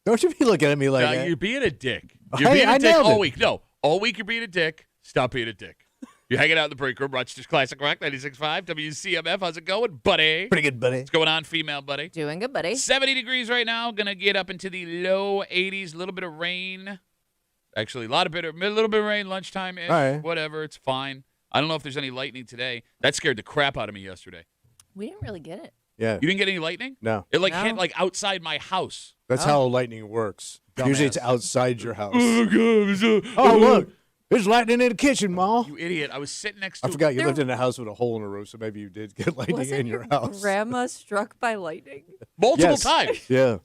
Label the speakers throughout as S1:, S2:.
S1: Don't you be looking at me like that.
S2: You're being a dick. You're being a dick all week. No, all week you're being a dick. Stop being a dick. You're hanging out in the break room. Rochester's Classic Rock 96.5 WCMF. How's it going, buddy?
S1: Pretty good, buddy.
S2: What's going on, female buddy?
S3: Doing good, buddy.
S2: 70 degrees right now. Going to get up into the low 80s. A little bit of rain. Actually, a little bit of rain, lunchtime-ish.
S1: All right.
S2: Whatever. It's fine. I don't know if there's any lightning today. That scared the crap out of me yesterday.
S3: We didn't really get it.
S1: Yeah.
S2: You didn't get any lightning?
S1: No.
S2: It hit outside my house.
S1: That's how lightning works.
S2: Dumbass.
S1: Usually it's outside your house.
S2: Oh,
S1: Oh, look. There's lightning in the kitchen, Ma.
S2: You idiot. I was sitting next to
S1: I forgot you lived in a house with a hole in the roof, so maybe you did get lightning
S3: Wasn't
S1: in your house.
S3: Grandma struck by lightning?
S2: multiple
S1: Yes.
S2: times.
S1: Yeah.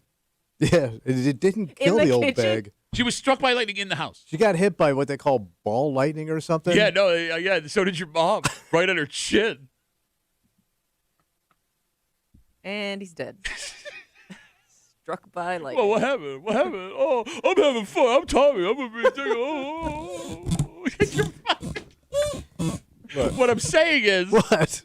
S1: Yeah. It didn't kill
S3: the
S1: the old
S3: kitchen?
S1: bag.
S2: She was struck by lightning in the house.
S1: She got hit by what they call ball lightning or something.
S2: Yeah, no, yeah. So did your mom, right on her chin.
S3: And he's dead. Struck by lightning.
S2: Well, what happened? What happened? Oh, I'm having fun. I'm Tommy. I'm gonna be a What I'm saying is,
S1: What?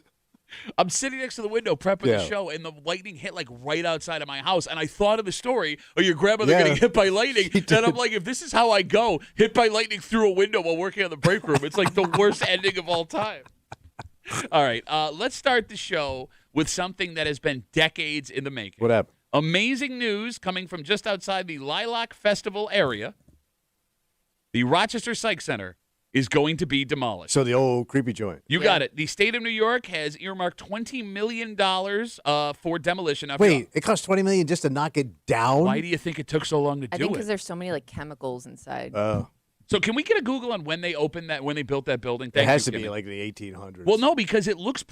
S2: I'm sitting next to the window prepping the
S1: Yeah.
S2: show, and the lightning hit right outside of my house. And I thought of the story of your grandmother
S1: Yeah.
S2: getting hit by lightning.
S1: She
S2: And I'm
S1: did.
S2: like, if this is how I go, hit by lightning through a window while working on the break room, it's like the worst ending of all time. All right, let's start the show with something that has been decades in the making.
S1: What happened?
S2: Amazing news coming from just outside the Lilac Festival area. The Rochester Psych Center is going to be demolished.
S1: So the old creepy joint.
S2: You got it. The state of New York has earmarked $20 million for demolition. Now,
S1: Wait, it cost $20 million just to knock it down?
S2: why do you think it took so long to
S3: I
S2: do
S3: think because
S2: it?
S3: there's so many chemicals inside.
S2: So can we get a Google on when they opened that, when they built that building?
S1: It
S2: Thank
S1: has
S2: you,
S1: to be
S2: Kimmy.
S1: like the 1800s.
S2: Well, no, because it looks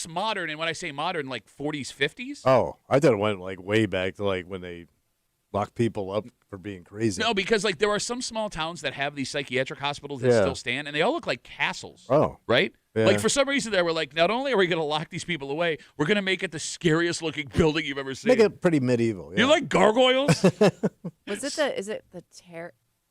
S2: modern. And when I say modern, like 40s, 50s.
S1: Oh, I thought it went way back to when they locked people up for being crazy.
S2: No, because there are some small towns that have these psychiatric hospitals that
S1: Yeah.
S2: still stand, and they all look like castles.
S1: Oh.
S2: Right?
S1: Yeah.
S2: For some reason, they were like, not only are we going to lock these people away, we're going to make it the scariest looking building you've ever seen.
S1: Make it pretty medieval. Yeah.
S2: You like gargoyles?
S3: Is it the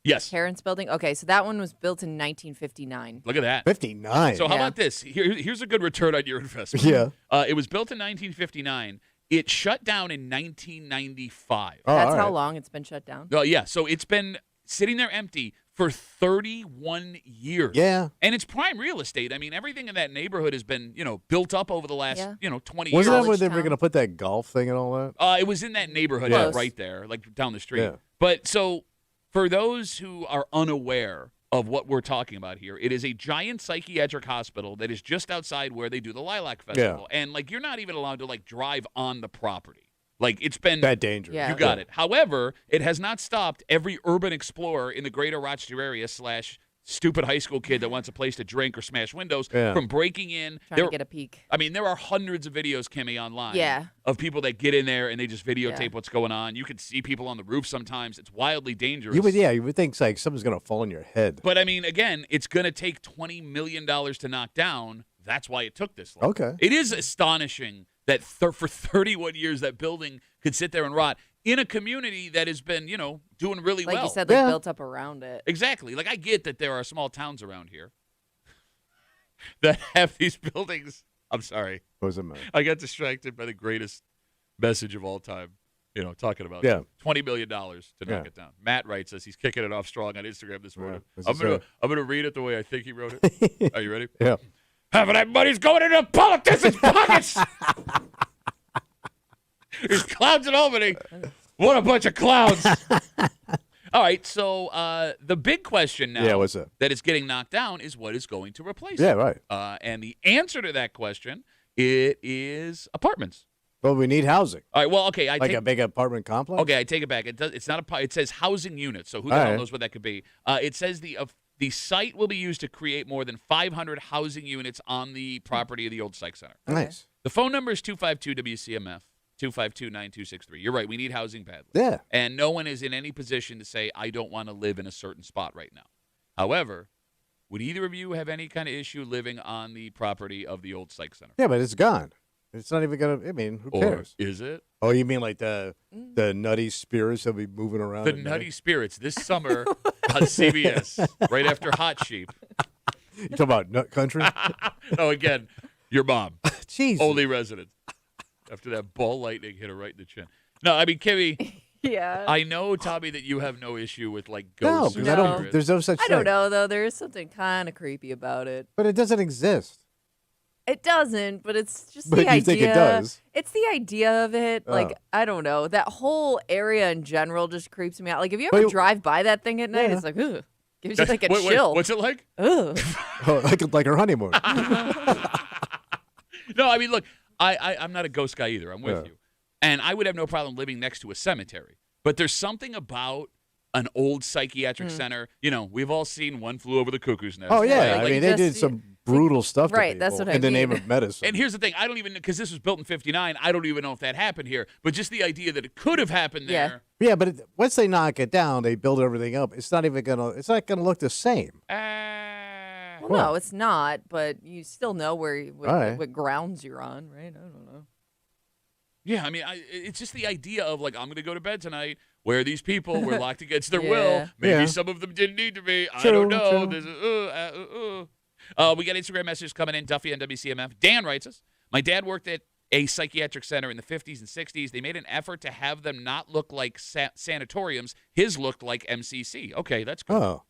S2: Yes.
S3: Terrence building? Okay, so that one was built in 1959.
S2: Look at that.
S1: 59.
S2: So how
S3: Yeah.
S2: about this? Here's a good return on your investment.
S1: Yeah.
S2: It was built in 1959. It shut down in 1995.
S1: Oh,
S3: That's
S1: all
S3: how
S1: right.
S3: long it's been shut down?
S2: Yeah, so it's been sitting there empty for 31 years.
S1: Yeah.
S2: And it's prime real estate. I mean, everything in that neighborhood has been, built up over the last, 20 years.
S1: Wasn't that where
S3: College
S1: they were
S3: town.
S1: going to put that golf thing and all that?
S2: It was in that neighborhood
S3: Close.
S2: right there, like down the street.
S1: Yeah.
S2: But so for those who are unaware of what we're talking about here, it is a giant psychiatric hospital that is just outside where they do the Lilac Festival. And you're not even allowed to drive on the property. It's been
S1: That dangerous.
S3: Yeah.
S2: You got it. However, it has not stopped every urban explorer in the greater Rochester area / stupid high school kid that wants a place to drink or smash windows from breaking in.
S3: Trying to get a peek.
S2: I mean, there are hundreds of videos, Kimmy, online
S3: Yeah.
S2: of people that get in there and they just videotape
S3: Yeah.
S2: what's going on. You can see people on the roof sometimes. It's wildly dangerous.
S1: You would think something's going to fall on your head.
S2: But, I mean, again, it's going to take $20 million to knock down. That's why it took this long.
S1: Okay.
S2: It is astonishing that for 31 years that building could sit there and rot in a community that has been, doing really
S3: Like
S2: well.
S3: you said,
S1: Yeah.
S3: built up around it.
S2: Exactly. I get that there are small towns around here that have these buildings. I'm sorry.
S1: What does it matter?
S2: I got distracted by the greatest message of all time. Talking about
S1: Yeah.
S2: $20 million to knock
S1: Yeah.
S2: it down. Matt writes us. He's kicking it off strong on Instagram this morning.
S1: What's
S2: I'm
S1: it
S2: gonna
S1: say?
S2: I'm gonna read it the way I think he wrote it. Are you ready?
S1: Yeah.
S2: Half of that money's going into politicians' pockets. There's clowns in Albany. What a bunch of clowns. All right, so the big question now
S1: Yeah, what's that?
S2: that is getting knocked down is what is going to replace
S1: Yeah,
S2: it?
S1: right.
S2: And the answer to that question, it is apartments.
S1: Well, we need housing.
S2: All right, well, okay.
S1: A big apartment complex?
S2: Okay, I take it back. It's not it says housing units, so who the
S1: All
S2: hell
S1: right.
S2: knows what that could be? It says the site will be used to create more than 500 housing units on the property of the old psych center.
S1: Nice.
S2: The phone number is 252-WCMF, 252-9263. You're right. We need housing badly.
S1: Yeah.
S2: And no one is in any position to say, I don't want to live in a certain spot right now. However, would either of you have any kind of issue living on the property of the old psych center?
S1: Yeah, but it's gone. It's not even going to, who
S2: Or
S1: cares?
S2: is it?
S1: Oh, you mean like the nutty spirits that'll be moving around?
S2: The
S1: at night?
S2: Nutty Spirits this summer on CBS, right after Hot Sheep.
S1: You talking about Nut Country?
S2: Oh, again, your mom,
S1: Jeez.
S2: only resident. After that ball lightning hit her right in the chin. No, I mean, Kimmy,
S3: Yeah.
S2: I know, Tommy, that you have no issue with like
S1: No,
S2: ghosts.
S1: because
S2: or
S1: I don't.
S2: spirits.
S1: There's no such
S3: I
S1: thing.
S3: don't know though. There is something kind of creepy about it.
S1: But it doesn't exist.
S3: It doesn't, but it's just
S1: But
S3: the
S1: you
S3: idea.
S1: think it does?
S3: It's the idea of it. Like
S1: Oh.
S3: I don't know. That whole area in general just creeps me out. Like if you
S1: But
S3: ever
S1: you-
S3: drive by that thing at night,
S1: Yeah.
S3: it's like ugh, gives you like a
S2: Wait,
S3: chill.
S2: what's it like?
S3: Ugh.
S1: Oh, like her honeymoon.
S2: No, I mean, look, I'm not a ghost guy either. I'm with
S1: Yeah.
S2: you. And I would have no problem living next to a cemetery. But there's something about an old psychiatric center. You know, we've all seen One Flew Over the Cuckoo's Nest.
S1: Oh yeah,
S2: right?
S1: I
S2: Like,
S1: mean they did
S3: just-
S1: some brutal stuff to
S3: Right,
S1: people
S3: that's what I
S1: in the name
S3: mean.
S1: of medicine.
S2: and here's the thing. I don't even, because this was built in 59, I don't even know if that happened here. But just the idea that it could have happened
S3: Yeah.
S2: there.
S1: Yeah, but once they knock it down, they build everything up. It's not even gonna. It's not gonna look the same.
S3: Well,
S1: Well.
S3: no, it's not. But you still know what
S1: Right.
S3: grounds you're on, right? I don't know.
S2: Yeah, I mean, it's just the idea of like, I'm going to go to bed tonight where these people were locked against their will.
S3: Yeah.
S2: Maybe
S1: Yeah.
S2: some of them didn't need to be. I
S1: True,
S2: don't know.
S1: true.
S2: There's we got Instagram messages coming in. Duffy on WCMF. Dan writes us, my dad worked at a psychiatric center in the 50s and 60s. They made an effort to have them not look like sanatoriums. His looked like MCC. Okay, that's good.
S1: Oh,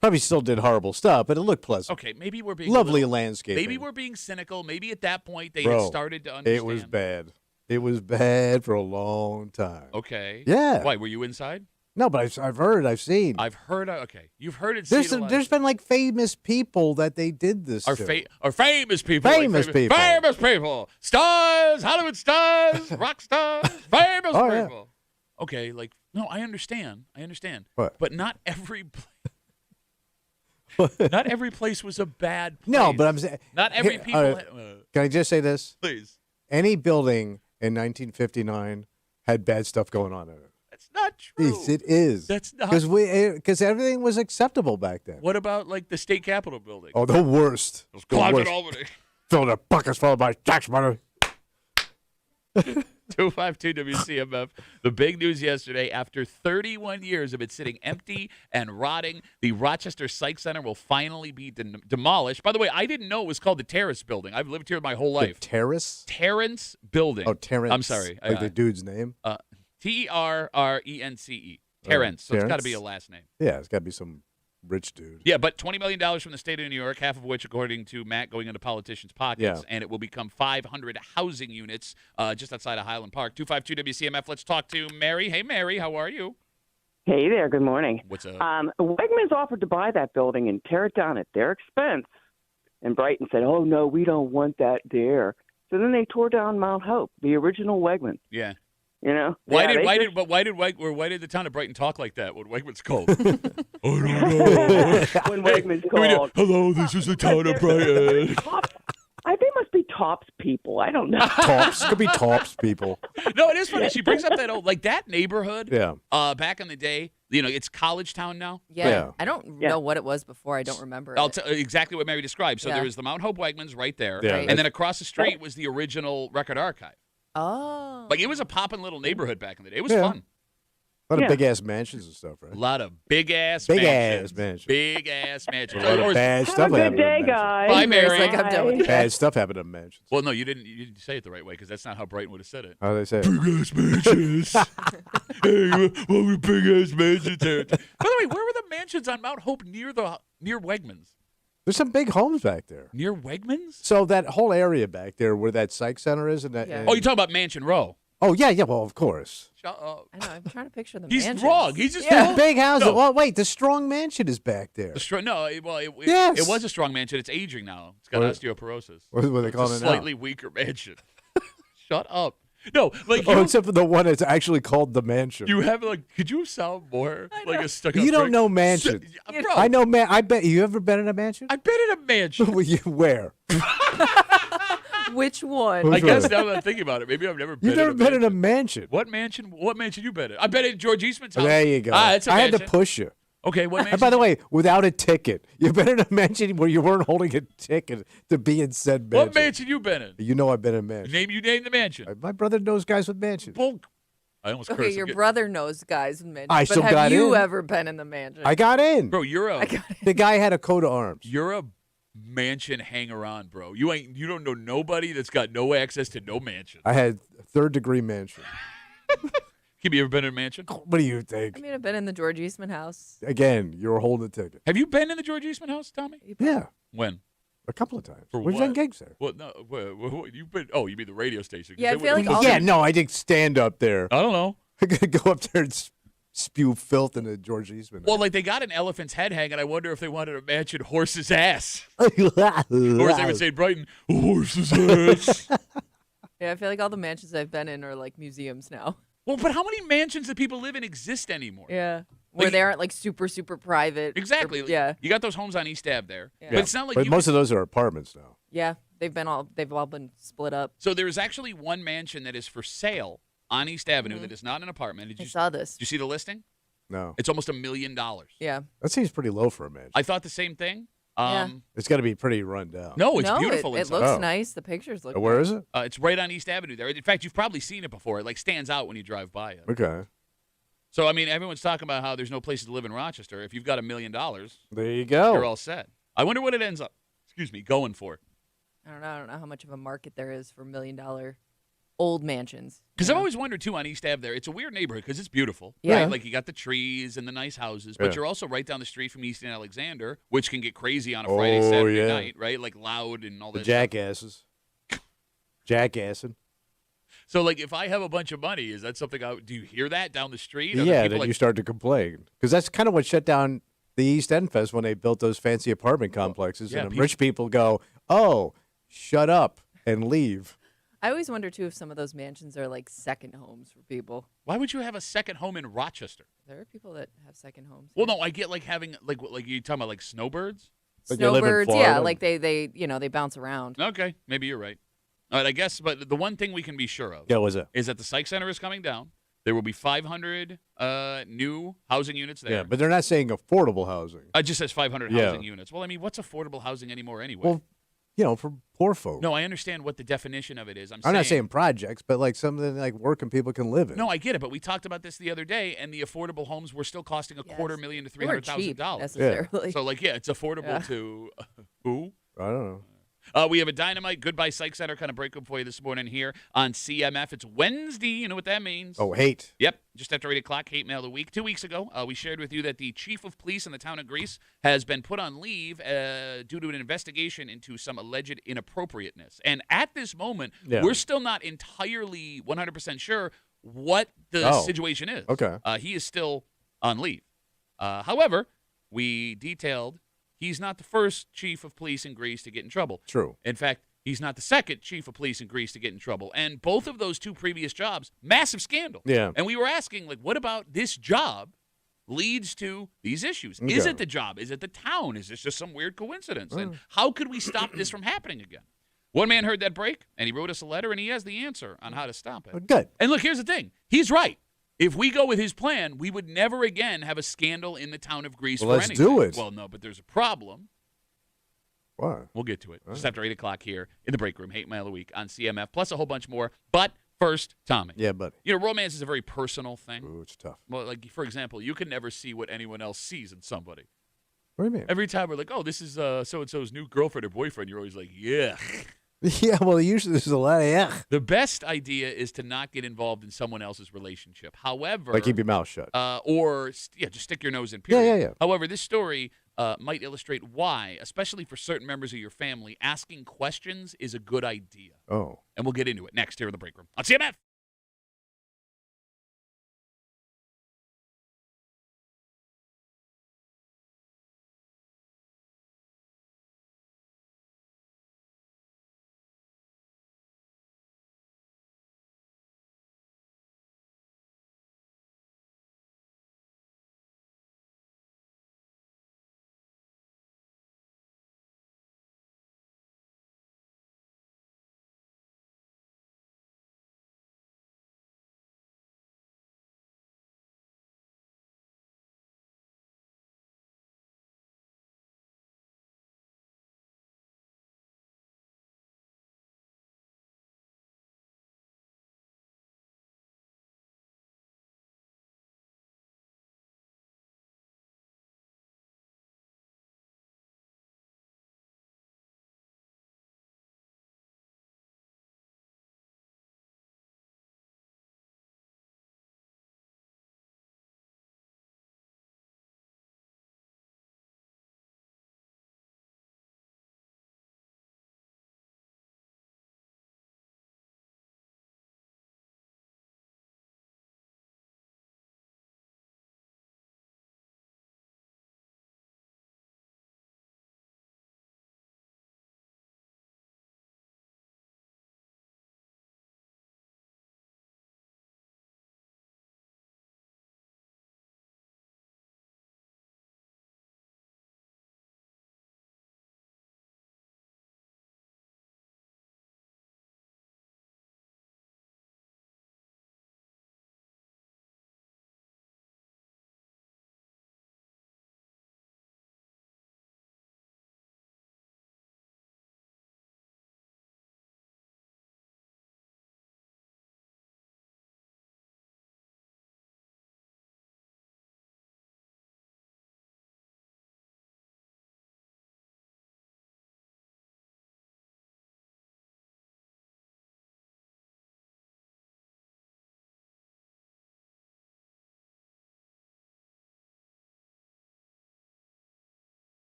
S1: probably still did horrible stuff, but it looked pleasant.
S2: Okay, maybe we're being
S1: Lovely
S2: a little-
S1: landscape.
S2: Maybe we're being cynical. Maybe at that point they
S1: Bro,
S2: had started to understand.
S1: It was bad. It was bad for a long time.
S2: Okay.
S1: Yeah.
S2: Why, were you inside?
S1: No, but I've heard, I've seen.
S2: I've heard. Okay, you've heard it.
S1: There's been like famous people that they did this
S2: Our
S1: to.
S2: famous people.
S1: Famous people.
S2: Famous people. Stars, Hollywood stars, rock stars, famous
S1: Oh, yeah.
S2: people. Okay, like, no, I understand.
S1: What?
S2: But not every not every place was a bad place.
S1: No, but I'm saying.
S2: Not every
S1: Here,
S2: people.
S1: Can I just say this?
S2: Please.
S1: Any building in 1959 had bad stuff going on in it.
S2: That's not true.
S1: Yes, it is.
S2: That's not.
S1: Because everything was acceptable back then.
S2: What about, like, the state capitol building?
S1: Oh, the worst. The
S2: Closet
S1: worst.
S2: Albany.
S1: Filled their buckets full of my tax money.
S2: 252 WCMF. The big news yesterday, after 31 years of it sitting empty and rotting, the Rochester Psych Center will finally be demolished. By the way, I didn't know it was called the Terrace Building. I've lived here my whole
S1: The
S2: life.
S1: Terrace?
S2: Terrence Building.
S1: Oh, Terrence.
S2: I'm sorry.
S1: Like the dude's name?
S2: Terrence. Terrence. So it's got to be a
S1: Terrence?
S2: last name.
S1: Yeah, it's got to be some rich dude.
S2: Yeah, but $20 million from the state of New York, half of which, according to Matt, going into politicians' pockets,
S1: Yeah.
S2: and it will become 500 housing units just outside of Highland Park. 252 WCMF. Let's talk to Mary. Hey, Mary, how are you?
S4: Hey there, good morning.
S2: What's up?
S4: Wegmans offered to buy that building and tear it down at their expense. And Brighton said, oh, no, we don't want that there. So then they tore down Mount Hope, the original Wegman,
S2: Yeah.
S4: you know?
S2: Why
S4: Yeah,
S2: did the town of Brighton talk like that when Wegmans called? I don't know.
S4: when Wegmans
S2: Can we do-
S4: called.
S2: Hello, this is the town of Brighton.
S4: They must be Tops people. I don't know.
S1: Tops. Could be Tops people.
S2: No, it is funny. She brings up that old, like that neighborhood.
S1: Yeah.
S2: Back in the day, you know, it's College Town now.
S1: Yeah.
S3: I don't
S4: Yeah.
S3: know what it was before. I don't remember.
S2: I'll
S3: it.
S2: tell exactly what Mary described. So
S3: Yeah.
S2: there was the Mount Hope Wegmans right there,
S1: Yeah,
S3: Right.
S2: and then across the street was the original record archive.
S3: Oh.
S2: Like it was a poppin' little neighborhood back in the day. It was
S1: Yeah.
S2: fun.
S1: A lot
S4: Yeah.
S1: of big ass mansions and stuff,
S2: A
S1: right?
S2: lot of big ass
S1: Big
S2: mansions.
S1: ass mansions.
S2: Big ass mansions.
S1: A lot of bad
S4: Have
S1: stuff
S4: a good
S1: happened in
S4: day,
S1: mansions.
S4: guys.
S2: Bye, Mary.
S3: Mary's like, I'm done with you.
S1: Bad stuff happened in mansions.
S2: Well, no, you didn't say it the right way because that's not how Brighton would have said it.
S1: How do they say it?
S2: Big ass mansions. Hey, what were big ass mansions there? By the way, where were the mansions on Mount Hope near Wegmans?
S1: There's some big homes back there.
S2: Near Wegmans?
S1: So that whole area back there where that psych center is, and that.
S3: Yeah.
S2: Oh, you're talking about Mansion Row.
S1: Oh yeah, yeah. Well, of course.
S2: Shut up.
S3: I know. I'm trying to picture the
S2: He's
S3: mansions.
S2: wrong. He's just
S1: Yeah, big houses.
S2: No.
S1: Well, wait, the Strong Mansion is back there.
S2: It
S1: Yes.
S2: was a strong mansion. It's aging now. It's got
S1: What-
S2: osteoporosis.
S1: What are they
S2: It's
S1: calling
S2: a
S1: it
S2: slightly weaker mansion. Shut up. No, like
S1: now? Oh,
S2: you,
S1: except for the one that's actually called the Mansion.
S2: you have like. Could you sound more like a stuck-up?
S1: You don't
S2: prick?
S1: know mansion.
S2: So- bro,
S1: I know, man. I bet you ever been in a mansion?
S2: I've been in a mansion.
S1: Where?
S3: Which one?
S1: Which
S2: I guess
S1: one?
S2: now that I think about it, maybe I've never been.
S1: You've never
S2: in a
S1: been in
S2: mansion.
S1: a mansion.
S2: What mansion? What mansion you been in? I've been in George Eastman's house.
S1: There you go.
S2: Ah, it's a
S1: I had to
S2: mansion.
S1: push you.
S2: Okay, what mansion?
S1: And by the way, without a ticket, you've been in a mansion where you weren't holding a ticket to be in said mansion.
S2: what mansion you been in?
S1: You know I've been in a mansion.
S2: Name the mansion.
S1: My brother knows guys with mansions.
S2: Bull. I almost
S3: Okay,
S2: cursed.
S3: your
S2: I'm getting-
S3: brother knows guys with mansions.
S1: I
S3: but
S1: still
S3: have
S1: got
S3: you
S1: in.
S3: ever been in the mansion?
S1: I got in.
S2: Bro,
S1: The guy had a coat of arms.
S2: you're a mansion hanger on, bro. You don't know nobody that's got no access to no mansion.
S1: I had a third-degree mansion.
S2: Have you ever been in a mansion?
S1: What do you think?
S3: I mean, I've been in the George Eastman house.
S1: Again, you're holding a ticket.
S2: Have you been in the George Eastman house, Tommy?
S1: Yeah,
S2: When?
S1: a couple of times.
S2: For
S1: We've done
S2: what?
S1: gigs there.
S2: Well, no. You've been. Oh, you mean the radio station? 'Cause
S3: Yeah, I
S2: they
S3: feel
S2: wouldn't
S3: like all
S2: listen
S1: Yeah,
S2: to-
S1: no, I did stand up there.
S2: I don't know.
S1: I gotta go up there and spew filth into George Eastman.
S2: Well, like they got an elephant's head hanging. I wonder if they wanted a mansion horse's ass, or as they would say in Brighton, horse's ass.
S3: Yeah, I feel like all the mansions I've been in are like museums now.
S2: Well, but how many mansions that people live in exist anymore?
S3: Yeah. Where
S2: Like-
S3: they aren't like super, super private.
S2: Exactly.
S3: Yeah.
S2: You got those homes on East Ave there,
S3: Yeah.
S2: but it's not like
S1: but
S2: you
S1: most of those are apartments now.
S3: Yeah. They've all been split up.
S2: So there is actually one mansion that is for sale on East Avenue that is not an apartment. Did
S3: I
S2: you,
S3: saw this.
S2: did you see the listing?
S1: No,
S2: It's almost $1 million.
S3: Yeah.
S1: that seems pretty low for a mansion.
S2: I thought the same thing.
S3: Yeah.
S1: It's got to be pretty run down.
S2: No, it's
S3: no,
S2: beautiful
S3: it
S2: inside.
S3: looks
S1: Oh.
S3: nice. The pictures look
S1: Where
S3: nice.
S1: is it?
S2: It's right on East Avenue there. In fact, you've probably seen it before. It like stands out when you drive by it.
S1: Okay,
S2: So I mean, everyone's talking about how there's no places to live in Rochester. If you've got $1 million,
S1: there you go.
S2: you're all set. I wonder what it ends up. Excuse me, going for.
S3: I don't know how much of a market there is for $1 million old mansions.
S2: Because
S3: you
S2: I've
S3: know?
S2: always wondered too on East Ave there. It's a weird neighborhood because it's beautiful,
S3: Yeah.
S2: right? Like you got the trees and the nice houses, but
S1: Yeah.
S2: you're also right down the street from East and Alexander, which can get crazy on a Friday,
S1: Oh,
S2: Saturday
S1: yeah.
S2: night, right? Like loud and all
S1: The
S2: that. stuff.
S1: jackasses. Jackassing.
S2: So like, if I have a bunch of money, is that something? Do you hear that down the street? Are there
S1: Yeah,
S2: people
S1: then
S2: like,
S1: you start to complain because that's kind of what shut down the East End Fest when they built those fancy apartment complexes,
S2: yeah,
S1: and the
S2: people-
S1: rich people go, "Oh, shut up and leave."
S3: I always wonder too if some of those mansions are like second homes for people.
S2: Why would you have a second home in Rochester?
S3: There are people that have second homes.
S2: Well, no, I get like having like you talking about like snowbirds.
S1: Like they live in
S3: Snowbirds, yeah,
S1: Florida.
S3: like they bounce around.
S2: Okay, maybe you're right. All right, I guess. But the one thing we can be sure of
S1: Yeah, was it?
S2: is that the Psych Center is coming down. There will be 500 new housing units there.
S1: Yeah, but they're not saying affordable housing.
S2: It just says 500
S1: Yeah.
S2: housing units. Well, I mean, what's affordable housing anymore anyway?
S1: Well, for poor folk.
S2: No, I understand what the definition of it is.
S1: I'm not saying projects, but like something like working people can live in.
S2: No, I get it, but we talked about this the other day, and the affordable homes were still costing
S3: Yes.
S2: $250,000 to
S3: They weren't cheap
S2: $300,000.
S3: necessarily.
S2: So, like, yeah, it's affordable
S3: Yeah.
S2: to who?
S1: I don't know.
S2: We have a dynamite Goodbye Psych Center kind of breakup for you this morning here on CMF. It's Wednesday. You know what that means?
S1: Oh, hate.
S2: Yep, just after 8 o'clock, Hate Mail of the Week. 2 weeks ago, we shared with you that the chief of police in the town of Greece has been put on leave due to an investigation into some alleged inappropriateness. And at this moment,
S1: Yeah.
S2: we're still not entirely 100% sure what the
S1: Oh,
S2: situation is.
S1: okay.
S2: He is still on leave. However, we detailed he's not the first chief of police in Greece to get in trouble.
S1: True.
S2: In fact, he's not the second chief of police in Greece to get in trouble. And both of those two previous jobs, massive scandal.
S1: Yeah.
S2: And we were asking, like, what about this job leads to these issues? Is
S1: Okay.
S2: it the job? Is it the town? Is this just some weird coincidence? And how could we stop this from happening again? One man heard that break, and he wrote us a letter, and he has the answer on how to stop it.
S1: Well, good.
S2: And look, here's the thing. He's right. If we go with his plan, we would never again have a scandal in the town of Greece
S1: Well,
S2: for
S1: let's
S2: anything.
S1: do it.
S2: Well, no, but there's a problem.
S1: Why?
S2: We'll get to it just after 8 o'clock here in the break room. Hate Mail of the Week on CMF, plus a whole bunch more. But first, Tommy.
S1: Yeah, buddy.
S2: You know, romance is a very personal thing.
S1: Ooh, it's tough.
S2: Well, like, for example, you can never see what anyone else sees in somebody.
S1: What do you mean?
S2: Every time we're like, oh, this is so-and-so's new girlfriend or boyfriend, you're always like, yeah.
S1: Yeah, well, usually there's a lot of yuck.
S2: The best idea is to not get involved in someone else's relationship. However,
S1: Like keep your mouth shut.
S2: just stick your nose in,
S1: Yeah,
S2: period.
S1: yeah, yeah.
S2: However, this story might illustrate why, especially for certain members of your family, asking questions is a good idea.
S1: Oh.
S2: And we'll get into it next here in the break room on CMF.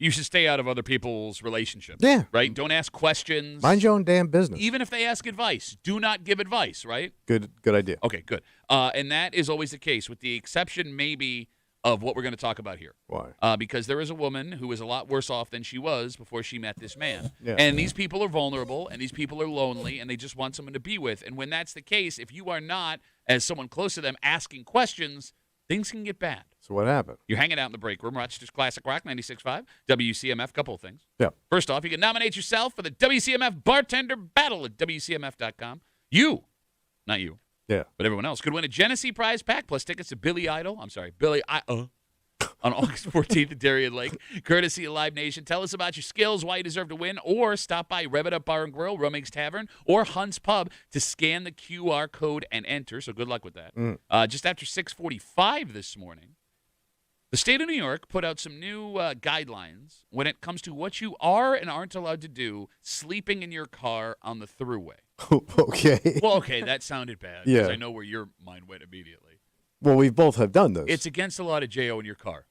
S2: You should stay out of other people's relationships.
S1: Yeah.
S2: Right? Don't ask questions.
S1: Mind your own damn business.
S2: Even if they ask advice, do not give advice, right?
S1: Good idea.
S2: Okay, good. And that is always the case, with the exception maybe of what we're going to talk about here.
S1: Why?
S2: Because there is a woman who is a lot worse off than she was before she met this man.
S1: Yeah.
S2: And these people are vulnerable, and these people are lonely, and they just want someone to be with. And when that's the case, if you are not, as someone close to them, asking questions, things can get bad.
S1: So what happened?
S2: You're hanging out in the break room, Rochester's Classic Rock 96.5, WCMF, couple of things.
S1: Yeah.
S2: First off, you can nominate yourself for the WCMF Bartender Battle at WCMF.com. You, not you,
S1: Yeah.
S2: but everyone else, could win a Genesee prize pack plus tickets to Billy Idol on August 14th at Darien Lake, courtesy of Live Nation. Tell us about your skills, why you deserve to win, or stop by Rev It Up Bar and Grill, Rummig's Tavern, or Hunt's Pub to scan the QR code and enter. So good luck with that. Just after 6:45 this morning, the state of New York put out some new guidelines when it comes to what you are and aren't allowed to do sleeping in your car on the thruway.
S1: Okay.
S2: Well, okay, that sounded bad because
S1: Yeah.
S2: I know where your mind went immediately.
S1: Well, we both have done this.
S2: It's against the law to JO in your car.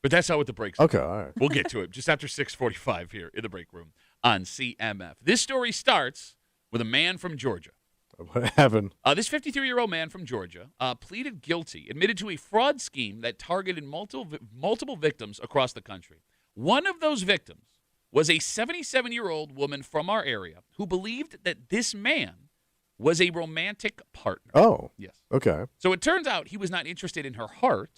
S2: But that's not what the break's
S1: okay. All right.
S2: We'll get to it just after 6:45 here in the break room on CMF. This story starts with a man from Georgia.
S1: What happened?
S2: This 53-year-old man from Georgia pleaded guilty, admitted to a fraud scheme that targeted multiple victims across the country. One of those victims was a 77-year-old woman from our area who believed that this man was a romantic partner.
S1: Oh.
S2: Yes.
S1: Okay.
S2: So it turns out he was not interested in her heart.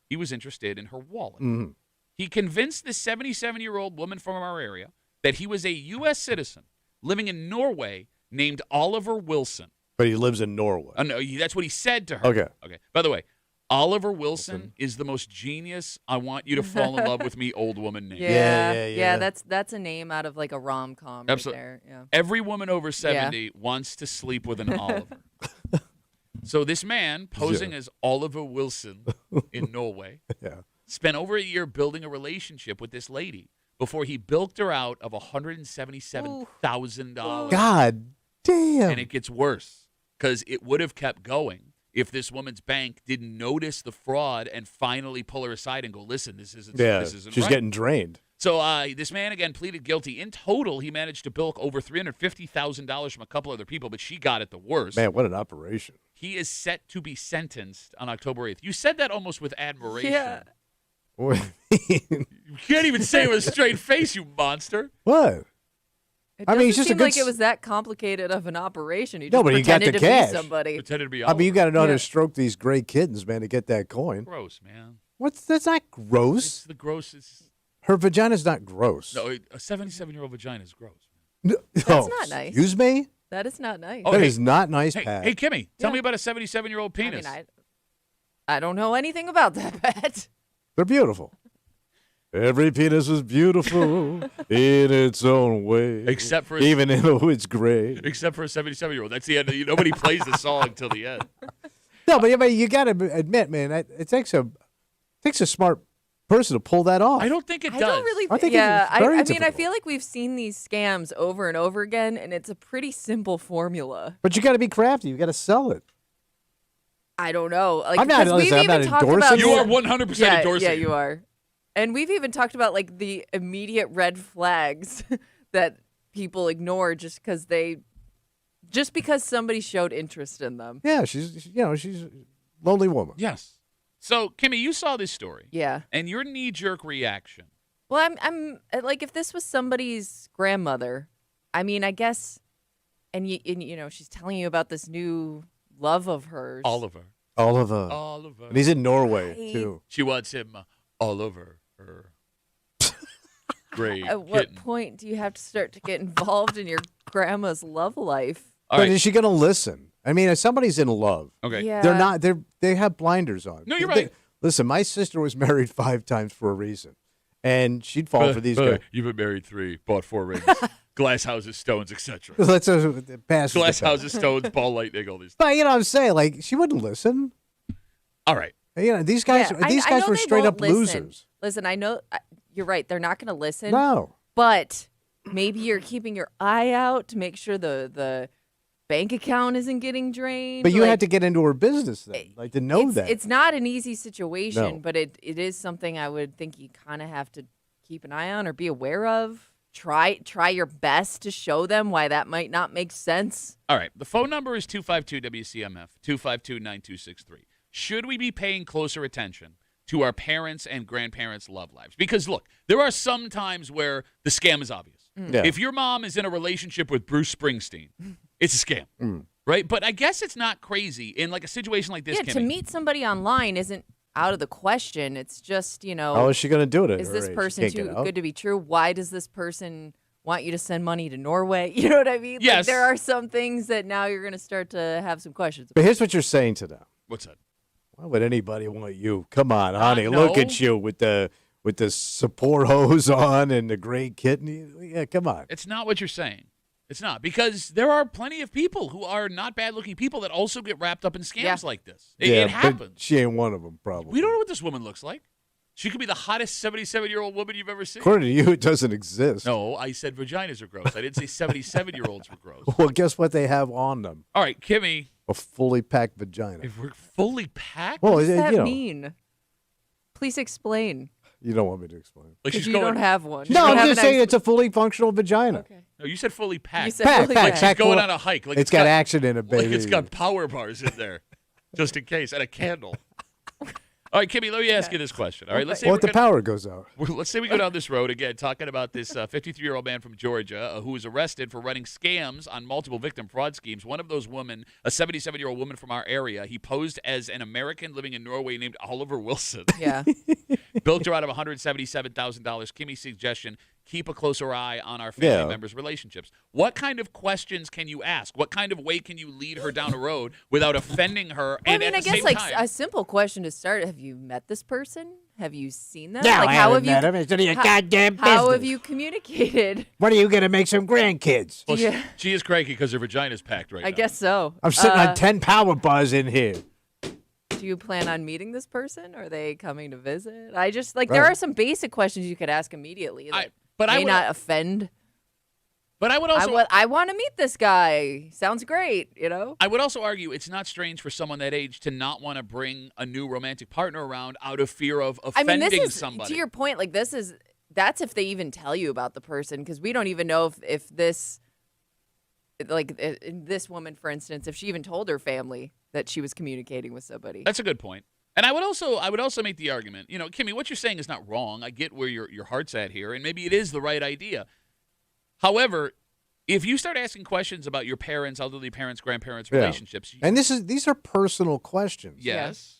S2: He was interested in her wallet.
S1: Mm-hmm.
S2: He convinced this 77-year-old woman from our area that he was a U.S. citizen living in Norway named Oliver Wilson.
S1: But he lives in Norway.
S2: No, that's what he said to her.
S1: Okay.
S2: By the way, Oliver Wilson is the most genius I want you to fall in love with me old woman name.
S1: Yeah.
S3: That's a name out of like a rom-com
S2: Absolutely.
S3: right there. Yeah.
S2: Every woman over 70 wants to sleep with an Oliver. So this man, posing as Oliver Wilson in Norway, spent over a year building a relationship with this lady before he bilked her out of $177,000.
S1: God damn.
S2: And it gets worse because it would have kept going if this woman's bank didn't notice the fraud and finally pull her aside and go, listen, this isn't
S1: she's
S2: right.
S1: getting drained.
S2: So this man, again, pleaded guilty. In total, he managed to bilk over $350,000 from a couple other people, but she got it the worst.
S1: Man, what an operation.
S2: He is set to be sentenced on October 8th. You said that almost with admiration.
S3: Yeah.
S1: What do you mean?
S2: You can't even say it with a straight face, you monster.
S1: What?
S3: It
S1: I mean, he's
S3: doesn't
S1: just a
S3: seem
S1: good
S3: like it was that complicated of an operation. He
S1: No,
S3: just
S1: but he got
S3: pretended
S1: the
S3: to
S1: cash.
S3: be somebody.
S2: Pretended to be
S1: I mean, you got to know how
S3: Yeah.
S1: to stroke these gray kittens, man, to get that coin.
S2: gross, man.
S1: That's not
S2: It's
S1: gross.
S2: the grossest.
S1: Her vagina's not gross.
S2: No, a 77-year-old vagina is gross.
S1: No,
S3: That's not nice.
S1: Excuse me?
S3: That is not nice.
S2: Oh,
S1: That
S2: hey.
S1: is not nice,
S2: Hey,
S1: Pat.
S2: hey, Kimmy, tell
S3: Yeah.
S2: me about a 77-year-old penis.
S3: I mean, I don't know anything about that, Pat.
S1: They're beautiful. Every penis is beautiful in its own way.
S2: Except for
S1: Even though it's gray.
S2: except for a 77-year-old. That's the end. Nobody plays the song until the end.
S1: No, but I mean, you got to admit, man, it takes a smart person to pull that off.
S2: I don't think it
S3: I
S2: does.
S3: don't really.
S1: I think
S3: yeah,
S1: it's very
S3: I mean, I
S1: difficult.
S3: feel like we've seen these scams over and over again, and it's a pretty simple formula.
S1: But you got to be crafty. You got to sell it.
S3: I don't know. Like,
S1: I'm not-
S3: 'cause we've
S1: listen, I'm
S3: even
S1: not
S3: talked
S1: endorsing
S3: about
S2: You
S1: it.
S2: are 100%
S3: yeah,
S2: endorsing
S3: yeah,
S2: it.
S3: you are. And we've even talked about like the immediate red flags that people ignore just because somebody showed interest in them.
S1: Yeah, she's a lonely woman.
S2: Yes. So, Kimmy, you saw this story.
S3: Yeah.
S2: And your knee-jerk reaction.
S3: Well, I'm like, if this was somebody's grandmother, I mean, I guess, and you know, she's telling you about this new love of hers.
S2: Oliver.
S1: Oliver. And he's in Norway, too.
S2: She wants him all over her. Great
S3: At what
S2: kitten.
S3: point do you have to start to get involved in your grandma's love life?
S2: All
S1: But
S2: right.
S1: is she going to listen? I mean, if somebody's in love,
S2: Okay.
S3: Yeah.
S1: they're not. They have blinders on.
S2: No, you're
S1: They-
S2: right.
S1: Listen, my sister was married 5 times for a reason, and she'd fall for these guys.
S2: You've been married 3, bought 4 rings, glass houses, stones, etc.
S1: Let's pass.
S2: Glass houses, stones, ball lightning, all these.
S1: But you know what I'm saying? Like, she wouldn't listen.
S2: All right.
S1: You know, these guys.
S3: Yeah,
S1: these
S3: I
S1: guys
S3: know
S1: were
S3: they
S1: straight
S3: won't
S1: up
S3: listen.
S1: losers.
S3: Listen, I know you're right. They're not going to listen.
S1: No.
S3: But maybe you're keeping your eye out to make sure the bank account isn't getting drained.
S1: But you
S3: like,
S1: had to get into her business then, like to know
S3: it's,
S1: that.
S3: It's not an easy situation,
S1: No.
S3: but it is something I would think you kind of have to keep an eye on or be aware of? Try your best to show them why that might not make sense.
S2: All right. The phone number is 252-WCMF, 252-9263. Should we be paying closer attention to our parents' and grandparents' love lives? Because, look, there are some times where the scam is obvious.
S1: Yeah.
S2: If your mom is in a relationship with Bruce Springsteen, it's a scam, right? But I guess it's not crazy in like a situation like this.
S3: Yeah, to
S2: Kimmy.
S3: meet somebody online isn't out of the question. It's just,
S1: How is she going to do it? At
S3: is
S1: her
S3: this
S1: age? She
S3: person
S1: can't
S3: too
S1: get out.
S3: good to be true? Why does this person want you to send money to Norway? You know what I mean?
S2: Yes.
S3: Like, there are some things that now you're going to start to have some questions about.
S1: But here's what you're saying to them.
S2: What's that?
S1: Why would anybody want you? Come on, honey. Look
S2: no.
S1: at you with the support hose on and the gray kidney. Yeah, come on.
S2: It's not what you're saying. It's not, because there are plenty of people who are not bad-looking people that also get wrapped up in scams
S3: Yeah.
S2: like this.
S1: Yeah,
S2: It
S1: but
S2: happens.
S1: she ain't one of them, probably.
S2: We don't know what this woman looks like. She could be the hottest 77-year-old woman you've ever seen.
S1: According to you, it doesn't exist.
S2: No, I said vaginas are gross. I didn't say 77-year-olds were gross.
S1: Well, guess what they have on them?
S2: All right, Kimmy,
S1: A fully packed vagina.
S2: if we're fully packed,
S1: Well,
S3: What does that
S1: you know,
S3: mean? Please explain.
S1: you don't want me to explain.
S2: like
S3: Because
S2: she's
S3: you
S2: going.
S3: don't have one.
S1: No,
S3: You
S1: I'm
S3: have
S1: just
S3: an
S1: saying
S3: ex-
S1: it's a fully functional vagina.
S3: Okay.
S2: No, you said fully packed.
S3: You said
S1: Packed,
S3: fully
S1: packed,
S2: like
S3: packed.
S2: she's
S1: packed
S2: going
S1: full-
S2: on a hike. Like
S1: It's got action in it, baby.
S2: Like it's got power bars in there, just in case, and a candle. All right, Kimmy, let me ask you this question. All right, let's say
S1: What if
S2: we're
S1: the
S2: gonna-
S1: power goes out?
S2: Let's say we go down this road again, talking about this 53-year-old man from Georgia who was arrested for running scams on multiple victim fraud schemes. One of those women, a 77-year-old woman from our area, he posed as an American living in Norway named Oliver Wilson.
S3: Yeah.
S2: Bilked her out of $177,000. Kimmy's suggestion, keep a closer eye on our family
S1: Yeah.
S2: members' relationships. What kind of questions can you ask? What kind of way can you lead her down a road without offending her?
S3: Well,
S2: And
S3: I mean,
S2: at
S3: I
S2: the
S3: guess
S2: same
S3: like
S2: time,
S3: a simple question to start: have you met this person? Have you seen them?
S1: No,
S3: like
S1: I
S3: how
S1: haven't
S3: have you?
S1: met him. It's none of your
S3: how-
S1: goddamn
S3: How have
S1: business.
S3: you communicated?
S1: When are you going to make some grandkids?
S2: well,
S3: Yeah.
S2: she is cranky because her vagina's packed right now.
S3: I guess so.
S1: I'm sitting on 10 power bars in here.
S3: Do you plan on meeting this person? Are they coming to visit? I just like there
S1: Right.
S3: are some basic questions you could ask immediately that
S2: but I
S3: may
S2: would-
S3: not offend.
S2: But I would also
S3: I want to meet this guy. Sounds great, you know?
S2: I would also argue it's not strange for someone that age to not want to bring a new romantic partner around out of fear of
S3: I
S2: offending
S3: mean, this is
S2: somebody.
S3: to your point. Like that's if they even tell you about the person, because we don't even know if this, like this woman, for instance, if she even told her family that she was communicating with somebody.
S2: That's a good point. And I would also make the argument, you know, Kimmy, what you're saying is not wrong. I get where your heart's at here, and maybe it is the right idea. However, if you start asking questions about your parents, elderly parents, grandparents,
S1: Yeah.
S2: relationships,
S1: And these are personal questions.
S2: yes.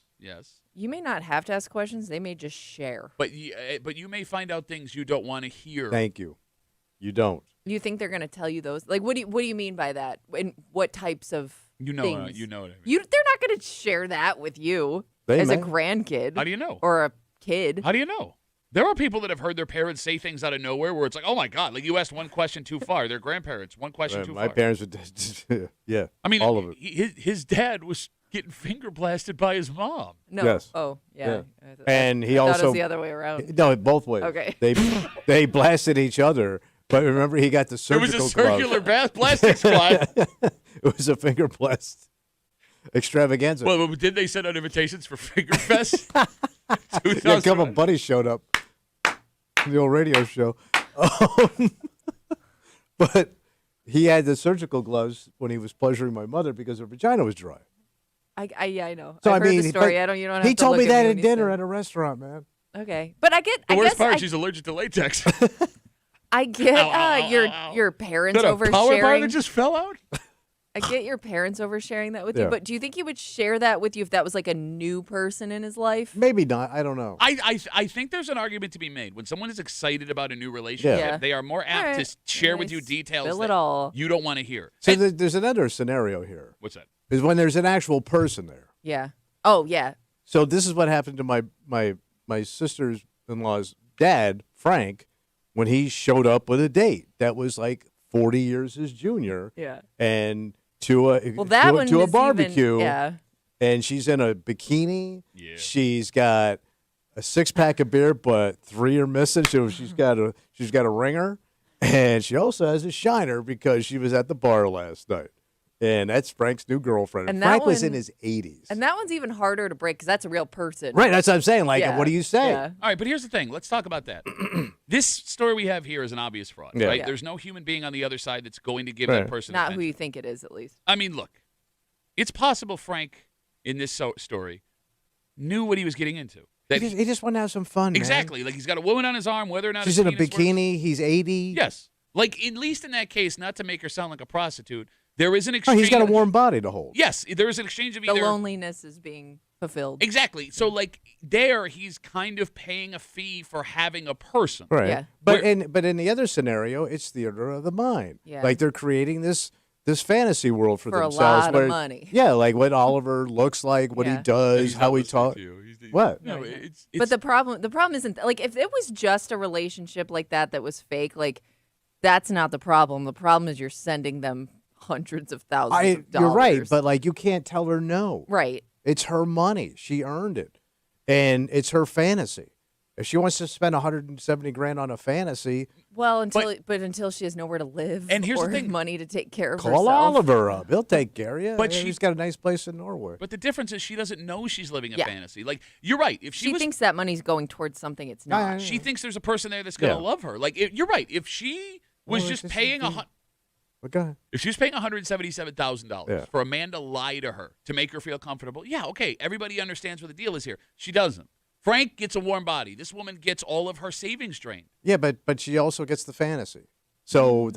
S3: You may not have to ask questions; they may just share.
S2: But you may find out things you don't want to hear.
S1: Thank you. You don't.
S3: You think they're going to tell you those? Like, what do you mean by that? And what types of
S2: You know
S3: things?
S2: what I mean.
S3: They're not going to share that with you
S1: They
S3: as a
S1: may.
S3: grandkid.
S2: How do you know?
S3: Or a kid.
S2: How do you know? There are people that have heard their parents say things out of nowhere where it's like, oh my God, like you asked one question too far. Their grandparents, one question too
S1: My
S2: far.
S1: parents would, yeah.
S2: I mean,
S1: all of it.
S2: His dad was getting finger blasted by his mom.
S3: No.
S1: Yes.
S3: Oh, yeah.
S1: Yeah.
S3: I
S1: And he
S3: thought it
S1: also
S3: was the other way around.
S1: No, both ways.
S3: Okay.
S1: They blasted each other, but remember he got the
S2: There was
S1: surgical
S2: a circular
S1: glove.
S2: plastic squad.
S1: It was a finger blast extravaganza.
S2: Well, did they send out invitations for Finger Fest?
S1: Yeah, a couple
S2: 2001?
S1: of buddies showed up. The old radio show. But he had the surgical gloves when he was pleasuring my mother because her vagina was dry.
S3: Yeah, I know.
S1: So
S3: I've
S1: I
S3: heard
S1: mean,
S3: the story.
S1: but
S3: I don't. You don't have
S1: he
S3: to
S1: told me
S3: look at
S1: that
S3: when
S1: at
S3: he
S1: dinner
S3: said-
S1: at a restaurant, man.
S3: Okay, but I get.
S2: The
S3: I
S2: worst
S3: guess
S2: part,
S3: I,
S2: she's allergic to latex.
S3: I get
S2: Ow, ow, ow,
S3: your
S2: ow, ow.
S3: your parents
S2: Is that a power bar
S3: oversharing.
S2: that just fell out?
S3: I get your parents oversharing that with
S1: Yeah.
S3: you, but do you think he would share that with you if that was like a new person in his life?
S1: Maybe not. I don't know.
S2: I think there's an argument to be made. When someone is excited about a new relationship,
S3: Yeah.
S2: they are more apt
S3: All
S2: to
S3: right.
S2: share with you
S3: Nice.
S2: details
S3: Spill
S2: that
S3: it all.
S2: you don't want to hear.
S1: So
S2: And-
S1: there's another scenario here.
S2: what's that?
S1: Is when there's an actual person there.
S3: Yeah. Oh yeah.
S1: So this is what happened to my sister's-in-law's dad, Frank, when he showed up with a date that was like 40 years his junior,
S3: Yeah.
S1: and to a
S3: Well, that
S1: to,
S3: one
S1: to a
S3: is
S1: barbecue,
S3: Even, yeah.
S1: and she's in a bikini.
S2: Yeah.
S1: She's got a 6-pack of beer, but 3 are missing. So she's got a ringer, and she also has a shiner because she was at the bar last night. And that's Frank's new girlfriend.
S3: And that
S1: Frank was in
S3: one-
S1: his 80s.
S3: And that one's even harder to break because that's a real person.
S1: Right, that's what I'm saying. Like,
S3: Yeah,
S1: what do you say?
S3: yeah.
S2: All right, but here's the thing. Let's talk about that. This story we have here is an obvious fraud,
S1: Yeah.
S2: right?
S3: Yeah.
S2: There's no human being on the other side that's going to give
S1: Right.
S2: that person
S3: Not
S2: attention.
S3: who you think it is, at least.
S2: I mean, look, it's possible Frank, in this story, knew what he was getting into. That
S1: He just want to have some fun, man.
S2: exactly. Like, he's got a woman on his arm, whether or not
S1: She's
S2: his
S1: in a
S2: penis works.
S1: bikini. He's 80.
S2: Yes. Like, at least in that case, not to make her sound like a prostitute, there is an
S1: Oh,
S2: exchange.
S1: he's got a warm body to hold.
S2: Yes, there is an exchange of
S3: The
S2: either.
S3: loneliness is being fulfilled.
S2: Exactly. So, like, there, he's kind of paying a fee for having a person.
S1: Right.
S3: Yeah.
S1: But in the other scenario, it's theater of the mind.
S3: Yeah.
S1: Like they're creating this fantasy world for
S3: For a
S1: themselves.
S3: lot of
S1: where,
S3: money.
S1: Yeah, like what Oliver looks like, what he
S3: Yeah.
S2: And
S1: does,
S2: he's
S1: how
S2: not
S1: he
S2: listening
S1: talks.
S2: to you.
S1: What?
S2: No,
S3: No, yeah.
S2: it's
S3: But the problem isn't like if it was just a relationship like that was fake, like that's not the problem. The problem is you're sending them hundreds of thousands of dollars.
S1: You're right, but like you can't tell her no.
S3: right.
S1: It's her money. She earned it. And it's her fantasy. If she wants to spend 170 grand on a fantasy,
S3: Well, until she has nowhere to live
S2: And here's the
S3: or
S2: thing.
S3: money to take care of
S1: call
S3: herself.
S1: Oliver up. He'll take care of you.
S2: But
S1: He's got a nice place in Norway.
S2: But the difference is she doesn't know she's living a
S3: Yeah.
S2: fantasy. Like, you're right. If she
S3: She
S2: was,
S3: thinks that money's going towards something it's not.
S2: she thinks there's a person there that's going to
S1: Yeah.
S2: love her. Like, you're right. If she was
S1: Well,
S2: just
S1: this is
S2: paying
S1: the- But go ahead.
S2: if she was paying $177,000
S1: Yeah.
S2: for a man to lie to her to make her feel comfortable, yeah, okay, everybody understands what the deal is here. She doesn't. Frank gets a warm body. This woman gets all of her savings drained.
S1: Yeah, but she also gets the fantasy. So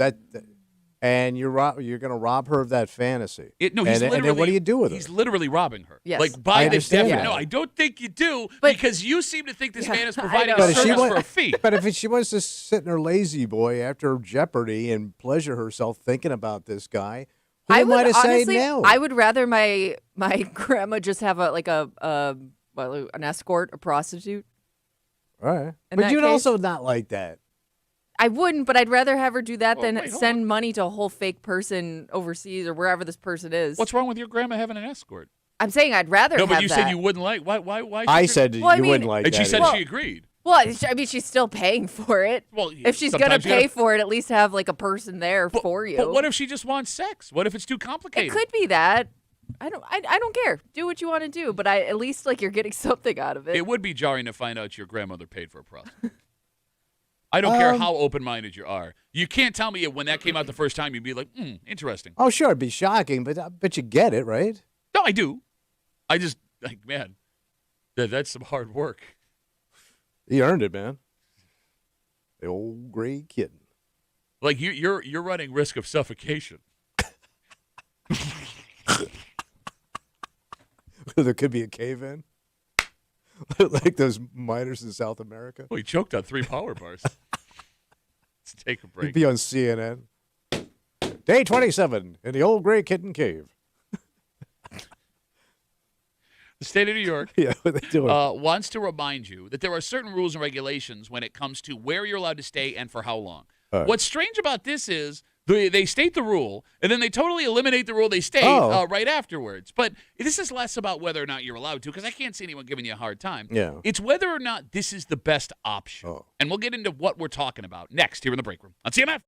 S1: and you're going to rob her of that fantasy.
S2: He's
S1: and
S2: literally.
S1: then what do you do with
S2: He's
S1: her?
S2: literally robbing her.
S3: Yes.
S2: Like
S1: I
S2: by the
S1: understand
S2: definition.
S1: that.
S2: No, I don't think you do
S3: But-
S2: because you seem to think this
S3: Yeah,
S2: man is
S3: I
S2: providing
S3: know.
S2: a
S1: But if she
S2: service
S1: wa-
S2: for a fee.
S1: But if she wants to sit in her lazy boy after Jeopardy and pleasure herself thinking about this guy, who
S3: I
S1: am I
S3: would
S1: to
S3: honestly,
S1: say no?
S3: I would rather my grandma just have an escort, a prostitute.
S1: All right.
S3: In
S1: But
S3: that
S1: you'd
S3: case-
S1: also not like that.
S3: I wouldn't, but I'd rather have her do that
S2: Well,
S3: than
S2: wait, hold
S3: send money to a whole fake person overseas or wherever this person is.
S2: What's wrong with your grandma having an escort?
S3: I'm saying I'd rather
S2: No,
S3: have
S2: but you
S3: that.
S2: said you wouldn't like. Why?
S1: I
S2: should you-
S1: said
S3: Well, I
S1: you
S3: mean-
S1: wouldn't like
S2: and
S1: that.
S2: she said
S3: Well-
S2: she agreed.
S3: Well, I mean, she's still paying for it.
S2: Well,
S3: If she's gonna
S2: sometimes you
S3: pay
S2: gotta-
S3: for it, at least have like a person there for you.
S2: But what if she just wants sex? What if it's too
S3: it
S2: complicated?
S3: could be that. I don't care. Do what you want to do, but at least like you're getting something out of it.
S2: It would be jarring to find out your grandmother paid for a prostitute. I don't care how open-minded you are. You can't tell me when that came out the first time you'd be like, interesting.
S1: Oh, sure, it'd be shocking, but you get it, right?
S2: No, I do. I just like, man, that's some hard work.
S1: He earned it, man. The old gray kitten.
S2: Like you're running risk of suffocation.
S1: There could be a cave-in. Like those miners in South America.
S2: Well, he choked on 3 power bars. Let's take a
S1: He'd
S2: break.
S1: be on CNN. Day 27 in the old gray kitten cave.
S2: The state of New York
S1: Yeah, what they doing?
S2: wants to remind you that there are certain rules and regulations when it comes to where you're allowed to stay and for how long.
S1: All right.
S2: What's strange about this is they state the rule, and then they totally eliminate the rule they state
S1: Oh.
S2: right afterwards. But this is less about whether or not you're allowed to, because I can't see anyone giving you a hard time.
S1: Yeah.
S2: It's whether or not this is the best option.
S1: Oh.
S2: And we'll get into what we're talking about next here in the break room on CMF.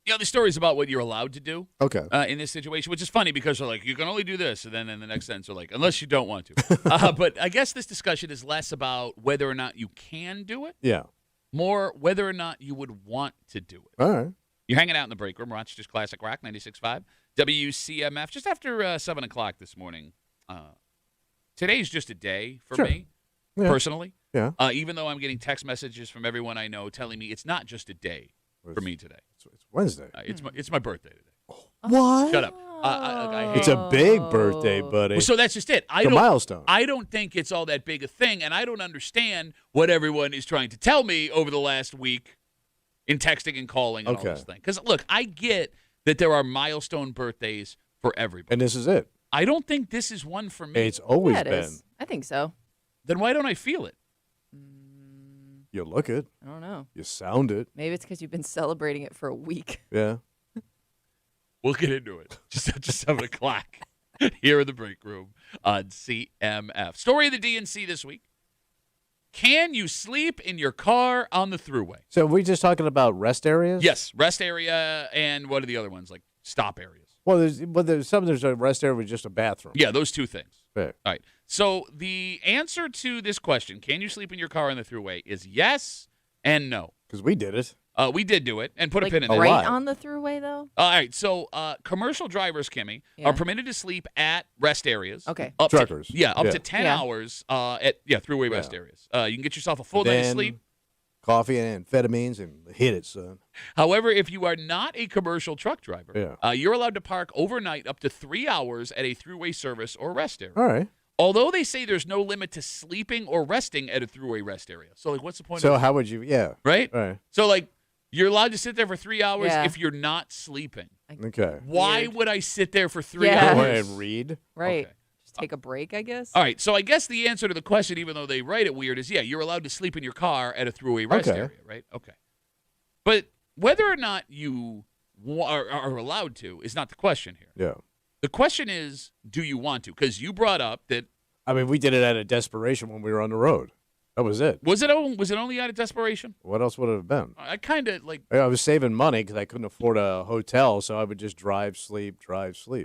S2: The story's about what you're allowed to do
S1: Okay.
S2: in this situation, which is funny because they're like, you can only do this. And then in the next sentence, they're like, unless you don't want to. But I guess this discussion is less about whether or not you can do it,
S1: Yeah.
S2: more whether or not you would want to do it.
S1: All right.
S2: You're hanging out in the break room, Rochester's Classic Rock 96.5, WCMF, just after 7 o'clock this morning. Today's just a day for
S1: Sure.
S2: me,
S1: Yeah.
S2: personally.
S1: Yeah.
S2: Even though I'm getting text messages from everyone I know telling me it's not just a day for me today.
S1: It's Wednesday.
S2: It's my birthday today.
S1: What?
S2: Shut up. I hate
S1: It's a big birthday, buddy.
S2: Well, so that's just it.
S1: It's a milestone.
S2: I don't think it's all that big a thing, and I don't understand what everyone is trying to tell me over the last week in texting and calling and all this thing. Because, look, I get that there are milestone birthdays for everybody.
S1: And this is it.
S2: I don't think this is one for me.
S1: It's always
S3: Yeah, it
S1: been.
S3: is. I think so.
S2: Then why don't I feel it?
S1: You look it.
S3: I don't know.
S1: You sound it.
S3: Maybe it's because you've been celebrating it for a week.
S1: Yeah.
S2: We'll get into it just after 7 o'clock here in the break room on CMF. Story of the DNC this week. Can you sleep in your car on the thruway?
S1: So are we just talking about rest areas?
S2: Yes, rest area and what are the other ones, like stop areas?
S1: Well, there's a rest area with just a bathroom.
S2: Yeah, those two things.
S1: Right.
S2: All right. So the answer to this question, can you sleep in your car on the thruway, is yes and no.
S1: Because we did it.
S2: We did do it and put
S3: Like
S2: a pin in
S1: a
S2: there.
S3: right
S1: lot.
S3: on the throughway, though?
S2: All right. So commercial drivers, Kimmy,
S3: Yeah.
S2: are permitted to sleep at rest areas.
S3: Okay.
S2: Up
S1: Truckers.
S2: To, up
S1: Yeah.
S2: to 10
S3: Yeah.
S2: hours at throughway rest areas. You can get yourself a full night of
S1: Then
S2: sleep.
S1: Coffee and amphetamines and hit it, son.
S2: However, if you are not a commercial truck driver,
S1: Yeah.
S2: you're allowed to park overnight up to 3 hours at a throughway service or rest area.
S1: All right.
S2: Although they say there's no limit to sleeping or resting at a throughway rest area. So, like, what's the point
S1: So
S2: of
S1: how would you? Yeah.
S2: right?
S1: All right.
S2: So, like, you're allowed to sit there for 3 hours
S3: Yeah.
S2: if you're not sleeping.
S1: Okay.
S2: Why
S3: Weird.
S2: would I sit there for 3
S3: Yeah.
S1: Go
S2: hours?
S1: ahead and read.
S3: Right.
S2: Okay.
S3: Just take a break, I guess.
S2: All right, so I guess the answer to the question, even though they write it weird, is yeah, you're allowed to sleep in your car at a throughway rest
S1: Okay.
S2: area, right? Okay. But whether or not you are allowed to is not the question here.
S1: Yeah.
S2: The question is, do you want to? Because you brought up that
S1: I mean, we did it out of desperation when we were on the road. That was it.
S2: was it only out of desperation?
S1: What else would it have been?
S2: I kind of like
S1: I was saving money because I couldn't afford a hotel, so I would just drive, sleep.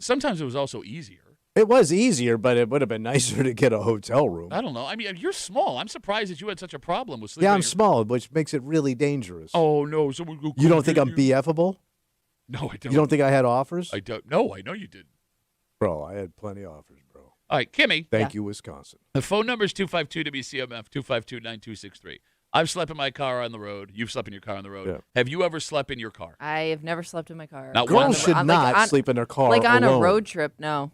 S2: sometimes it was also easier.
S1: It was easier, but it would have been nicer to get a hotel room.
S2: I don't know. I mean, you're small. I'm surprised that you had such a problem with sleeping.
S1: Yeah,
S2: in
S1: I'm
S2: your-
S1: small, which makes it really dangerous.
S2: Oh no! Someone go
S1: You don't
S2: come
S1: think
S2: get
S1: I'm
S2: you.
S1: BFable?
S2: No, I don't.
S1: You don't think I had offers?
S2: I don't. No, I know you did.
S1: Bro, I had plenty of offers, bro.
S2: All right, Kimmy.
S1: Thank you, Wisconsin.
S2: The phone number is 252-WCMF, 252-9263. I've slept in my car on the road. You've slept in your car on the road.
S1: Yeah.
S2: Have you ever slept in your car?
S3: I have never slept in my car.
S2: Not
S3: On
S2: one.
S3: the-
S1: Girls should
S3: on-
S1: not
S3: on-
S1: sleep in their car
S3: Like on
S1: alone.
S3: a road trip, no.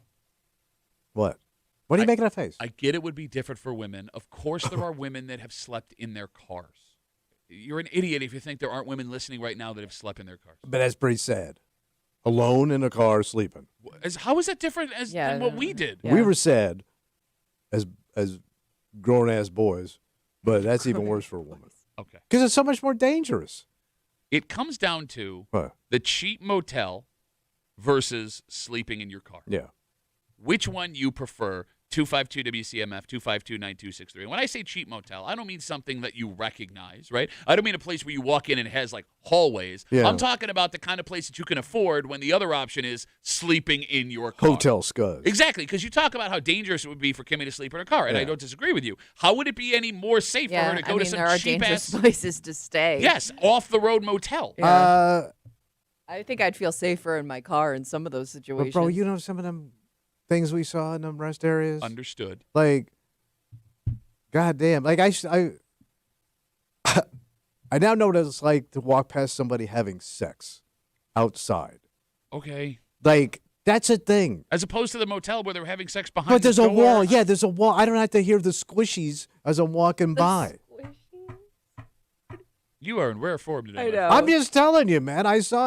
S1: What? What are you making that face?
S2: I get it would be different for women. Of course, there are women that have slept in their cars. You're an idiot if you think there aren't women listening right now that have slept in their cars.
S1: But that's pretty sad. Alone in a car sleeping.
S2: How is that different than what we did?
S3: Yeah.
S1: We were sad as grown ass boys, but that's even worse for a woman
S2: Okay.
S1: because it's so much more dangerous.
S2: It comes down to
S1: What?
S2: the cheap motel versus sleeping in your car.
S1: Yeah.
S2: Which one you prefer? 252-WCMF, 252-9263. And when I say cheap motel, I don't mean something that you recognize, right? I don't mean a place where you walk in and it has like hallways.
S1: Yeah.
S2: I'm talking about the kind of place that you can afford when the other option is sleeping in your car.
S1: Hotel scuds.
S2: Exactly, because you talk about how dangerous it would be for Kimmy to sleep in her car, and I
S1: Yeah.
S2: don't disagree with you. How would it be any more safe for her
S3: Yeah,
S2: to go
S3: I
S2: to
S3: mean,
S2: some
S3: there are
S2: cheap
S3: dangerous
S2: ass,
S3: places to stay.
S2: yes, off the road motel?
S3: Yeah. I think I'd feel safer in my car in some of those
S1: But
S3: situations.
S1: bro, you know some of them things we saw in them rest areas?
S2: Understood.
S1: Like, goddamn. Like, I now know what it's like to walk past somebody having sex outside.
S2: Okay.
S1: Like, that's a thing.
S2: As opposed to the motel where they're having sex behind
S1: But there's
S2: the
S1: a
S2: door.
S1: wall. Yeah, there's a wall. I don't have to hear the squishies as I'm walking
S3: The
S1: by.
S3: squishy-
S2: You are in rare form today.
S3: I
S2: man.
S3: know.
S1: I'm just telling you, man.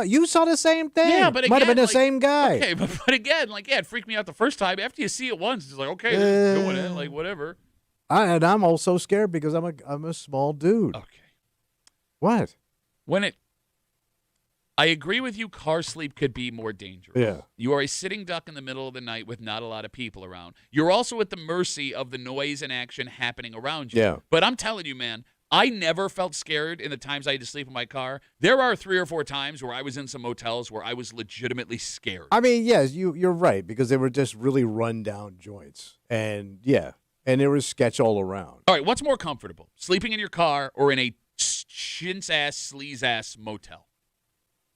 S1: You saw the same thing.
S2: Yeah, but
S1: might have
S2: again,
S1: been the
S2: like-
S1: same guy.
S2: Okay, but again, like, yeah, it freaked me out the first time. After you see it once, it's like, okay, they're just doing it, like, whatever.
S1: And I'm also scared because I'm a small dude.
S2: Okay.
S1: What?
S2: I agree with you, car sleep could be more dangerous.
S1: Yeah.
S2: You are a sitting duck in the middle of the night with not a lot of people around. You're also at the mercy of the noise and action happening around you.
S1: Yeah.
S2: But I'm telling you, man, I never felt scared in the times I had to sleep in my car. There are 3 or 4 times where I was in some motels where I was legitimately scared.
S1: I mean, yes, you're right, because they were just really run down joints. And and there was sketch all around.
S2: All right, what's more comfortable, sleeping in your car or in a chintz-ass, sleaze-ass motel?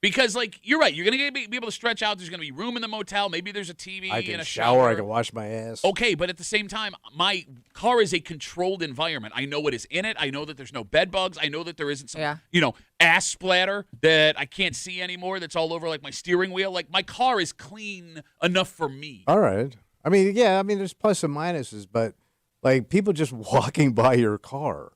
S2: Because, like, you're right. You're going to be able to stretch out. There's going to be room in the motel. Maybe there's a TV
S1: I can
S2: and a
S1: shower. I can wash my ass.
S2: Okay, but at the same time, my car is a controlled environment. I know what is in it. I know that there's no bed bugs. I know that there isn't some, ass splatter that I can't see anymore that's all over, like, my steering wheel. Like, my car is clean enough for me.
S1: All right. I mean, there's plus and minuses, but, like, people just walking by your car,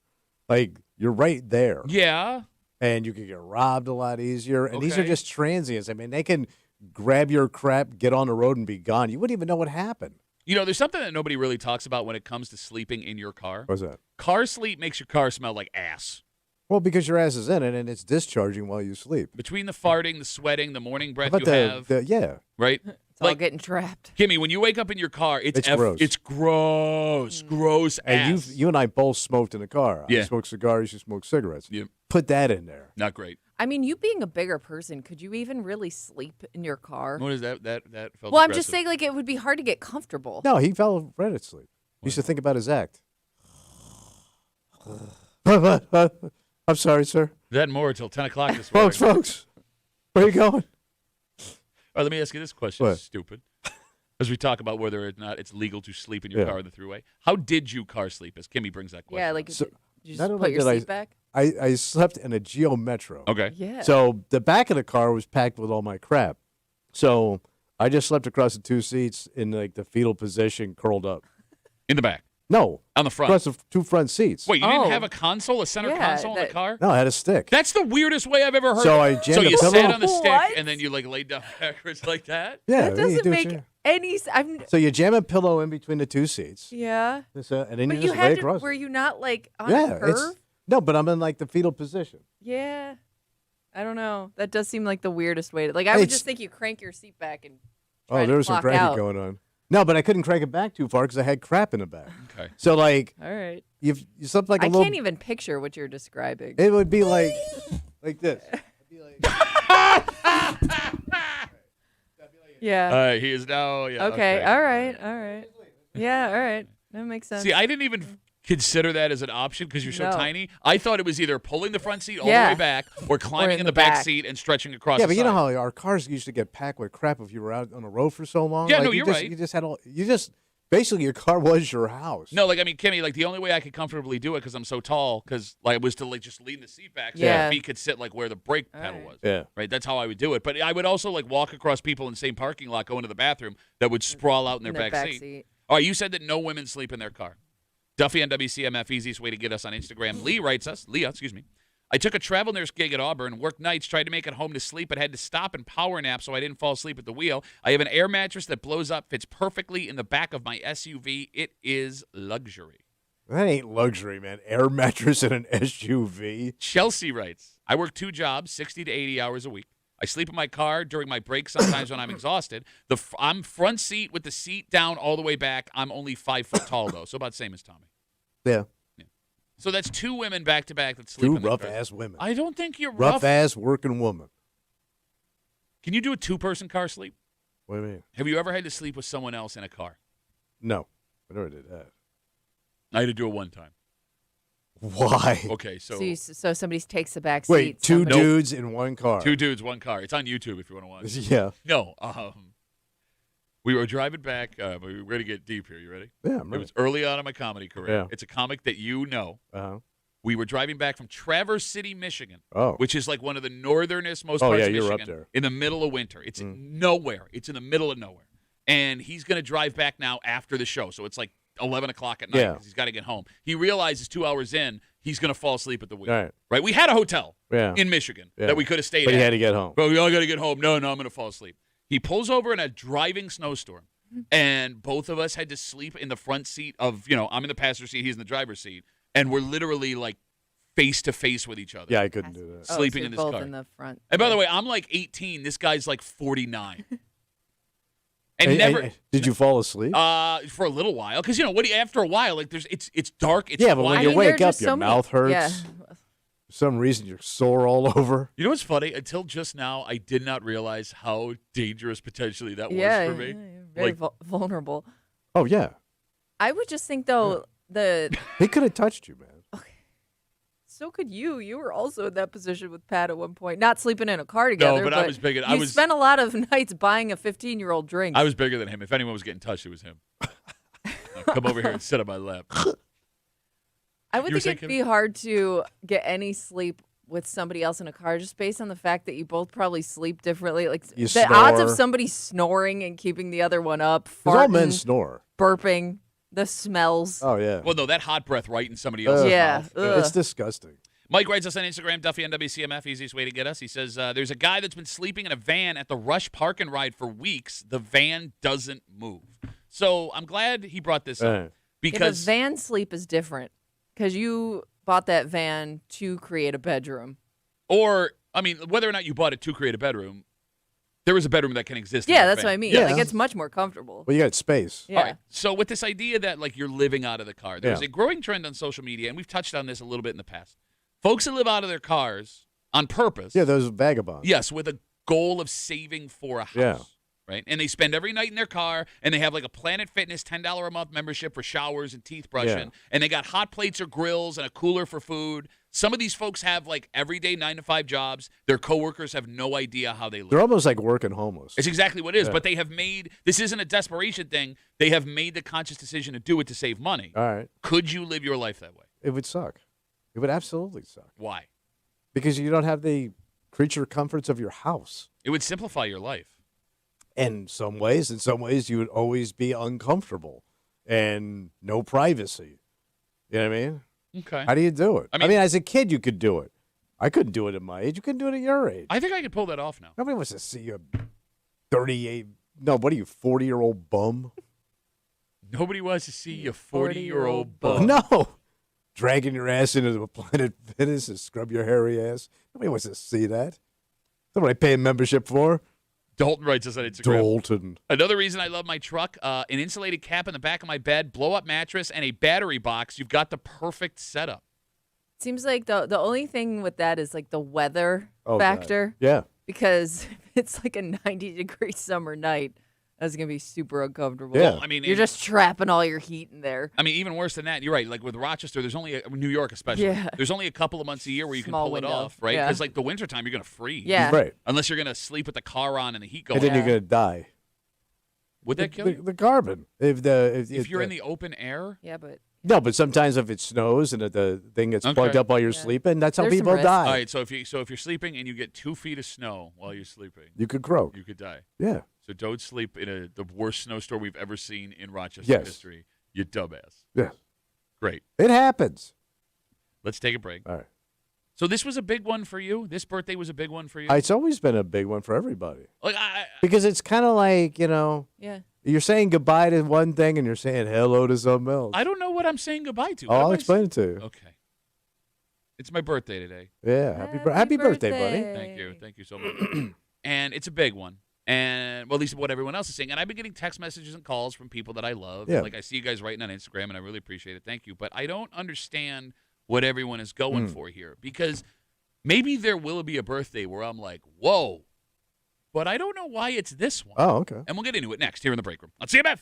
S1: like, you're right there.
S2: Yeah.
S1: And you can get robbed a lot easier. And these are
S2: Okay.
S1: just transients. I mean, they can grab your crap, get on the road, and be gone. You wouldn't even know what happened.
S2: You know, there's something that nobody really talks about when it comes to sleeping in your car.
S1: What's that?
S2: Car sleep makes your car smell like ass.
S1: Well, because your ass is in it, and it's discharging while you sleep.
S2: Between the farting, the sweating, the morning breath
S1: How
S2: you
S1: about
S2: have,
S1: yeah.
S2: right?
S3: It's all getting trapped.
S2: Kimmy, when you wake up in your car, it's
S1: gross.
S2: It's gross. Gross
S1: And
S2: ass.
S1: you and I both smoked in the car.
S2: Yeah.
S1: I smoke cigars, you smoke cigarettes.
S2: Yep.
S1: Put that in there.
S2: Not great.
S3: I mean, you being a bigger person, could you even really sleep in your car?
S2: What is that? That felt
S3: Well, I'm just
S2: aggressive.
S3: saying, like, it would be hard to get comfortable.
S1: No, he fell right asleep. He used to think about his act. I'm sorry, sir.
S2: That and more until 10 o'clock this morning.
S1: Folks, where are you going?
S2: All right, let me ask you this question,
S1: What?
S2: stupid. As we talk about whether or not it's legal to sleep in your
S1: Yeah.
S2: car on the thruway. How did you car sleep? As Kimmy brings that question.
S3: Yeah, like,
S1: So-
S3: did you
S1: not
S3: just
S1: only
S3: put your
S1: did I-
S3: seat back?
S1: I slept in a Geo Metro.
S2: Okay.
S3: Yeah.
S1: So the back of the car was packed with all my crap. So I just slept across the 2 seats in like the fetal position, curled up.
S2: In the back.
S1: No,
S2: On the front.
S1: across the 2 front seats.
S2: Wait, you
S3: Oh.
S2: didn't have a console, a center
S3: Yeah,
S2: console in the car?
S1: No, I had a stick.
S2: That's the weirdest way I've ever heard.
S1: So I
S2: it.
S1: jammed
S2: So
S1: the
S2: you
S1: pillow.
S2: sat on the stick
S3: What?
S2: and then you like laid down backwards like that?
S1: Yeah,
S3: That
S1: you
S3: doesn't
S1: do what
S3: make
S1: you-
S3: any sense.
S1: So you jam a pillow in between the 2 seats.
S3: Yeah.
S1: And then
S3: But
S1: you
S3: you
S1: just lay
S3: had to,
S1: across.
S3: were
S1: it.
S3: you not, like, on
S1: Yeah,
S3: a curve?
S1: no, but I'm in like the fetal position.
S3: Yeah. I don't know. That does seem like the weirdest way to, like, I would
S1: It's-
S3: just think you crank your seat back and try
S1: Oh,
S3: to
S1: there was some
S3: clock
S1: cranking
S3: out.
S1: going on. No, but I couldn't crank it back too far because I had crap in the back.
S2: Okay.
S1: So like
S3: All right.
S1: you slept like a
S3: I
S1: little.
S3: can't even picture what you're describing.
S1: It would be like this. It'd be like,
S3: Yeah.
S2: He is now. Yeah.
S3: Okay. All right. All right. Yeah. All right. That makes sense.
S2: See, I didn't even consider that as an option because you're so
S3: No.
S2: tiny. I thought it was either pulling the front seat all
S3: Yeah.
S2: the way back or climbing
S3: in
S2: in
S3: the
S2: the back
S3: back.
S2: seat and stretching across
S1: yeah,
S2: the
S1: but you know
S2: side.
S1: how our cars used to get packed with crap if you were out on the road for so long.
S2: Yeah,
S1: Like,
S2: no,
S1: you
S2: you're
S1: just,
S2: right.
S1: You just had all. You just basically your car was your house.
S2: No, like, I mean, Kimmy, like, the only way I could comfortably do it because I'm so tall, because, like, was to, like, just lean the seat back so
S3: Yeah.
S2: my feet could sit, like, where the brake
S3: All
S2: pedal
S3: right.
S2: was.
S1: Yeah.
S2: Right? That's how I would do it. But I would also, like, walk across people in the same parking lot, go into the bathroom that would sprawl out in their
S3: In the
S2: back seat. All right, you said that no women sleep in their car. Duffy on WCMF, easiest way to get us on Instagram. Leah writes us, I took a travel nurse gig at Auburn, worked nights, tried to make it home to sleep, but had to stop and power nap so I didn't fall asleep at the wheel. I have an air mattress that blows up, fits perfectly in the back of my SUV. It is luxury.
S1: That ain't luxury, man. Air mattress in an SUV.
S2: Chelsea writes, I work 2 jobs, 60 to 80 hours a week. I sleep in my car during my breaks sometimes when I'm exhausted. I'm front seat with the seat down all the way back. I'm only 5 foot tall, though, so about the same as Tommy.
S1: Yeah.
S2: So that's 2 women back-to-back that sleep
S1: 2
S2: in their
S1: rough
S2: cars.
S1: ass women.
S2: I don't think you're
S1: Rough ass working woman.
S2: Can you do a 2-person car sleep?
S1: What do you mean?
S2: Have you ever had to sleep with someone else in a car?
S1: No, I never did that.
S2: I had to do it one time.
S1: Why?
S2: Okay, so
S3: So somebody takes the back seat.
S1: Wait, 2
S3: somebody-
S1: dudes in one car.
S2: 2 dudes, 1 car. It's on YouTube if you want to watch.
S1: Yeah.
S2: No, we were driving back. We're going to get deep here. You ready?
S1: Yeah, I'm
S2: It
S1: ready.
S2: was early on in my comedy career.
S1: Yeah.
S2: It's a comic that you know.
S1: Uh-huh.
S2: We were driving back from Traverse City, Michigan,
S1: Oh.
S2: which is like one of the northernest, most
S1: Oh,
S2: parts
S1: yeah,
S2: of
S1: you're
S2: Michigan,
S1: up there.
S2: in the middle of winter. It's nowhere. It's in the middle of nowhere. And he's going to drive back now after the show. So it's like 11 o'clock at night
S1: Yeah.
S2: because he's got to get home. He realizes 2 hours in, he's going to fall asleep at the wheel.
S1: Right.
S2: We had a hotel
S1: Yeah.
S2: in Michigan
S1: Yeah.
S2: that we could have stayed
S1: But
S2: at.
S1: he had to get home.
S2: Bro, we all got to get home. No, I'm going to fall asleep. He pulls over in a driving snowstorm, and both of us had to sleep in the front seat of, I'm in the passenger seat, he's in the driver's seat, and we're literally like face to face with each other.
S1: Yeah, I couldn't do that.
S3: Oh,
S2: sleeping
S3: so
S2: in this
S3: both
S2: car.
S3: in the front.
S2: And by the way, I'm like 18. This guy's like 49. And never.
S1: Did you fall asleep?
S2: For a little while, because after a while, like it's dark. It's
S1: Yeah, but when
S2: quiet.
S1: you
S3: there are
S1: wake up,
S3: just
S1: your
S3: so many-
S1: mouth hurts.
S3: Yeah.
S1: For some reason, you're sore all over.
S2: You know what's funny? Until just now, I did not realize how dangerous potentially that was
S3: Yeah,
S2: for me.
S3: you're very vulnerable.
S1: Oh yeah,
S3: I would just think though
S1: he could have touched you, man.
S3: so could you. You were also in that position with Pat at one point, not sleeping in a car together.
S2: but I was bigger.
S3: You spent a lot of nights buying a 15-year-old drink.
S2: I was bigger than him. If anyone was getting touched, it was him. Come over here and sit on my lap.
S3: I would
S2: You were
S3: think it'd
S2: saying,
S3: be hard to get any sleep with somebody else in a car, just based on the fact that you both probably sleep differently. Like
S1: You
S3: the odds of
S1: snore.
S3: somebody snoring and keeping the other one up,
S1: Because all men
S3: farting,
S1: snore.
S3: burping, the smells.
S1: Oh yeah,
S2: Well, no, that hot breath right in somebody else's
S3: Yeah.
S2: mouth.
S3: Ugh.
S1: it's disgusting.
S2: Mike writes us on Instagram, Duffy on WCMF, easiest way to get us. He says, there's a guy that's been sleeping in a van at the Rush Park and Ride for weeks. The van doesn't move. So I'm glad he brought this up. Because
S3: the van sleep is different because you bought that van to create a bedroom.
S2: Or, I mean, whether or not you bought it to create a bedroom, there is a bedroom that can exist.
S3: Yeah,
S2: in
S3: that's
S2: van.
S3: what I mean.
S1: Yeah.
S3: Like it's much more comfortable.
S1: Well, you got space.
S3: Yeah.
S2: All right. So with this idea that like you're living out of the car, there's
S1: Yeah.
S2: a growing trend on social media, and we've touched on this a little bit in the past. Folks that live out of their cars on purpose.
S1: Yeah, those vagabonds.
S2: Yes, with a goal of saving for a house.
S1: Yeah.
S2: Right? And they spend every night in their car, and they have like a Planet Fitness $10 a month membership for showers and teeth brushing.
S1: Yeah.
S2: And they got hot plates or grills and a cooler for food. Some of these folks have like everyday 9-to-5 jobs. Their coworkers have no idea how they live.
S1: They're almost like working homeless.
S2: It's exactly what it is.
S1: Yeah.
S2: But they have made this isn't a desperation thing. They have made the conscious decision to do it to save money.
S1: All right,
S2: Could you live your life that way?
S1: it would suck. It would absolutely suck
S2: Why?
S1: because you don't have the creature comforts of your house.
S2: It would simplify your life.
S1: In some ways, you would always be uncomfortable and no privacy. You know what I mean?
S2: Okay.
S1: How do you do it?
S2: I
S1: I
S2: mean-
S1: mean, as a kid, you could do it. I couldn't do it at my age. You couldn't do it at your age.
S2: I think I could pull that off now.
S1: Nobody wants to see a 38. No, what are you, 40-year-old bum?
S2: Nobody wants to see you 40-year-old
S3: 40-year-old
S2: bum.
S1: No. Dragging your ass into the Planet Fitness and scrub your hairy ass. Nobody wants to see that. That's what I pay a membership for.
S2: Dalton writes us on Instagram.
S1: Dalton.
S2: Another reason I love my truck, an insulated cap in the back of my bed, blow-up mattress, and a battery box. You've got the perfect setup.
S3: Seems like the only thing with that is like the weather
S1: Oh, God.
S3: factor.
S1: Yeah.
S3: Because if it's like a 90-degree summer night, that's going to be super uncomfortable.
S1: Yeah.
S2: Well, I mean,
S3: You're just trapping all your heat in there.
S2: I mean, even worse than that, you're right. Like with Rochester, there's only New York especially.
S3: Yeah.
S2: There's only a couple of months a year where you
S3: Small
S2: can pull
S3: window.
S2: it off, right?
S3: Yeah.
S2: Because like the wintertime, you're gonna freeze.
S3: Yeah.
S1: Right.
S2: Unless you're gonna sleep with the car on and the heat going.
S1: And then
S2: on.
S1: you're going to die.
S2: Would that kill you?
S1: The carbon.
S2: If you're in the open air,
S3: Yeah, but
S1: No, but sometimes if it snows and the thing gets plugged
S2: Okay.
S1: up while you're
S3: Yeah.
S1: sleeping, that's how
S3: There's some
S1: people
S3: risk.
S1: die.
S2: all right. So if you're sleeping and you get 2 feet of snow while you're sleeping,
S1: You could croak.
S2: you could die.
S1: Yeah.
S2: So don't sleep in the worst snowstorm we've ever seen in Rochester
S1: Yes.
S2: history. You dumbass.
S1: Yeah.
S2: Great.
S1: It happens.
S2: Let's take a break.
S1: All right.
S2: So this was a big one for you. This birthday was a big one for you.
S1: It's always been a big one for everybody
S2: like I
S1: because it's kind of like,
S3: yeah.
S1: you're saying goodbye to one thing and you're saying hello to something else.
S2: I don't know what I'm saying goodbye to.
S1: Oh,
S2: What am
S1: I'll
S2: I
S1: explain it to you.
S2: Okay. It's my birthday today.
S1: Yeah. Happy birthday, buddy.
S2: Thank you so much. And it's a big one. And well, at least what everyone else is saying. And I've been getting text messages and calls from people that I love.
S1: Yeah.
S2: Like I see you guys writing on Instagram, and I really appreciate it. Thank you. But I don't understand what everyone is going for here because maybe there will be a birthday where I'm like, whoa. But I don't know why it's this one.
S1: Oh, okay.
S2: And we'll get into it next here in the break room on CMF.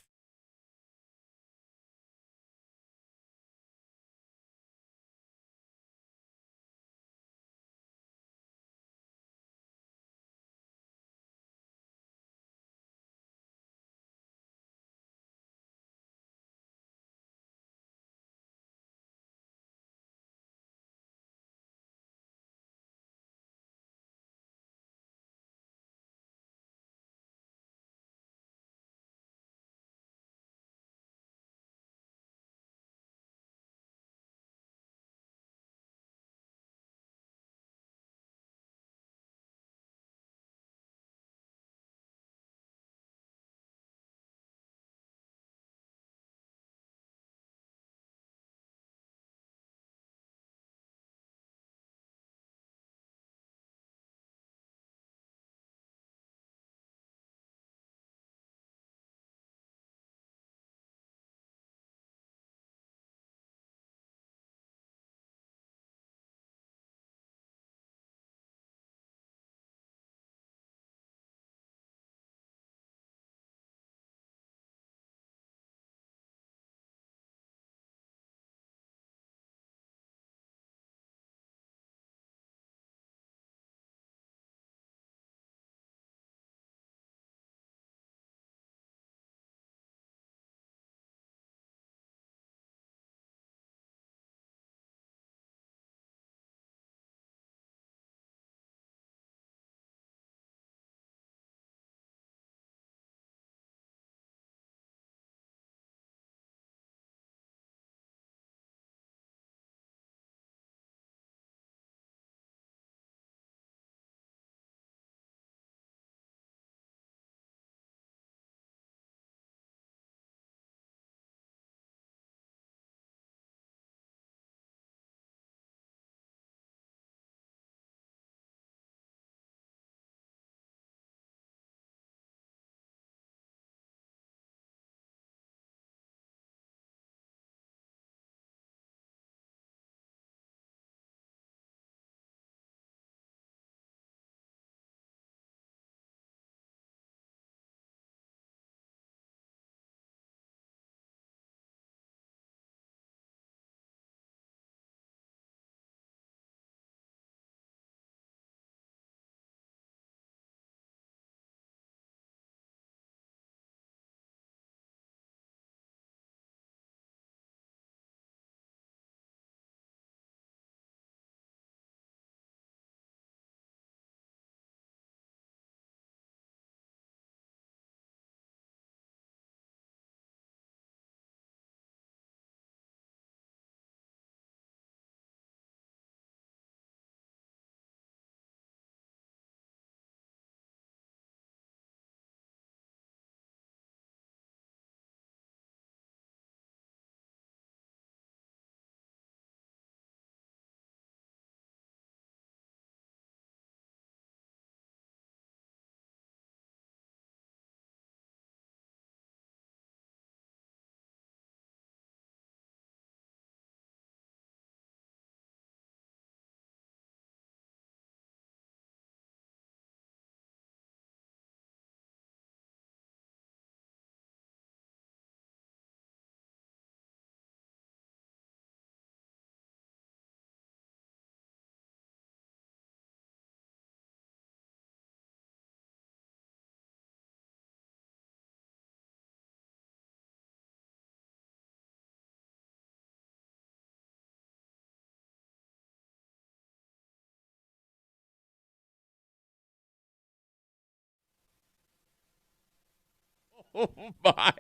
S2: Oh my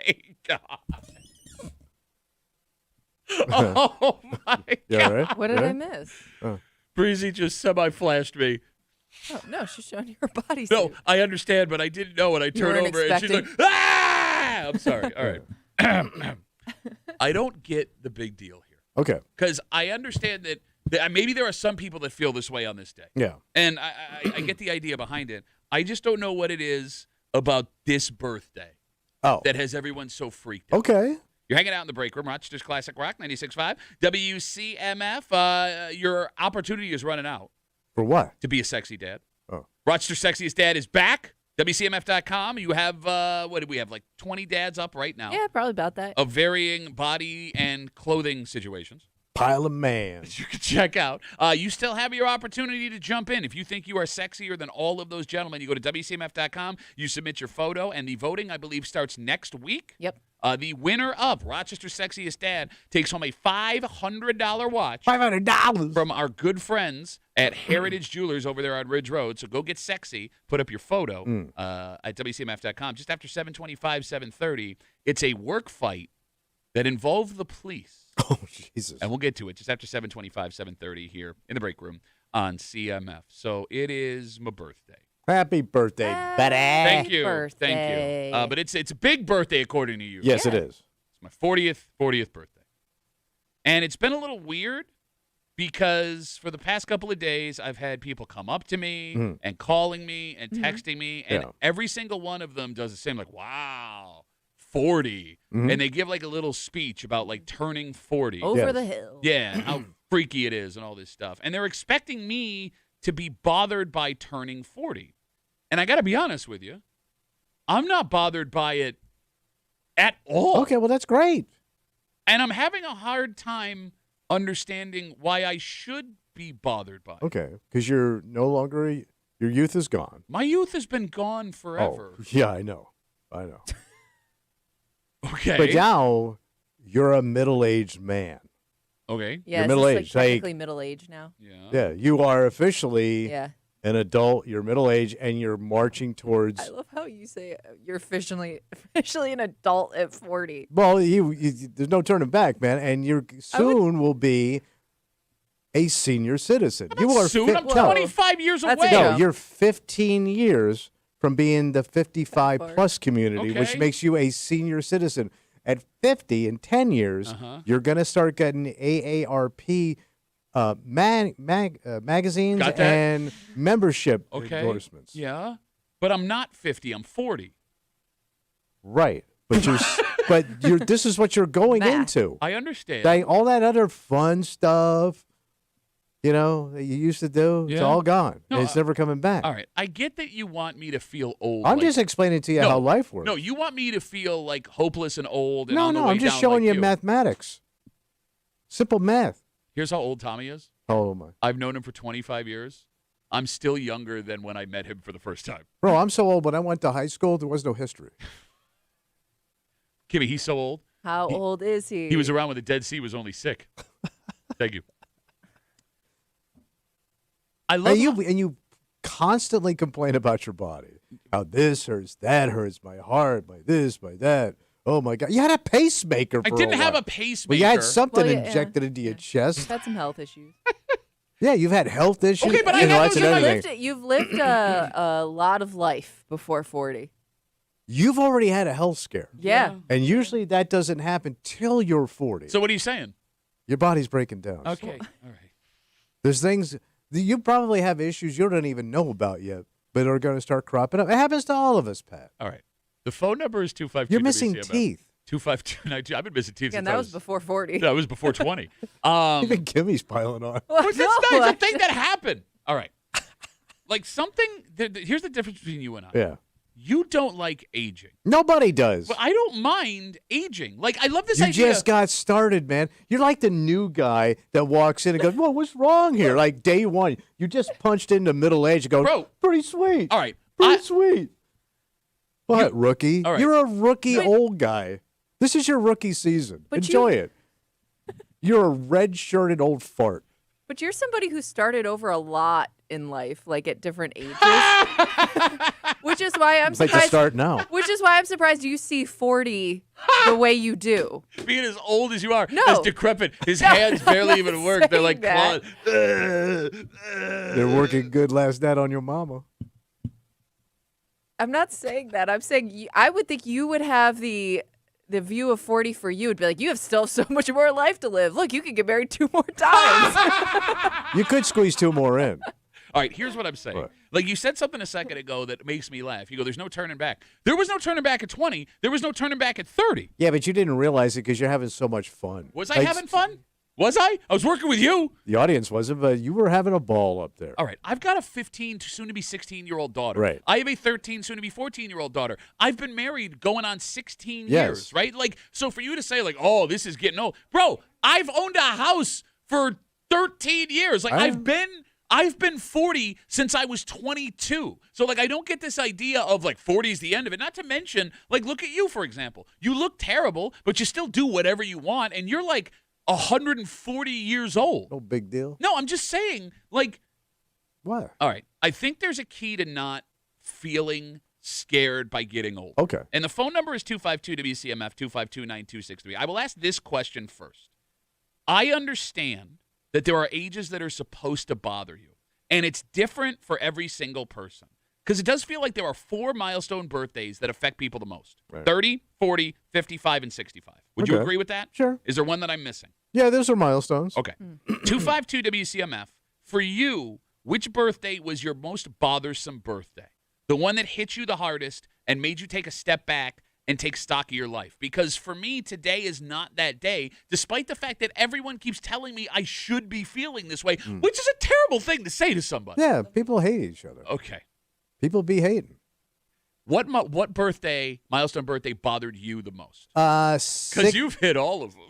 S2: God. Oh my
S1: Yeah,
S2: God.
S1: right?
S3: What did I
S1: Right?
S3: miss?
S2: Breezy just semi-flashed me.
S3: Oh, no, she's showing you her bodysuit.
S2: No, I understand, but I didn't know when I turned
S3: weren't
S2: over and she's like,
S3: expecting.
S2: ah! I'm sorry. All right. I don't get the big deal here
S1: Okay.
S2: because I understand that maybe there are some people that feel this way on this day.
S1: Yeah.
S2: And I get the idea behind it. I just don't know what it is about this birthday
S1: Oh.
S2: that has everyone so freaked out.
S1: Okay.
S2: You're hanging out in the break room, Rochester's Classic Rock, 96.5. WCMF, your opportunity is running out
S1: For what?
S2: to be a sexy dad.
S1: Oh.
S2: Rochester's Sexiest Dad is back. WCMF.com. You have, what do we have, like 20 dads up right now
S3: Yeah, probably about that.
S2: of varying body and clothing situations
S1: Pile of man.
S2: that you can check out. You still have your opportunity to jump in. If you think you are sexier than all of those gentlemen, you go to WCMF.com, you submit your photo, and the voting, I believe, starts next week.
S3: Yep.
S2: The winner of Rochester's Sexiest Dad takes home a $500 watch
S1: $500.
S2: from our good friends at Heritage Jewelers over there on Ridge Road. So go get sexy, put up your photo at WCMF.com. Just after 7:25, 7:30, it's a work fight that involved the police.
S1: Oh, Jesus.
S2: And we'll get to it just after 7:25, 7:30 here in the break room on CMF. So it is my birthday.
S1: Happy birthday, buddy.
S2: Thank you.
S3: birthday.
S2: Thank you. But it's a big birthday according to you.
S1: Yes, it
S3: Yeah.
S1: is.
S2: It's my 40th birthday. And it's been a little weird because for the past couple of days, I've had people come up to me and calling me and texting me, and
S1: Yeah.
S2: every single one of them does the same, like, wow, 40. And they give like a little speech about like turning 40.
S3: Over
S1: Yes.
S3: the hill.
S2: Yeah, and how freaky it is and all this stuff. And they're expecting me to be bothered by turning 40. And I got to be honest with you, I'm not bothered by it at all.
S1: Okay, well, that's great.
S2: And I'm having a hard time understanding why I should be bothered by it.
S1: Okay, because you're no longer, your youth is gone.
S2: My youth has been gone forever.
S1: Oh, yeah, I know.
S2: Okay.
S1: But now you're a middle-aged man.
S2: Okay.
S3: Yeah,
S1: You're
S3: is this,
S1: middle-aged,
S3: Like
S1: like-
S3: technically middle age now.
S2: Yeah.
S1: Yeah, you are officially
S3: Yeah.
S1: an adult. You're middle-aged, and you're marching towards.
S3: I love how you say you're officially an adult at 40.
S1: Well, there's no turning back, man, and you soon will be a senior citizen. You are
S2: Soon, I'm
S1: no,
S2: 25 years
S3: That's a
S2: away.
S3: joke.
S1: No, you're 15 years from being the 55 plus community, which
S2: Okay.
S1: makes you a senior citizen. At 50 in 10 years, you're going to start getting AARP magazines
S2: Got that?
S1: and membership
S2: Okay.
S1: endorsements.
S2: Yeah. But I'm not 50. I'm 40.
S1: Right. But this is what you're going
S3: Math.
S1: into.
S2: I understand.
S1: Like, all that other fun stuff, that you used to do, it's
S2: Yeah.
S1: all gone.
S2: No,
S1: and it's never coming back.
S2: All right. I get that you want me to feel old.
S1: I'm
S2: like-
S1: just explaining to you
S2: No,
S1: how life works.
S2: No, you want me to feel like hopeless and old. And
S1: No,
S2: on the
S1: no,
S2: way
S1: I'm just
S2: down
S1: showing
S2: like
S1: you mathematics. Simple math.
S2: Here's how old Tommy is.
S1: Oh, my.
S2: I've known him for 25 years. I'm still younger than when I met him for the first time.
S1: Bro, I'm so old. When I went to high school, there was no history.
S2: Kimmy, he's so old.
S3: How old is he?
S2: He was around when the Dead Sea was only sick. Thank you. I love
S1: And you constantly complain about your body. How this hurts, that hurts, my heart, my this, my that. Oh, my God. You had a pacemaker for
S2: I didn't have
S1: while.
S2: a pacemaker.
S1: But you had something
S3: Well, yeah,
S1: injected into your chest.
S3: had some health issues.
S1: Yeah, you've had health issues.
S2: Okay, but I
S1: You know,
S2: had
S1: that's
S2: those in my
S1: another thing.
S3: You've lived a lot of life before 40.
S1: You've already had a health scare.
S3: Yeah.
S1: And usually that doesn't happen till you're 40.
S2: So what are you saying?
S1: Your body's breaking down.
S2: Okay. All right.
S1: There's things you probably have issues you don't even know about yet, but are going to start cropping up. It happens to all of us, Pat.
S2: All right. The phone number is 252.
S1: You're missing
S2: WCMF.
S1: teeth.
S2: 252. I've been missing teeth
S3: And
S2: since
S3: that
S2: I
S3: was before 40.
S2: That was before 20.
S1: Even Kimmy's piling on.
S3: Well,
S2: What's
S3: no,
S2: nice? A thing that happened. All right. Like something. Here's the difference between you and I.
S1: Yeah.
S2: You don't like aging.
S1: Nobody does.
S2: But I don't mind aging. Like I love this
S1: You
S2: idea.
S1: just got started, man. You're like the new guy that walks in and goes, "Well, what's wrong here?" Like day one, you just punched into middle age and go,
S2: Bro.
S1: pretty sweet.
S2: All right.
S1: Pretty sweet. What, rookie?
S2: all right.
S1: You're a rookie
S3: But-
S1: old guy. This is your rookie season.
S3: But
S1: Enjoy it. You're a red-shirted old fart.
S3: But you're somebody who started over a lot in life, like at different ages. Which is why I'm
S1: It's like to
S3: surprised.
S1: start now.
S3: Which is why I'm surprised you see 40 the way you do.
S2: Being as old as you are,
S3: No.
S2: as decrepit, his hands barely even work. They're like
S3: saying
S2: claws.
S1: They're working good last night on your mama.
S3: I'm not saying that. I'm saying I would think you would have the view of 40 for you would be like, you have still so much more life to live. Look, you could get married 2 more times.
S1: You could squeeze 2 more in.
S2: All right, here's what I'm saying.
S1: What?
S2: Like you said something a second ago that makes me laugh. You go, there's no turning back. There was no turning back at 20. There was no turning back at 30.
S1: Yeah, but you didn't realize it because you're having so much fun.
S2: Was I having fun? Was I? I was working with you.
S1: The audience wasn't, but you were having a ball up there.
S2: All right, I've got a 15, soon-to-be 16-year-old daughter.
S1: Right.
S2: I have a 13, soon-to-be 14-year-old daughter. I've been married going on 16
S1: Yes.
S2: years, right? Like, so for you to say, like, oh, this is getting old. Bro, I've owned a house for 13 years. Like, I've been 40 since I was 22. So, like, I don't get this idea of, like, 40 is the end of it. Not to mention, like, look at you, for example. You look terrible, but you still do whatever you want, and you're, like, 140 years old.
S1: No big deal.
S2: No, I'm just saying, like,
S1: What?
S2: all right, I think there's a key to not feeling scared by getting old.
S1: Okay.
S2: And the phone number is 252-WCMF, 252-9263. I will ask this question first. I understand that there are ages that are supposed to bother you, and it's different for every single person. Because it does feel like there are 4 milestone birthdays that affect people the most.
S1: Right.
S2: 30, 40, 55, and 65. Would you
S1: Okay.
S2: agree with that?
S1: Sure.
S2: Is there one that I'm missing?
S1: Yeah, those are milestones.
S2: Okay. 252-WCMF. For you, which birthday was your most bothersome birthday? The one that hit you the hardest and made you take a step back and take stock of your life? Because for me, today is not that day, despite the fact that everyone keeps telling me I should be feeling this way, which is a terrible thing to say to somebody.
S1: Yeah, people hate each other.
S2: Okay.
S1: People be hating.
S2: What milestone birthday bothered you the most?
S1: Six,
S2: You've hit all of them.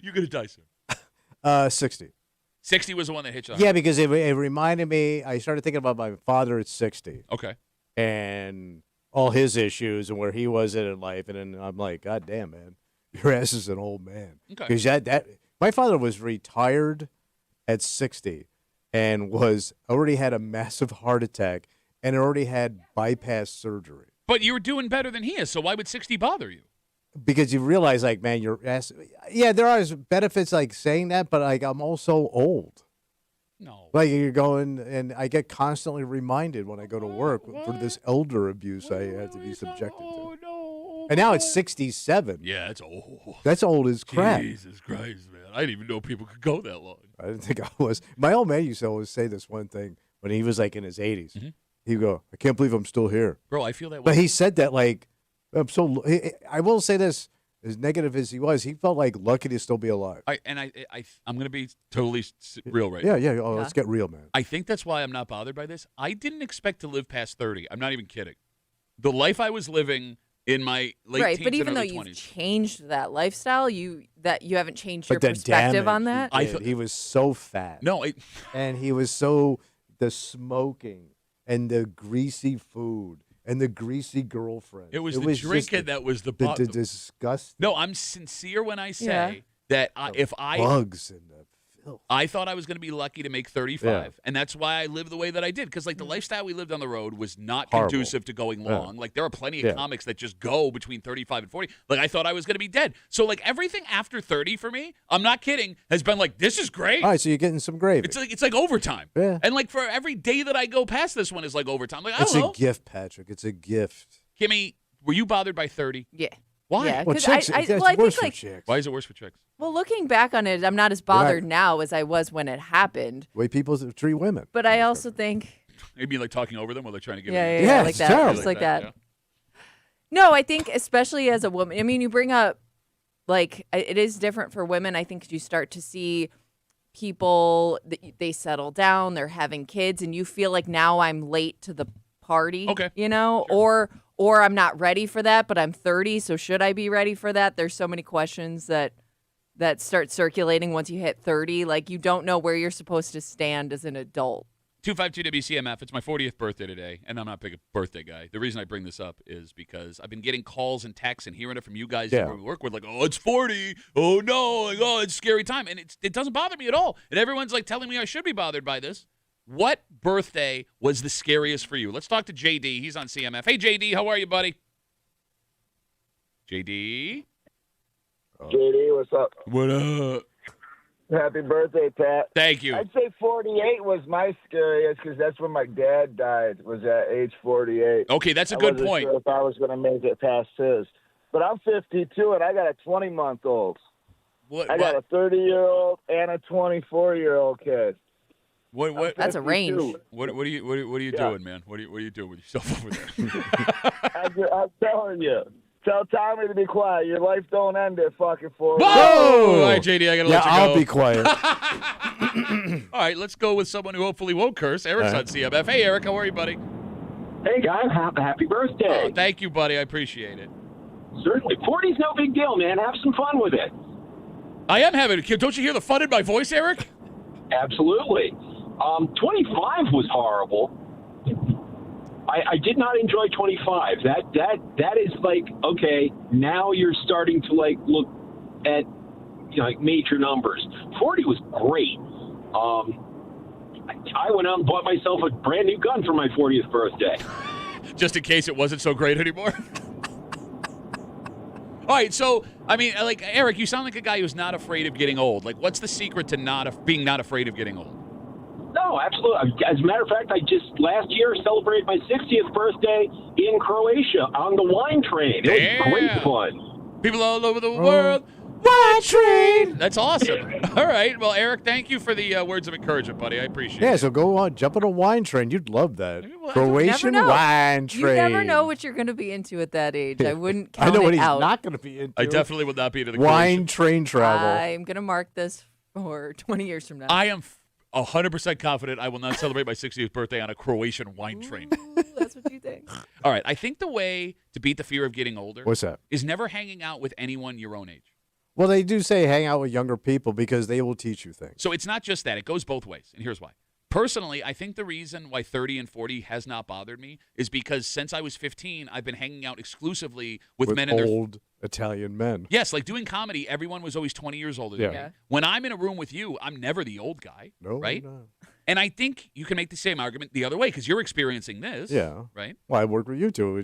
S2: You're going to die soon.
S1: 60.
S2: 60 was the one that hit you.
S1: Yeah, because it reminded me, I started thinking about my father at 60
S2: Okay.
S1: and all his issues and where he was in life. And then I'm like, God damn, man, your ass is an old man.
S2: Okay.
S1: Because my father was retired at 60 and already had a massive heart attack and already had bypass surgery.
S2: But you were doing better than he is, so why would 60 bother you?
S1: Because you realize, like, man, your ass. Yeah, there are benefits like saying that, but like I'm also old.
S2: No.
S1: Like you're going, and I get constantly reminded when I go to work for this elder abuse I had to be subjected to.
S2: No.
S1: And now it's 67.
S2: Yeah, that's old.
S1: That's old as crap.
S2: Jesus Christ, man. I didn't even know people could go that long.
S1: I didn't think I was. My old man used to always say this one thing when he was like in his 80s.
S2: Mhm.
S1: He'd go, I can't believe I'm still here.
S2: Bro, I feel that
S1: But
S2: way.
S1: he said that like, I will say this, as negative as he was, he felt like lucky to still be alive.
S2: I'm going to be totally real right
S1: Yeah,
S2: now.
S1: yeah. Oh, let's get real, man.
S2: I think that's why I'm not bothered by this. I didn't expect to live past 30. I'm not even kidding. The life I was living in my late
S3: Right,
S2: teens
S3: but even
S2: and
S3: though
S2: early
S3: you've
S2: 20s.
S3: changed that lifestyle, you haven't changed your
S1: the
S3: perspective on
S1: damage
S3: that.
S1: he did. He was so fat.
S2: No,
S1: And he was the smoking and the greasy food and the greasy girlfriend.
S2: it was the
S1: just
S2: drinking that was the
S1: the
S2: bottom.
S1: disgust.
S2: No, I'm sincere when I say
S3: Yeah.
S2: that if I
S1: bugs and the filth.
S2: I thought I was going to be lucky to make 35, and that's why I lived the way that I did. Because like the lifestyle we lived on the road was not
S1: Horrible.
S2: conducive to going
S1: Yeah.
S2: long. Like there are plenty of
S1: Yeah.
S2: comics that just go between 35 and 40. Like I thought I was going to be dead. So like everything after 30 for me, I'm not kidding, has been like this is great.
S1: All right, so you're getting some gravy.
S2: It's like overtime.
S1: Yeah.
S2: And like for every day that I go past this one is like overtime. Like I
S1: It's
S2: don't
S1: a
S2: know.
S1: gift, Patrick. It's a gift.
S2: Kimmy, were you bothered by 30?
S3: Yeah.
S2: Why?
S3: Yeah,
S1: Well,
S3: 'cause
S1: chicks,
S3: I
S1: that's
S3: think
S1: worse for
S3: like
S1: chicks.
S2: Why is it worse for chicks?
S3: well, looking back on it, I'm not as bothered now as I was when it happened.
S1: The way people treat women.
S3: But I also think,
S2: Maybe like talking over them while they're trying to give
S3: yeah,
S2: you
S3: yeah,
S1: Yeah,
S3: like
S1: it's
S3: that,
S1: terrible.
S3: just like that.
S2: yeah.
S3: No, I think especially as a woman. I mean, you bring up like it is different for women. I think you start to see people they settle down, they're having kids, and you feel like now I'm late to the party.
S2: Okay.
S3: You know, or I'm not ready for that, but I'm 30, so should I be ready for that? There's so many questions that start circulating once you hit 30. Like you don't know where you're supposed to stand as an adult.
S2: 252 WCMF. It's my 40th birthday today, and I'm not a big birthday guy. The reason I bring this up is because I've been getting calls and texts and hearing it from you guys who we work with, like, oh, it's 40. Oh, no. Like, oh, it's a scary time. And it doesn't bother me at all. And everyone's, like, telling me I should be bothered by this. What birthday was the scariest for you? Let's talk to JD. He's on CMF. Hey, JD, how are you, buddy? JD?
S5: JD, what's up?
S2: What up?
S5: Happy birthday, Pat.
S2: Thank you.
S5: I'd say 48 was my scariest because that's when my dad died, was at age 48.
S2: Okay, that's a good point.
S5: I wasn't sure if I was going to make it past his. But I'm 52, and I got a 20-month-old. I got a 30-year-old and a 24-year-old kid.
S2: What?
S3: That's a range.
S2: What are you doing, man? What are you doing with yourself over there?
S5: I'm telling you. Tell Tommy to be quiet. Your life don't end at fucking 40.
S2: Whoa! All right, JD, I got to let you go.
S1: I'll be quiet.
S2: All right, let's go with someone who hopefully won't curse. Eric's on CMF. Hey, Eric, how are you, buddy?
S6: Hey, guys, happy birthday.
S2: Oh, thank you, buddy. I appreciate it.
S6: Certainly. 40's no big deal, man. Have some fun with it.
S2: I am having – don't you hear the fun in my voice, Eric?
S6: Absolutely. 25 was horrible. I did not enjoy 25. That is like, okay, now you're starting to like look at like major numbers. 40 was great. I went out and bought myself a brand new gun for my 40th birthday.
S2: Just in case it wasn't so great anymore. All right, so I mean, like Eric, you sound like a guy who's not afraid of getting old. Like, what's the secret to being not afraid of getting old?
S6: No, absolutely. As a matter of fact, I just last year celebrated my 60th birthday in Croatia on the wine train. It was great fun.
S2: People all over the world. Wine train. That's awesome. All right. Well, Eric, thank you for the words of encouragement, buddy. I appreciate it.
S1: Yeah, so go on, jump on a wine train. You'd love that.
S2: Well,
S1: Croatian wine train.
S3: You never know what you're going to be into at that age. I wouldn't count
S1: I know what
S3: it
S1: he's
S3: out.
S1: not going to be into.
S2: I definitely will not be into the
S1: wine train travel.
S3: I'm going to mark this for 20 years from now.
S2: I am 100% confident I will not celebrate my 60th birthday on a Croatian wine train.
S3: Ooh, that's what you think.
S2: All right. I think the way to beat the fear of getting older
S1: What's that?
S2: is never hanging out with anyone your own age.
S1: Well, they do say hang out with younger people because they will teach you things.
S2: So it's not just that. It goes both ways, and here's why. Personally, I think the reason why 30 and 40 has not bothered me is because since I was 15, I've been hanging out exclusively with men in their
S1: old Italian men.
S2: Yes, like doing comedy, everyone was always 20 years older than me. When I'm in a room with you, I'm never the old guy, right?
S1: No.
S2: And I think you can make the same argument the other way because you're experiencing this, right?
S1: Well, I work with you two.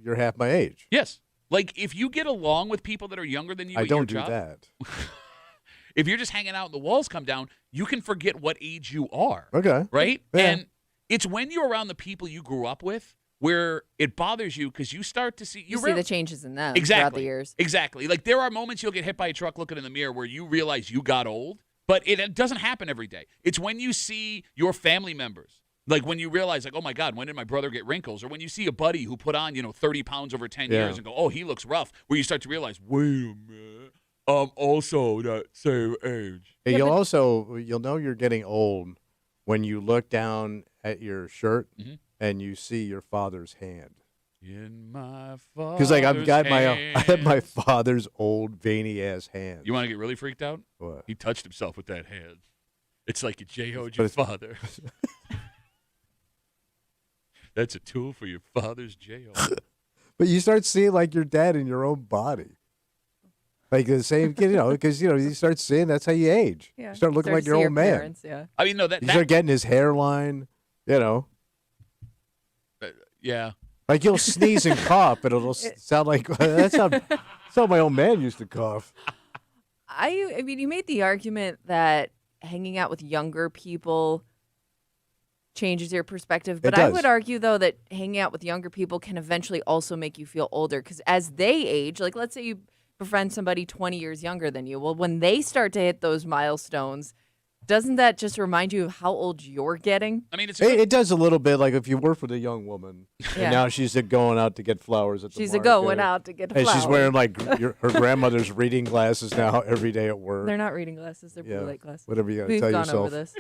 S1: You're half my age.
S2: Yes. Like, if you get along with people that are younger than you
S1: I
S2: at your
S1: don't do
S2: job,
S1: that.
S2: if you're just hanging out and the walls come down, you can forget what age you are.
S1: Okay.
S2: Right?
S1: Yeah.
S2: And it's when you're around the people you grew up with where it bothers you because you start to see...
S3: You see the changes in them throughout the years.
S2: Exactly. Like, there are moments you'll get hit by a truck looking in the mirror where you realize you got old, but it doesn't happen every day. It's when you see your family members. Like when you realize, like, oh, my God, when did my brother get wrinkles? Or when you see a buddy who put on, 30 pounds over 10 years and go, oh, he looks rough, where you start to realize, wait a minute, I'm also that same age.
S1: Yeah, you'll know you're getting old when you look down at your shirt and you see your father's hand.
S2: In my father's
S1: Because like I had my
S2: hands.
S1: father's old veiny ass hand.
S2: You want to get really freaked out?
S1: What?
S2: He touched himself with that hand. It's like you J-O'd your father. That's a tool for your father's J-O.
S1: But you start seeing like your dad in your own body. Like the same kid, because you start seeing that's how you age.
S3: Yeah.
S1: You start looking like
S3: to
S1: your
S3: see
S1: old man.
S3: parents, yeah.
S2: I mean, no, that
S1: You start getting his hairline,
S2: yeah.
S1: Like you'll sneeze and cough, and it'll sound like that's how my old man used to cough.
S3: I mean, you made the argument that hanging out with younger people changes your perspective, but I would argue though that hanging out with younger people can eventually also make you feel older because as they age, like let's say you befriend somebody 20 years younger than you, well, when they start to hit those milestones, doesn't that just remind you of how old you're getting?
S2: I mean,
S1: it does a little bit. Like if you work with a young woman, and now she's going out to get flowers at the market.
S3: She's going out to get flowers.
S1: And she's wearing like her grandmother's reading glasses now every day at work.
S3: They're not reading glasses; they're blue light glasses.
S1: Whatever you got to
S3: We've
S1: tell
S3: gone
S1: yourself.
S3: over this.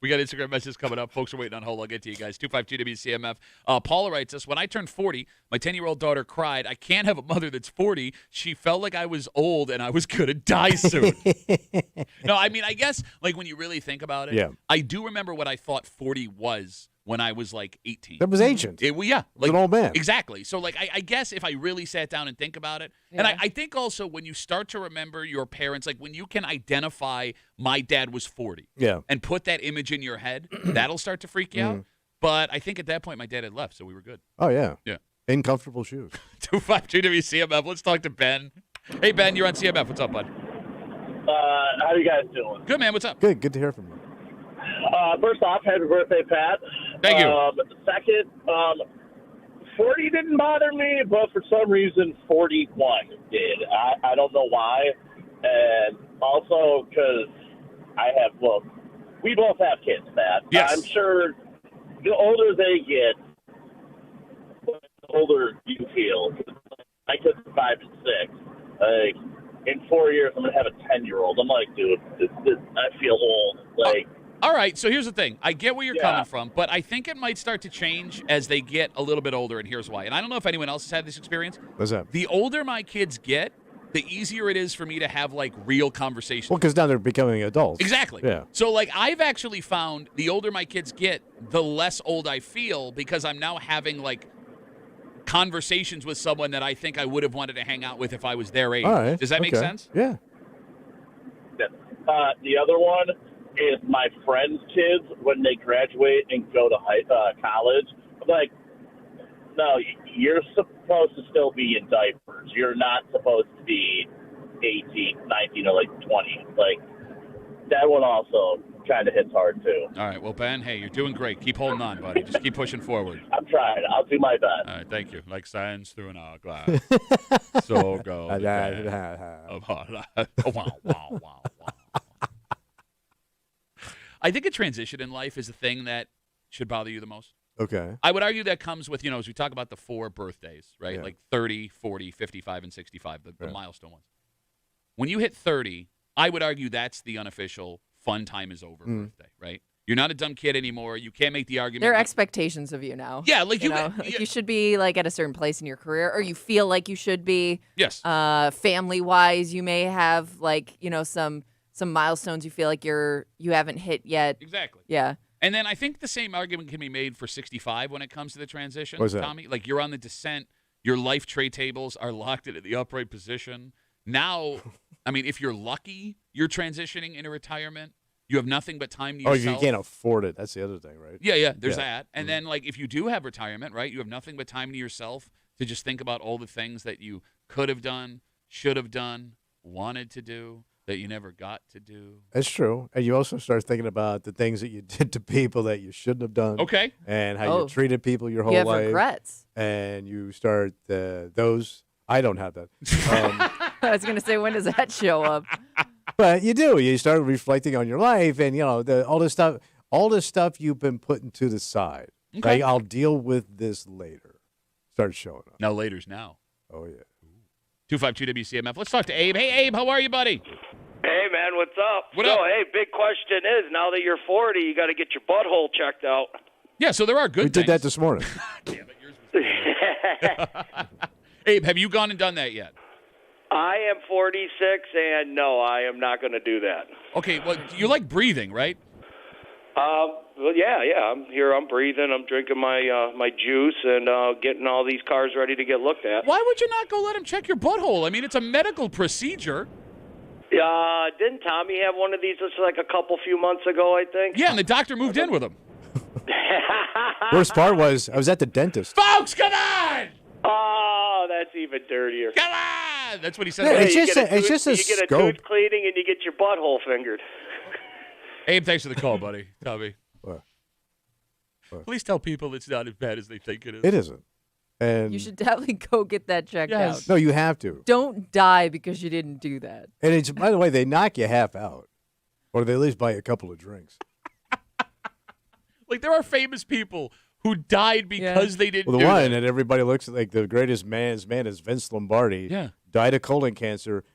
S2: We got Instagram messages coming up. Folks are waiting on hold. I'll get to you guys. 252 WCMF. Paula writes us, when I turned 40, my 10-year-old daughter cried, I can't have a mother that's 40. She felt like I was old and I was going to die soon. No, I mean, I guess, like, when you really think about it, I do remember what I thought 40 was when I was, like, 18.
S1: That was ancient.
S2: Like
S1: an old man.
S2: Exactly. So, like, I guess if I really sat down and think about it, and I think also when you start to remember your parents, like when you can identify my dad was 40 and put that image in your head, that'll start to freak you out. But I think at that point my dad had left, so we were good.
S1: Oh, yeah.
S2: Yeah.
S1: In comfortable shoes.
S2: 252 WCMF. Let's talk to Ben. Hey, Ben, you're on CMF. What's up, bud?
S5: How you guys doing?
S2: Good, man. What's up?
S1: Good to hear from you.
S5: First off, happy birthday, Pat.
S2: Thank you.
S5: Second, 40 didn't bother me, but for some reason 41 did. I don't know why. And also because we both have kids, Pat.
S2: Yes.
S5: I'm sure the older they get, the older you feel. My kids are 5 and 6. Like, in 4 years, I'm going to have a 10-year-old. I'm like, dude, I feel old. Like,
S2: all right, so here's the thing. I get where you're coming from, but I think it might start to change as they get a little bit older, and here's why. And I don't know if anyone else has had this experience.
S1: What's that?
S2: The older my kids get, the easier it is for me to have, like, real conversations.
S1: Well, because now they're becoming adults.
S2: Exactly.
S1: Yeah.
S2: So, like, I've actually found the older my kids get, the less old I feel because I'm now having, like, conversations with someone that I think I would have wanted to hang out with if I was their age.
S1: All right.
S2: Does that make sense?
S1: Yeah.
S5: the other one is my friends' kids when they graduate and go to college. I'm like, no, you're supposed to still be in diapers. You're not supposed to be 18, 19, or like 20. Like, that one also kind of hits hard, too.
S2: All right. Well, Ben, hey, you're doing great. Keep holding on, buddy. Just keep pushing forward.
S5: I'm trying. I'll do my best.
S2: All right. Thank you. Like sands through an hourglass. So go. Wow. I think a transition in life is the thing that should bother you the most.
S1: Okay.
S2: I would argue that comes with, as we talk about the 4 birthdays, right?
S1: Yeah.
S2: Like 30, 40, 55, and 65, the milestone ones. When you hit 30, I would argue that's the unofficial fun time is over birthday, right? You're not a dumb kid anymore. You can't make the argument.
S3: There are expectations of you now.
S2: Yeah, like
S3: you should be like at a certain place in your career, or you feel like you should be.
S2: Yes.
S3: Family-wise, you may have like some milestones you feel like you haven't hit yet.
S2: Exactly.
S3: Yeah.
S2: And then I think the same argument can be made for 65 when it comes to the transition,
S1: What's that?
S2: Tommy. Like, you're on the descent. Your life tray tables are locked into the upright position. Now, I mean, if you're lucky, you're transitioning into retirement. You have nothing but time to yourself.
S1: Oh, you can't afford it. That's the other thing, right?
S2: Yeah, there's that. And then, like, if you do have retirement, right, you have nothing but time to yourself to just think about all the things that you could have done, should have done, wanted to do, that you never got to do.
S1: That's true. And you also start thinking about the things that you did to people that you shouldn't have done.
S2: Okay.
S1: And how you treated people your whole
S3: you have
S1: life.
S3: regrets.
S1: And you start those. I don't have that.
S3: I was going to say, when does that show up?
S1: But you do. You start reflecting on your life and, all this stuff you've been putting to the side.
S2: Okay.
S1: Like, I'll deal with this later. Starts showing up.
S2: Now, later's now.
S1: Oh, yeah.
S2: 252 WCMF. Let's talk to Abe. Hey, Abe, how are you, buddy?
S7: Hey, man, what's up?
S2: What up?
S7: Hey, big question is, now that you're 40, you got to get your butthole checked out.
S2: Yeah, so there are good
S1: We
S2: things.
S1: did that this morning.
S2: Damn it, yours was Abe, have you gone and done that yet?
S7: I am 46, and no, I am not going to do that.
S2: Okay, well, you like breathing, right?
S7: Well, yeah, I'm here. I'm breathing. I'm drinking my juice and getting all these cars ready to get looked at.
S2: Why would you not go let him check your butthole? I mean, it's a medical procedure.
S7: Didn't Tommy have one of these just like a few months ago, I think?
S2: Yeah, and the doctor moved in with him.
S1: Worst part was I was at the dentist.
S2: Folks, come on!
S7: Oh, that's even dirtier.
S2: Come on! That's what he said.
S1: Yeah,
S2: about
S1: it's
S2: you.
S1: just a
S7: You get a
S1: scope.
S7: tooth cleaning and you get your butthole fingered.
S2: Abe, thanks for the call, buddy. Tommy.
S1: What?
S2: Please tell people it's not as bad as they think it is.
S1: It isn't. And
S3: You should definitely go get that checked
S2: Yes.
S3: out.
S1: No, you have to.
S3: Don't die because you didn't do that.
S1: And it's, by the way, they knock you half out. Or they at least buy you a couple of drinks.
S2: Like, there are famous people who died because they didn't
S1: Well, the
S2: do
S1: one
S2: that.
S1: that everybody looks at, like the greatest man is Vince Lombardi.
S2: Yeah.
S1: Died of colon cancer,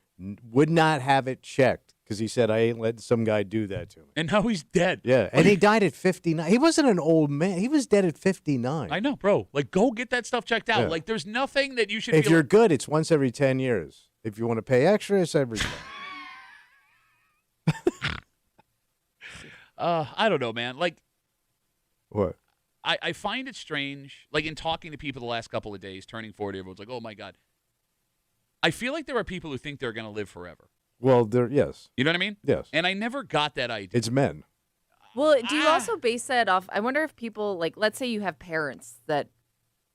S1: would not have it checked because he said, I ain't letting some guy do that to me.
S2: And now he's dead.
S1: Yeah, and he died at 59. He wasn't an old man. He was dead at 59.
S2: I know, bro. Like, go get that stuff checked out.
S1: Yeah.
S2: Like, there's nothing that you should
S1: If
S2: feel
S1: you're
S2: like-
S1: good, it's once every 10 years. If you want to pay extra, it's every 10.
S2: I don't know, man. Like,
S1: What?
S2: I find it strange, like in talking to people the last couple of days, turning 40, everyone's like, oh, my God. I feel like there are people who think they're going to live forever.
S1: Well, yes.
S2: You know what I mean?
S1: Yes.
S2: And I never got that idea.
S1: It's men.
S3: Well, do you also base that off? I wonder if people, like, let's say you have parents that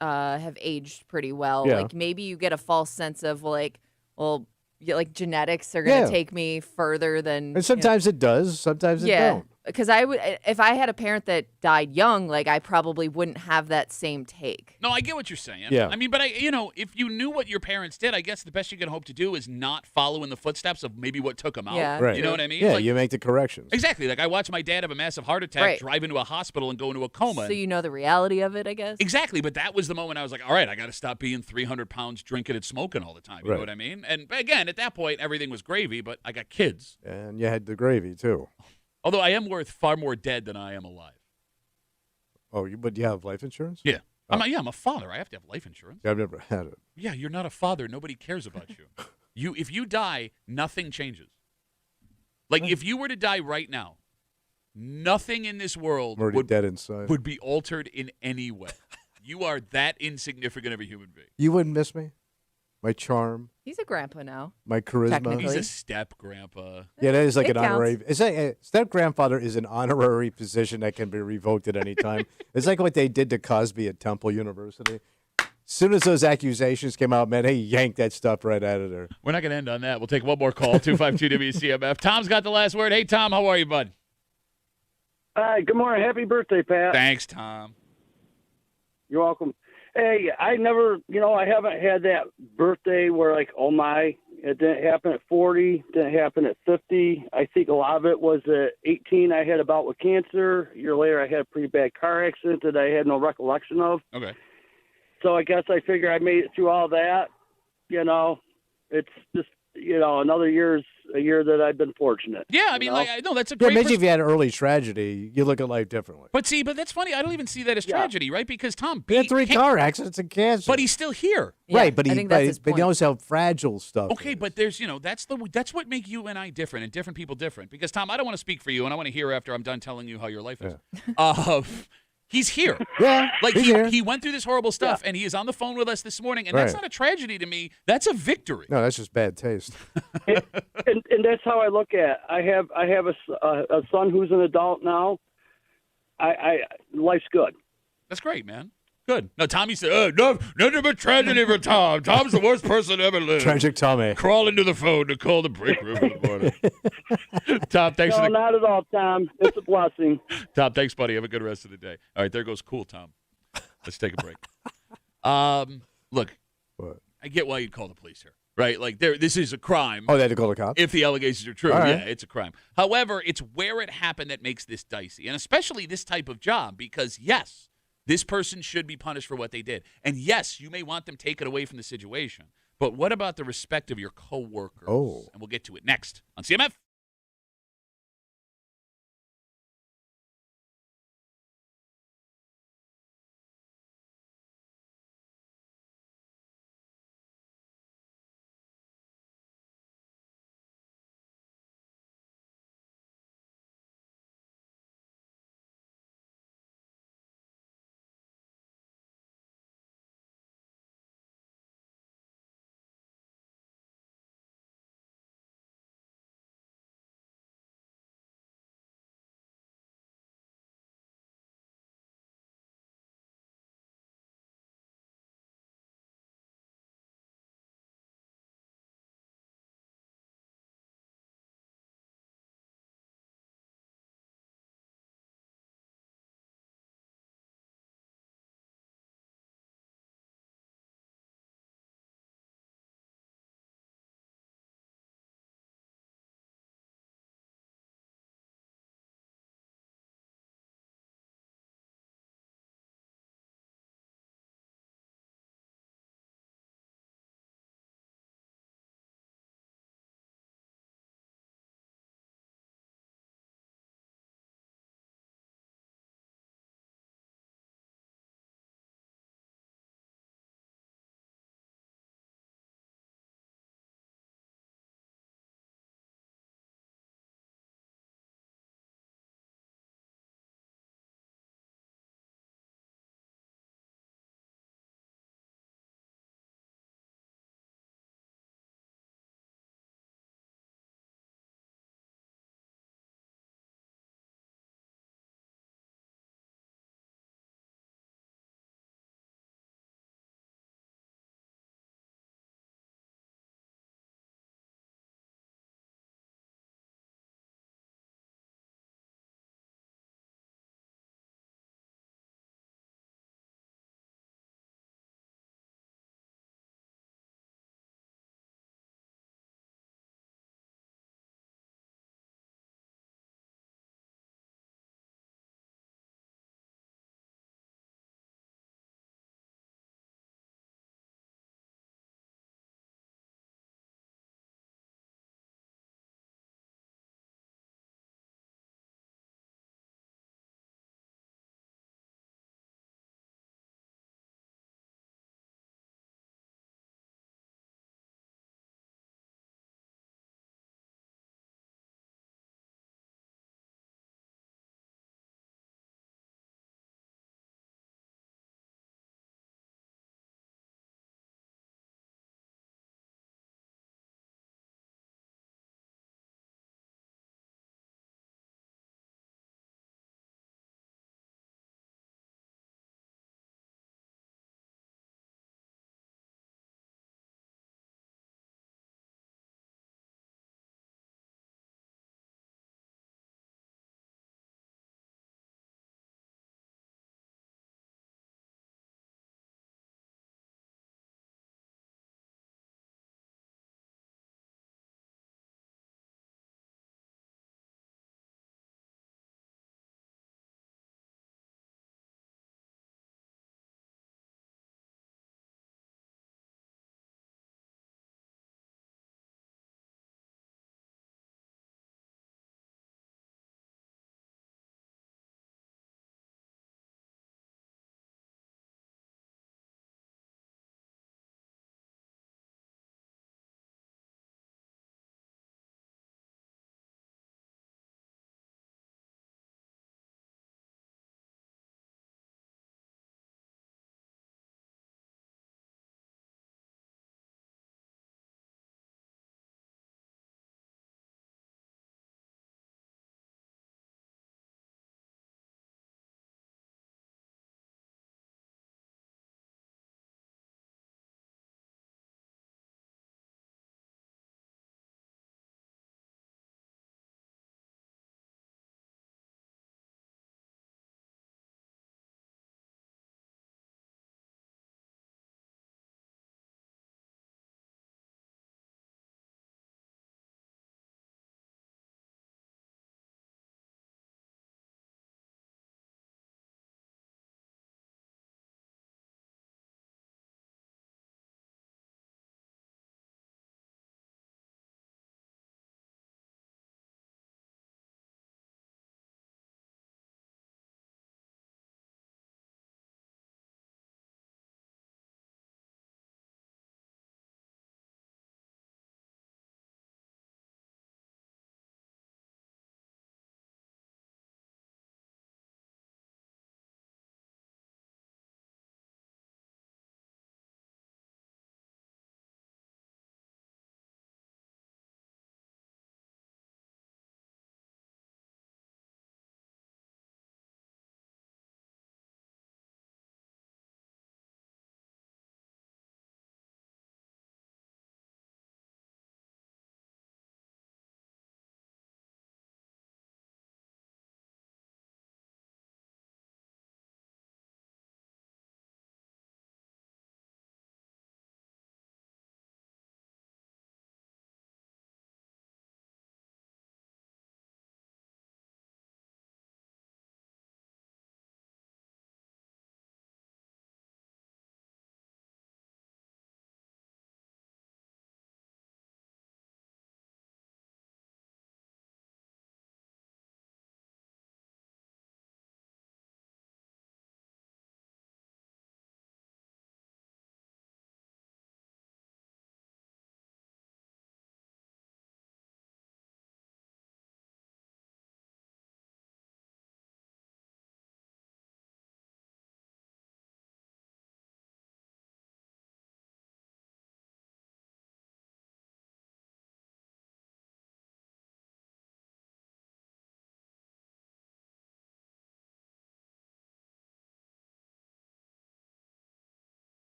S3: have aged pretty well.
S1: Yeah.
S3: Like, maybe you get a false sense of, like, well, like genetics are going to take me further than.
S1: And sometimes it does. Sometimes it don't.
S3: Because I would, if I had a parent that died young, like I probably wouldn't have that same take.
S2: No, I get what you're saying.
S1: Yeah.
S2: I mean, but if you knew what your parents did, I guess the best you can hope to do is not follow in the footsteps of maybe what took them out.
S3: Yeah.
S1: Right.
S2: You know what I mean?
S1: Yeah,
S2: Like,
S1: you make the corrections.
S2: exactly. Like I watched my dad have a massive heart attack,
S3: Right.
S2: drive into a hospital, and go into a coma.
S3: So you know the reality of it, I guess.
S2: Exactly, but that was the moment I was like, all right, I got to stop being 300 pounds, drinking and smoking all the time. You know
S1: Right.
S2: what I mean? And again, at that point, everything was gravy, but I got kids.
S1: And you had the gravy, too.
S2: Although I am worth far more dead than I am alive.
S1: Oh, but you have life insurance?
S2: Yeah. I'm a father. I have to have life insurance.
S1: Yeah, I've never had it.
S2: Yeah, you're not a father. Nobody cares about you. If you die, nothing changes. Like if you were to die right now, nothing in this world
S1: I'm already dead inside.
S2: would be altered in any way. You are that insignificant of a human being.
S1: You wouldn't miss me? My charm,
S3: He's a grandpa now.
S1: my charisma.
S3: Technically.
S2: He's a step grandpa.
S1: Yeah, that is like
S3: It
S1: an
S3: counts.
S1: honorary. Step grandfather is an honorary position that can be revoked at any time. It's like what they did to Cosby at Temple University. As soon as those accusations came out, man, they yanked that stuff right out of there.
S2: We're not going to end on that. We'll take one more call, 252 WCMF. Tom's got the last word. Hey, Tom, how are you, bud?
S8: Hi, good morning. Happy birthday, Pat.
S2: Thanks, Tom.
S8: You're welcome. Hey, I haven't had that birthday where, like, oh my, it didn't happen at 40, didn't happen at 50. I think a lot of it was at 18. I had a bout with cancer. A year later, I had a pretty bad car accident that I had no recollection of.
S2: Okay.
S8: So I guess I figure I made it through all that. It's just, another year's a year that I've been fortunate.
S2: Yeah, I mean,
S8: you know?
S2: like, I know that's a
S1: Yeah,
S2: great
S1: imagine if you had early tragedy, you look at life differently.
S2: But that's funny. I don't even see that as
S8: Yeah.
S2: tragedy, right? Because Tom,
S1: He had 3 car accidents and cancer.
S2: but he's still here.
S3: Yeah,
S1: right, but
S3: I
S1: he
S3: think that's his
S1: but he
S3: point.
S1: knows how fragile stuff
S2: Okay,
S1: is.
S2: but there's, that's what make you and I different and different people different. Because Tom, I don't want to speak for you, and I want to hear after I'm done telling you how your life is. He's here.
S1: Yeah,
S2: Like
S1: he's here.
S2: he went through this horrible stuff, and he is on the phone with us this morning, and that's
S1: Right.
S2: not a tragedy to me. That's a victory.
S1: No, that's just bad taste.
S8: and that's how I look at it. I have a son who's an adult now. Life's good.
S2: That's great, man. Good. No, Tommy said, nothing but tragedy for Tom. Tom's the worst person ever lived.
S1: Tragic Tommy.
S2: Crawl into the phone to call the break room in the morning. Tom, thanks
S8: No,
S2: for the
S8: not at all, Tom. It's a blessing.
S2: Tom, thanks, buddy. Have a good rest of the day. All right, there goes cool, Tom. Let's take a break. Look,
S1: What?
S2: I get why you'd call the police here, right? Like, this is a crime.
S1: Oh, they had to call the cops?
S2: If the allegations are true,
S1: All right.
S2: yeah, it's a crime. However, it's where it happened that makes this dicey, and especially this type of job, because, yes, this person should be punished for what they did. And, yes, you may want them taken away from the situation, but what about the respect of your coworkers?
S1: Oh.
S2: And we'll get to it next on CMF.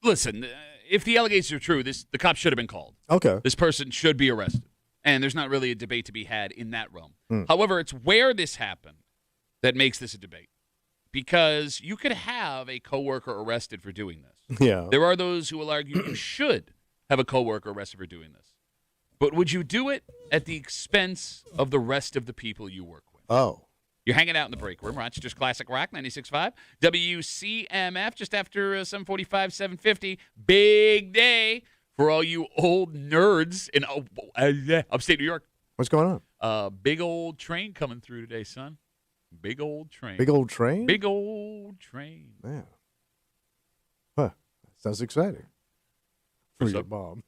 S2: listen, if the allegations are true, the cops should have been called.
S1: Okay.
S2: This person should be arrested. And there's not really a debate to be had in that realm.
S1: Hmm.
S2: However, it's where this happened that makes this a debate. Because you could have a coworker arrested for doing this.
S1: Yeah.
S2: There are those who will argue you should have a coworker arrested for doing this. But would you do it at the expense of the rest of the people you work with?
S1: Oh.
S2: You're hanging out in the break room. Rochester's Classic Rock, 96.5. WCMF, just after 7:45, 7:50. Big day for all you old nerds in upstate New York.
S1: What's going on?
S2: Big old train coming through today, son. Big old train.
S1: Big old train?
S2: Big old train.
S1: Man. Huh. Sounds exciting. For
S2: What's
S1: your
S2: up?
S1: mom.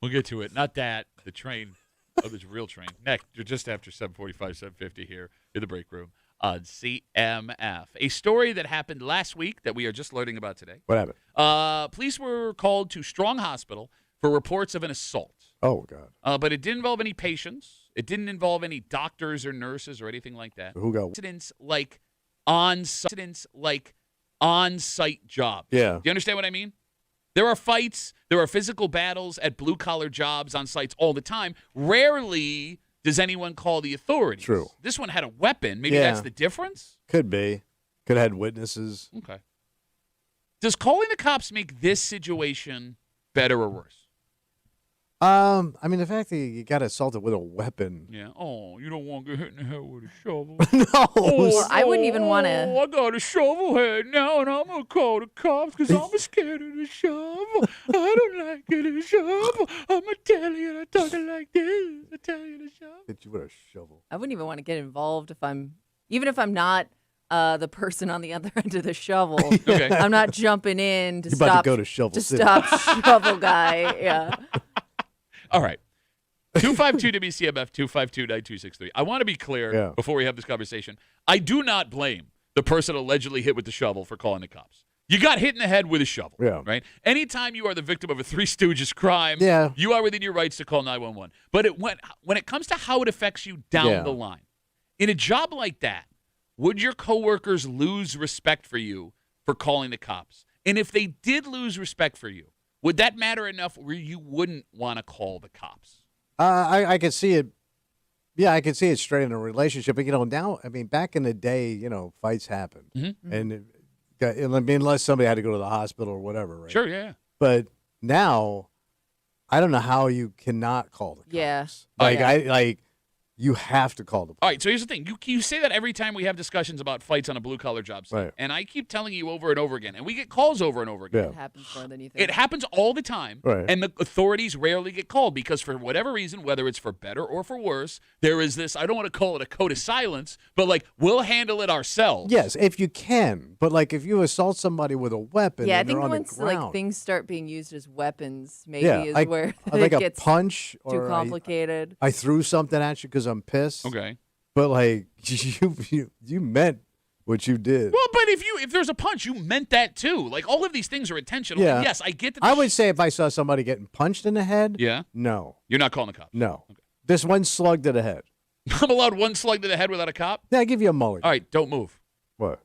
S2: We'll get to it. Not that. The train. Oh, there's a real train. Next, you're just after 7:45, 7:50 here in the break room on CMF. A story that happened last week that we are just learning about today.
S1: What happened?
S2: Police were called to Strong Hospital for reports of an assault.
S1: Oh, God.
S2: But it didn't involve any patients. It didn't involve any doctors or nurses or anything like that.
S1: Who got
S2: Incidents like on-site jobs.
S1: Yeah.
S2: Do you understand what I mean? There are fights, there are physical battles at blue-collar jobs on sites all the time. Rarely does anyone call the authorities.
S1: True.
S2: This one had a weapon. Maybe
S1: Yeah.
S2: that's the difference?
S1: Could be. Could have had witnesses.
S2: Okay. Does calling the cops make this situation better or worse?
S1: I mean, the fact that you got assaulted with a weapon.
S2: Yeah. Oh, you don't want to get hit in the head with a shovel.
S1: No.
S3: Well, I wouldn't even want to.
S2: Oh, I got a shovel head now, and I'm going to call the cops because I'm scared of the shovel. I don't like getting a shovel. I'm going to tell you, I'm talking like this. I tell you the shovel.
S1: Hit you with a shovel.
S3: I wouldn't even want to get involved if I'm not the person on the other end of the shovel.
S2: Okay.
S3: I'm not jumping in to
S1: You're
S3: stop
S1: about to go to Shovel City.
S3: stop shovel guy. Yeah.
S2: All right. 252 WCMF 252-9263. I want to be clear
S1: Yeah.
S2: before we have this conversation. I do not blame the person allegedly hit with the shovel for calling the cops. You got hit in the head with a shovel,
S1: Yeah.
S2: right? Anytime you are the victim of a Three Stooges crime,
S1: Yeah.
S2: you are within your rights to call 911. But when it comes to how it affects you down
S1: Yeah.
S2: the line, in a job like that, would your coworkers lose respect for you for calling the cops? And if they did lose respect for you, would that matter enough where you wouldn't want to call the cops?
S1: I could see it. Yeah, I could see it straight in a relationship. But, now, I mean, back in the day, fights happened.
S2: Mm-hmm.
S1: And, unless somebody had to go to the hospital or whatever, right?
S2: Sure, yeah.
S1: But now, I don't know how you cannot call the cops.
S3: Yeah.
S1: You have to call the
S2: All right, so here's the thing. You say that every time we have discussions about fights on a blue-collar job site.
S1: Right.
S2: And I keep telling you over and over again, and we get calls over and over again.
S1: Yeah.
S3: It happens more than you think.
S2: It happens all the time,
S1: Right.
S2: and the authorities rarely get called because for whatever reason, whether it's for better or for worse, there is this, I don't want to call it a code of silence, but we'll handle it ourselves.
S1: Yes, if you can. But, if you assault somebody with a weapon
S3: Yeah, I
S1: and they're
S3: think
S1: on
S3: once
S1: the ground.
S3: things start being used as weapons, maybe
S1: yeah,
S3: is where
S1: like
S3: it
S1: a
S3: gets
S1: punch
S3: too
S1: or
S3: complicated.
S1: I threw something at you because I'm pissed.
S2: Okay.
S1: But, you meant what you did.
S2: Well, but if there's a punch, you meant that too. All of these things are intentional.
S1: Yeah.
S2: And yes, I get that.
S1: I would say if I saw somebody getting punched in the head,
S2: Yeah.
S1: no.
S2: You're not calling the cops.
S1: No. This one slug to the head.
S2: I'm allowed one slug to the head without a cop?
S1: Yeah, I give you a mulligan.
S2: All right, don't move.
S1: What?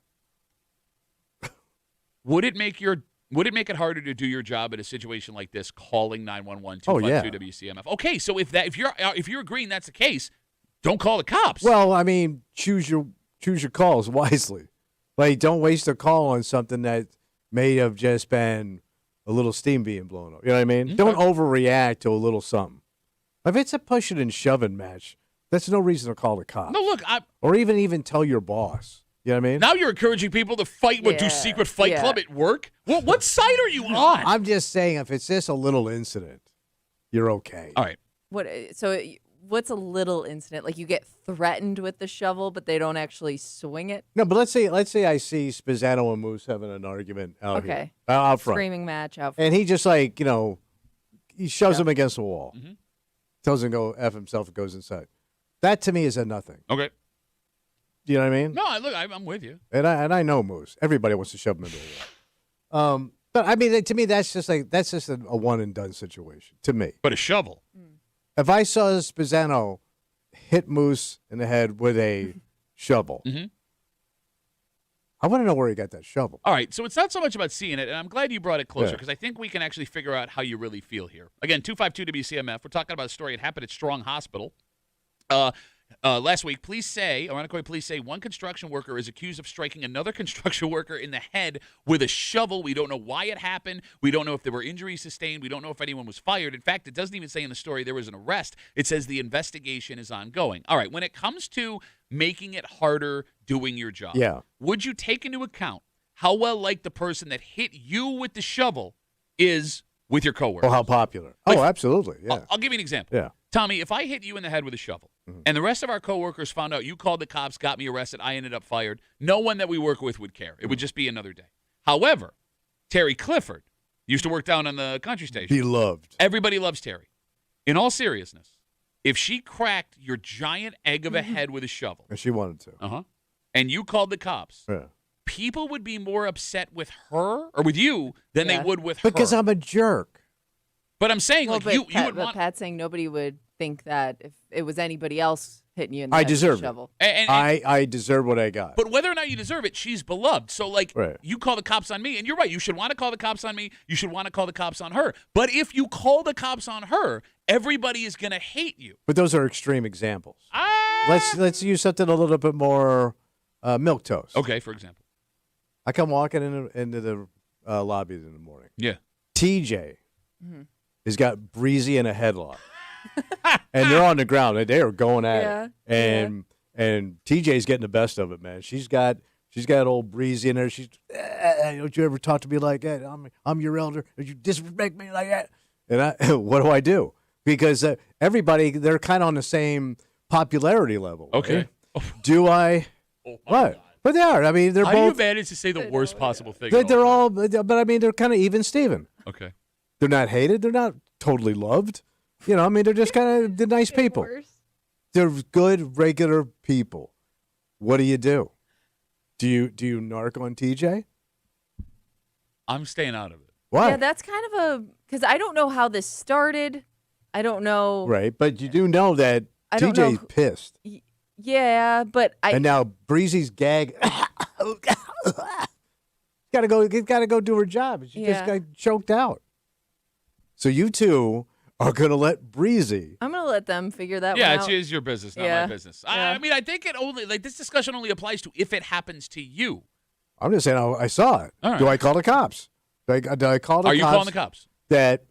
S2: Would it make it harder to do your job in a situation like this, calling 911
S1: Oh, yeah.
S2: 252 WCMF? Okay, so if you're agreeing that's the case, don't call the cops.
S1: Well, I mean, choose your calls wisely. Don't waste a call on something that may have just been a little steam being blown up. You know what I mean?
S2: Okay.
S1: Don't overreact to a little something. If it's a pushing and shoving match, that's no reason to call the cops.
S2: no, look,
S1: Or even tell your boss. You know what I mean?
S2: now you're encouraging people to fight do
S3: Yeah,
S2: secret fight
S3: yeah.
S2: club at work. Well, what side are you on?
S1: I'm just saying, if it's just a little incident, you're okay.
S2: All right.
S3: What's a little incident? Like you get threatened with the shovel, but they don't actually swing it.
S1: No, but let's say I see Spizzano and Moose having an argument out here,
S3: Okay.
S1: out front,
S3: Screaming match out front.
S1: and he just he shoves him against the wall,
S2: Mhm.
S1: tells him to go F himself, and goes inside. That to me is a nothing.
S2: Okay.
S1: Do you know what I mean?
S2: No, I'm with you.
S1: And I know Moose. Everybody wants to shove him into the wall. But I mean, to me, that's just a one and done situation. To me,
S2: But a shovel.
S1: if I saw Spizzano hit Moose in the head with a shovel,
S2: Mhm.
S1: I want to know where he got that shovel.
S2: All right, so it's not so much about seeing it, and I'm glad you brought it closer
S1: Yeah.
S2: because I think we can actually figure out how you really feel here. Again, 252 WCMF. We're talking about a story that happened at Strong Hospital. Last week, please say one construction worker is accused of striking another construction worker in the head with a shovel. We don't know why it happened. We don't know if there were injuries sustained. We don't know if anyone was fired. In fact, it doesn't even say in the story there was an arrest. It says the investigation is ongoing. All right, when it comes to making it harder doing your job,
S1: Yeah.
S2: would you take into account how well liked the person that hit you with the shovel is with your coworkers?
S1: Oh, how popular.
S2: Like-
S1: Oh, absolutely. Yeah.
S2: I'll give you an example.
S1: Yeah.
S2: Tommy, if I hit you in the head with a shovel and the rest of our coworkers found out you called the cops, got me arrested, I ended up fired, no one that we work with would care. It would just be another day. However, Terry Clifford used to work down on the country station.
S1: Beloved.
S2: Everybody loves Terry. In all seriousness, if she cracked your giant egg of a head with a shovel,
S1: And she wanted to.
S2: and you called the cops,
S1: Yeah.
S2: people would be more upset with her or with you than
S3: Yeah.
S2: they would with her.
S1: Because I'm a jerk.
S2: But I'm saying,
S3: Well,
S2: like,
S3: but
S2: you
S3: Pat,
S2: would
S3: but
S2: want.
S3: Pat's saying nobody would think that if it was anybody else hitting you in the
S1: I
S3: head with a
S1: deserve it.
S3: shovel.
S2: and-
S1: I deserve what I got.
S2: But whether or not you deserve it, she's beloved. So, like,
S1: Right.
S2: you call the cops on me, and you're right. You should want to call the cops on me. You should want to call the cops on her. But if you call the cops on her, everybody is going to hate you.
S1: But those are extreme examples.
S2: Ah!
S1: Let's use something a little bit more milquetoast.
S2: Okay, for example.
S1: I come walking into the lobby in the morning.
S2: Yeah.
S1: TJ has got Breezy in a headlock, and they're on the ground. They are going at it, and TJ's getting the best of it, man. She's got old Breezy in there. She's, don't you ever talk to me like that? I'm your elder. Did you disrespect me like that? And what do? Because everybody, they're kind of on the same popularity level. Right?
S2: Okay.
S1: Do I?
S2: Oh, my
S1: What?
S2: God.
S1: But they are. I mean, they're
S2: How do you
S1: both.
S2: manage to say the worst possible thing?
S1: They're all. But I mean, they're kind of even Steven.
S2: Okay.
S1: They're not hated. They're not totally loved. You know, I mean, they're just kind of they're nice people. They're good, regular people. What do you do? Do you narc on TJ?
S2: I'm staying out of it.
S1: Why?
S3: Yeah, that's kind of a because I don't know how this started. I don't know.
S1: Right, but you do know that
S3: I don't know
S1: TJ's
S3: who-
S1: pissed,
S3: Yeah, but
S1: and now Breezy's gag. Gotta go do her job. She just
S3: Yeah.
S1: got choked out. So you two are gonna let Breezy.
S3: I'm gonna let them figure that
S2: Yeah,
S3: one
S2: it's,
S3: out.
S2: it's your business, not
S3: Yeah.
S2: my business.
S3: Yeah.
S2: I mean, I think it only, like, this discussion only applies to if it happens to you.
S1: I'm just saying I saw it.
S2: All right.
S1: Do I call the cops? Do I call the cops?
S2: Are you calling the cops?
S1: That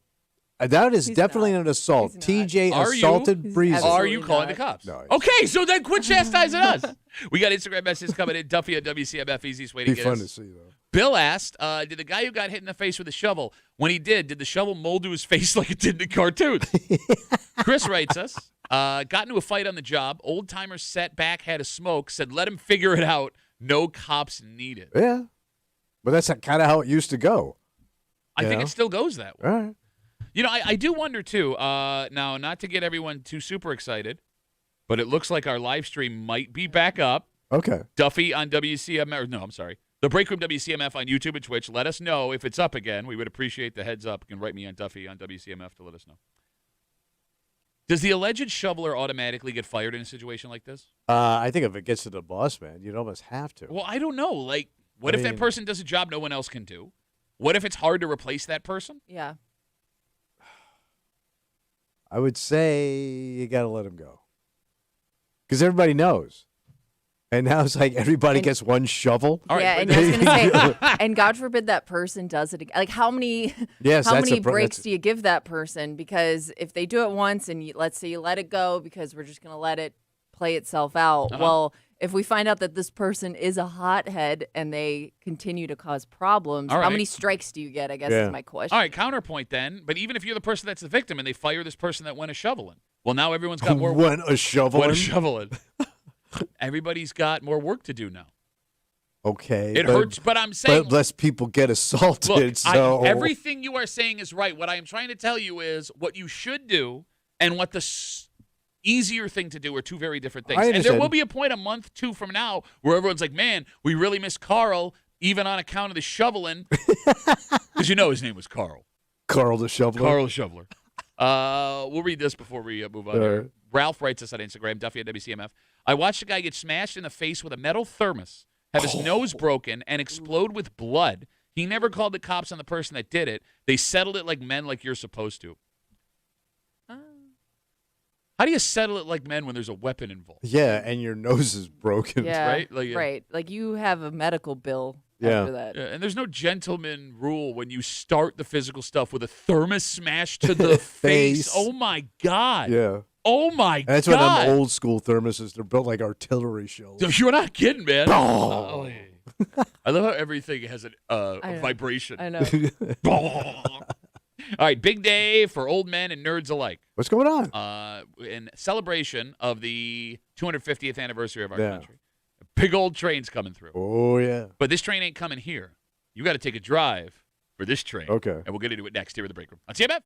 S1: is
S3: He's
S1: definitely
S3: not.
S1: an assault.
S3: He's not.
S1: TJ
S2: Are you?
S1: assaulted
S3: He's
S1: Breezy.
S3: absolutely
S2: Are you calling
S3: not.
S2: the cops?
S1: No,
S2: Okay, so then quit chastising us. We got Instagram messages coming in. Duffy at WCMF, easiest way to
S1: Be
S2: get
S1: fun
S2: us.
S1: to see though.
S2: Bill asked, did the guy who got hit in the face with a shovel, when he did the shovel mold to his face like it did in the cartoons? Chris writes us, got into a fight on the job. Old timer sat back, had a smoke, said, let him figure it out. No cops needed.
S1: Yeah, but that's kind of how it used to go.
S2: I think
S1: Yeah.
S2: it still goes that way.
S1: All right.
S2: You know, I do wonder, too, now, not to get everyone too super excited, but it looks like our live stream might be back up.
S1: Okay.
S2: Duffy on WCMF, or no, I'm sorry. The Break Room WCMF on YouTube and Twitch. Let us know if it's up again. We would appreciate the heads up. You can write me on Duffy on WCMF to let us know. Does the alleged shoveler automatically get fired in a situation like this?
S1: I think if it gets to the boss man, you'd almost have to.
S2: Well, I don't know. Like, what if that
S1: mean-
S2: person does a job no one else can do? What if it's hard to replace that person?
S3: Yeah.
S1: I would say you got to let him go because everybody knows. And now it's like everybody
S3: And-
S1: gets one shovel.
S2: All right,
S3: yeah,
S2: but-
S3: and I was gonna say, and God forbid that person does it again. Like, how many,
S1: Yes,
S3: how
S1: that's
S3: many
S1: a pro-
S3: breaks
S1: that's-
S3: do you give that person? Because if they do it once, and let's say you let it go because we're just gonna let it play itself out.
S2: Uh-huh.
S3: Well, if we find out that this person is a hothead and they continue to cause problems,
S2: All
S3: how
S2: right.
S3: many strikes do you get? I guess
S1: Yeah.
S3: is my question.
S2: All right, counterpoint then. But even if you're the person that's the victim and they fire this person that went a shoveling, well, now everyone's got more
S1: Went a shovel.
S2: Went a shoveling. Everybody's got more work to do now.
S1: Okay.
S2: It
S1: but-
S2: hurts, but I'm saying,
S1: But less people get assaulted.
S2: look,
S1: so
S2: everything you are saying is right. What I am trying to tell you is what you should do and what the easier thing to do are two very different things.
S1: I
S2: And there
S1: understand.
S2: will be a point a month, two from now where everyone's like, man, we really miss Carl, even on account of the shoveling. Because you know his name was Carl.
S1: Carl the shoveler.
S2: Carl the Shoveler. We'll read this before we move on.
S1: All
S2: Here.
S1: right.
S2: Ralph writes us on Instagram, Duffy at WCMF. I watched a guy get smashed in the face with a metal thermos. have his nose broken, and explode with blood. He never called the cops on the person that did it. They settled it like men, like you're supposed to. How do you settle it like men when there's a weapon involved?
S1: Yeah, and your nose is broken.
S3: Yeah,
S2: Right? Like,
S3: right. Like you have a medical bill after that.
S2: Yeah, and there's no gentleman rule when you start the physical stuff with a thermos smash to the face. Oh, my God.
S1: Yeah.
S2: Oh, my
S1: And that's
S2: God.
S1: one of them old school thermoses. They're built like artillery shells.
S2: You're not kidding, man.
S1: Oh.
S2: I love how everything has a
S3: know.
S2: vibration.
S3: I know.
S2: All right, big day for old men and nerds alike.
S1: What's going on?
S2: In celebration of the 250th anniversary of our
S1: Yeah.
S2: country. A big old train's coming through.
S1: Oh, yeah.
S2: But this train ain't coming here. You got to take a drive for this train.
S1: Okay.
S2: And we'll get into it next here in the break room on CMF.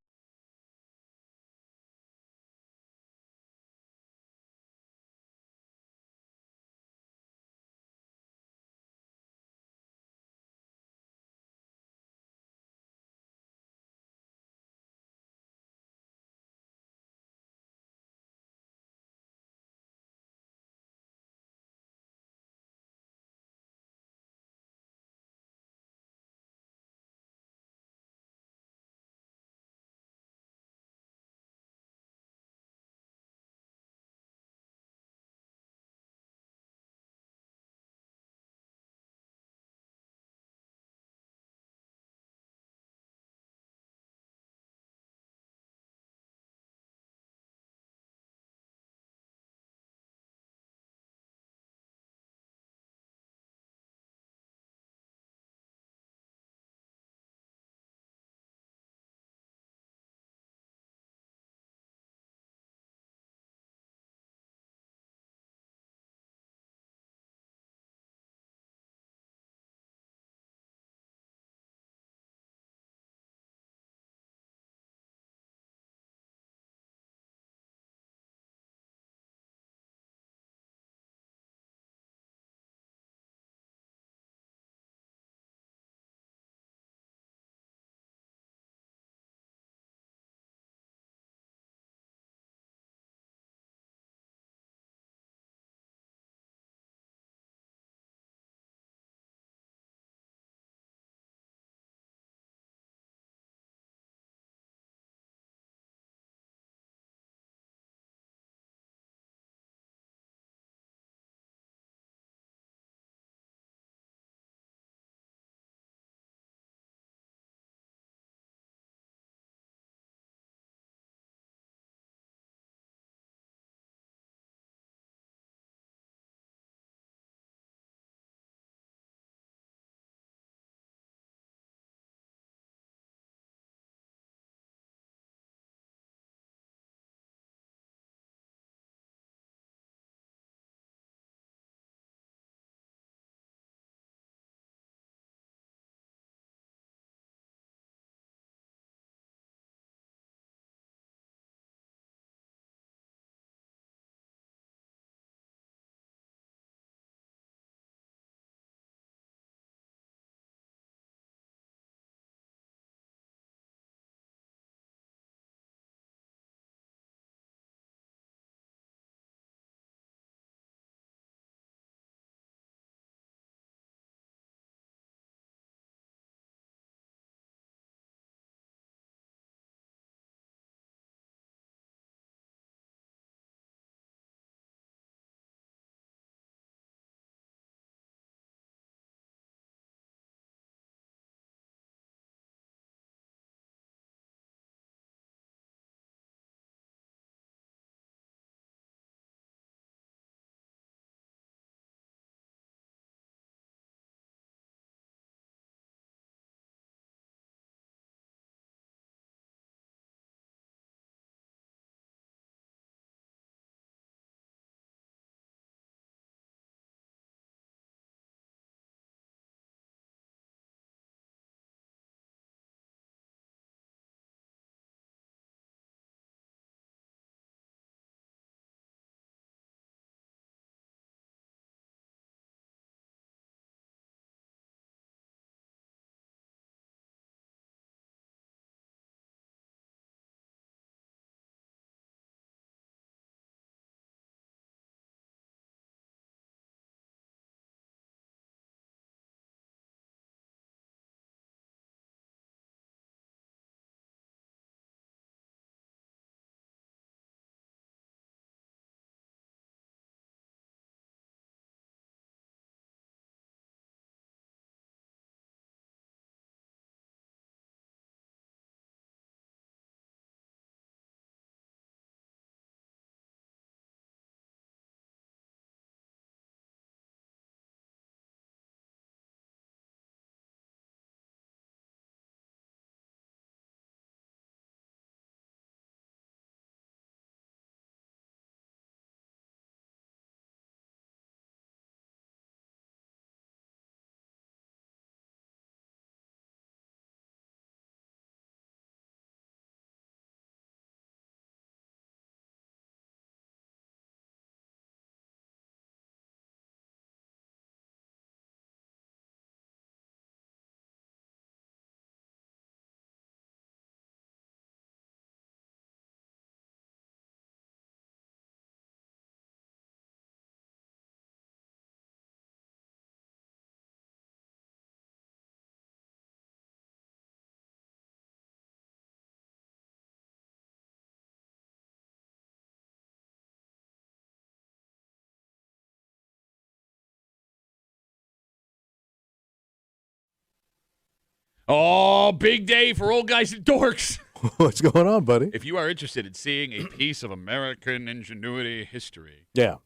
S2: Oh, big day for old guys and dorks.
S1: What's going on, buddy?
S2: If you are interested in seeing a piece of American ingenuity history,
S1: Yeah.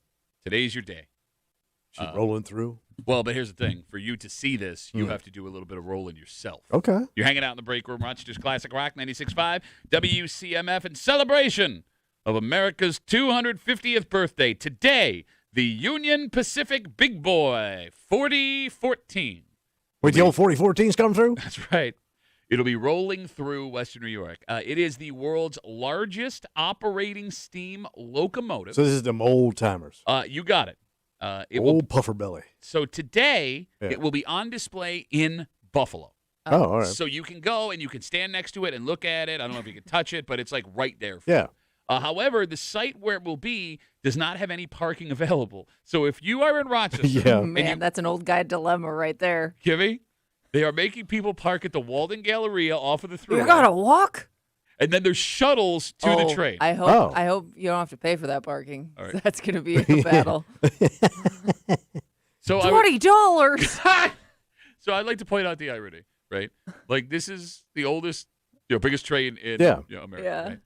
S2: today's your day.
S1: She rolling through.
S2: Well, but here's the thing. For you to see this, you have to do a little bit of rolling yourself.
S1: Okay.
S2: You're hanging out in the break room, Rochester's Classic Rock 96.5, WCMF, in celebration of America's 250th birthday. Today, the Union Pacific Big Boy 4014.
S1: Wait, the old 4014s come through?
S2: That's right. It'll be rolling through Western New York. It is the world's largest operating steam locomotive.
S1: So this is them old timers.
S2: You got it.
S1: Old puffer belly.
S2: So today,
S1: Yeah.
S2: it will be on display in Buffalo.
S1: Oh, all right.
S2: So you can go and you can stand next to it and look at it. I don't know if you can touch it, but it's like right there. For
S1: Yeah.
S2: you. However, the site where it will be does not have any parking available. So if you are in Rochester,
S1: Yeah.
S3: Man, that's an old guy dilemma right there.
S2: Kimmy, they are making people park at the Walden Galleria off of the thruway.
S3: You gotta walk.
S2: And then there's shuttles to the train.
S3: I hope.
S1: Oh.
S3: I hope you don't have to pay for that parking.
S2: All right.
S3: That's gonna be a battle.
S2: So
S3: $20.
S2: So I'd like to point out the irony, right? Like this is the oldest, biggest train in
S1: Yeah.
S2: America.
S3: Yeah.
S2: Right?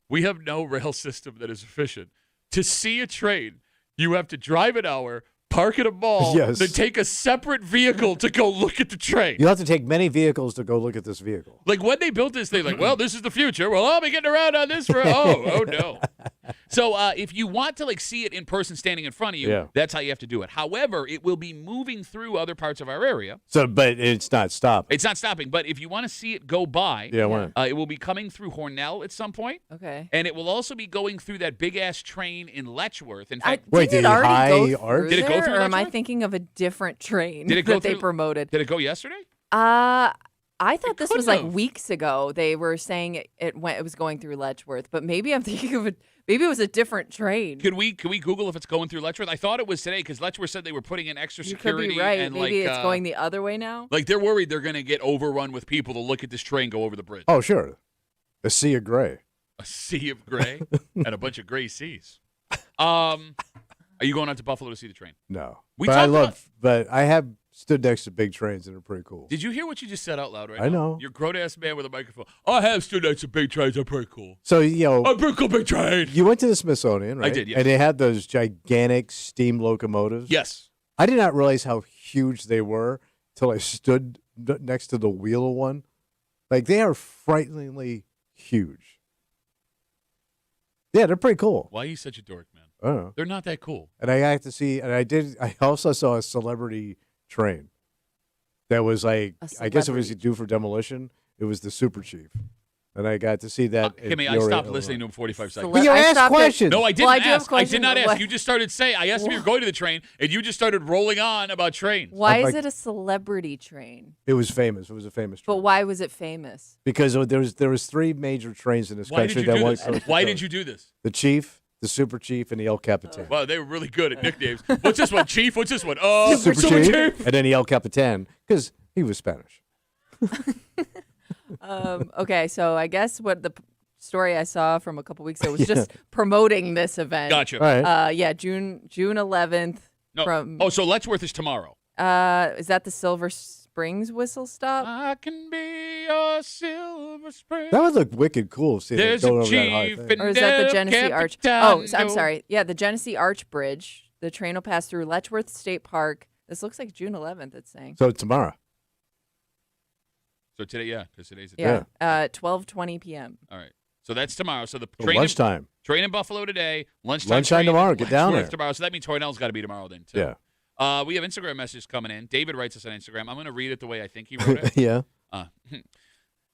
S2: We have no rail system that is efficient. To see a train, you have to drive an hour, park at a mall,
S1: Yes.
S2: then take a separate vehicle to go look at the train.
S1: You'll have to take many vehicles to go look at this vehicle.
S2: Like when they built this, they're like, well, this is the future. Well, I'll be getting around on this for oh no. So if you want to see it in person standing in front of you,
S1: Yeah.
S2: that's how you have to do it. However, it will be moving through other parts of our area.
S1: So, but it's not stopping.
S2: It's not stopping, but if you want to see it go by,
S1: Yeah, when?
S2: it will be coming through Hornell at some point,
S3: Okay.
S2: and it will also be going through that big-ass train in Letchworth. In fact,
S1: Wait,
S3: did
S1: did
S3: it
S1: it
S3: already
S1: high
S3: go
S1: arch?
S3: through
S2: Did it go
S3: there,
S2: through
S3: or am I
S2: Letchworth?
S3: thinking of a different train
S2: Did it go
S3: that they
S2: through-
S3: promoted?
S2: did it go yesterday?
S3: I thought this was
S2: couldn't
S3: like
S2: have.
S3: weeks ago. They were saying it was going through Letchworth, but maybe I'm thinking of it. Maybe it was a different train.
S2: Can we Google if it's going through Letchworth? I thought it was today because Letchworth said they were putting in extra
S3: You could
S2: security.
S3: be right.
S2: And
S3: Maybe it's going the other way now.
S2: Like they're worried they're going to get overrun with people to look at this train go over the bridge.
S1: Oh, sure. A sea of gray.
S2: A sea of gray and a bunch of gray seas. Are you going out to Buffalo to see the train?
S1: No.
S2: We
S1: but I
S2: talked
S1: love, but I have stood next to big trains and they're pretty cool.
S2: Did you hear what you just said out loud right now?
S1: I know.
S2: You're a grown-ass man with a microphone. I have stood next to big trains. They're pretty cool.
S1: So, you know,
S2: I'm pretty cool big train.
S1: you went to the Smithsonian, right?
S2: did, yes.
S1: And they had those gigantic steam locomotives.
S2: Yes.
S1: I did not realize how huge they were till I stood next to the wheel of one. Like, they are frighteningly huge. Yeah, they're pretty cool.
S2: Why are you such a dork, man?
S1: I don't know.
S2: They're not that cool.
S1: And I got to see, and I also saw a celebrity train that was like, I guess it was
S3: celebrity.
S1: due for demolition. It was the Super Chief. And I got to see that. in
S2: Kimmy, I
S1: Peoria,
S2: stopped
S1: Illinois.
S2: listening to him 45 seconds.
S1: But you
S3: I
S1: asked
S3: stopped at-
S1: questions.
S2: No, I didn't
S3: Well, I do have a
S2: ask. I did
S3: question.
S2: not ask.
S3: What-
S2: You just started saying, I asked if you were going to the train, and you just started rolling on about trains.
S3: Why
S1: like-
S3: is it a celebrity train?
S1: It was famous. It was a famous train.
S3: But why was it famous?
S1: Because there was three major trains in this
S2: Why did
S1: country
S2: you
S1: that
S2: do
S1: went
S2: this?
S1: coast to
S2: Why
S1: coast.
S2: did you do this?
S1: The Chief, the Super Chief, and the El Capitan.
S2: Well, they were really good at nicknames. What's this one, Chief? What's this one?
S1: Super Chief, and then the El Capitan, because he was Spanish.
S3: Okay, so I guess what the story I saw from a couple weeks ago was just promoting this event.
S2: Gotcha.
S1: All right.
S3: Yeah, June 11th.
S2: No.
S3: From
S2: Oh, so Letchworth is tomorrow.
S3: is that the Silver Springs whistle stop?
S2: I can be your silver spring.
S1: That would look wicked cool. See,
S2: There's
S1: going
S2: a
S1: over that high
S2: chief
S1: thing.
S2: and
S3: Or is that the
S2: El
S3: Genesee Arch?
S2: Capitano.
S3: Oh, I'm sorry. Yeah, the Genesee Arch Bridge. The train will pass through Letchworth State Park. This looks like June 11th, it's saying.
S1: So tomorrow.
S2: So today, yeah, because today's the
S3: Yeah, 12:20 p.m.
S2: All right. So that's tomorrow. So the
S1: So
S2: train
S1: lunchtime.
S2: train in Buffalo today. Lunchtime
S1: Lunchtime
S2: train
S1: tomorrow.
S2: in
S1: Get down
S2: Letchworth
S1: there.
S2: tomorrow. So that means Hornell's got to be tomorrow then too.
S1: Yeah.
S2: We have Instagram messages coming in. David writes us on Instagram. I'm going to read it the way I think he wrote it.
S1: Yeah.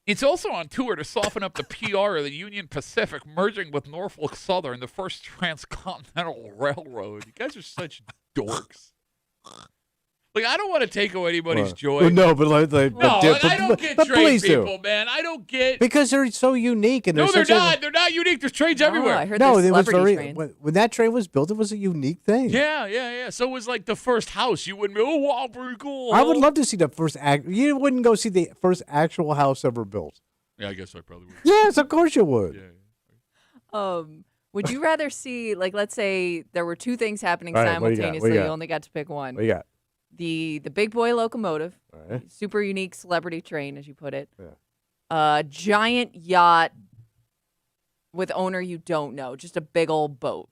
S2: It's also on tour to soften up the PR of the Union Pacific merging with Norfolk Southern, the first transcontinental railroad. You guys are such dorks. Like, I don't want to take away anybody's
S1: Well,
S2: joy.
S1: well, no, but
S2: No,
S1: but,
S2: I don't get
S1: but
S2: train
S1: please
S2: people,
S1: do.
S2: man. I don't get.
S1: Because they're so unique and
S2: No, they're
S1: such a-
S2: not. They're not unique. There's trains
S3: Oh,
S2: everywhere.
S3: I heard
S1: No,
S3: there's
S1: it was
S3: celebrity
S1: very.
S3: trains.
S1: When that train was built, it was a unique thing.
S2: Yeah. So it was like the first house. You wouldn't be, oh, wow, pretty cool.
S1: I would love to see the first act. You wouldn't go see the first actual house ever built.
S2: Yeah, I guess I probably would.
S1: Yes, of course you would.
S2: Yeah.
S3: Would you rather see, like, let's say there were two things happening
S1: All right, what do you got? What do
S3: simultaneously,
S1: you
S3: you
S1: got?
S3: only got to pick one.
S1: What you got?
S3: The big boy locomotive
S1: All right.
S3: Super unique celebrity train, as you put it.
S1: Yeah.
S3: Giant yacht with owner you don't know. Just a big old boat.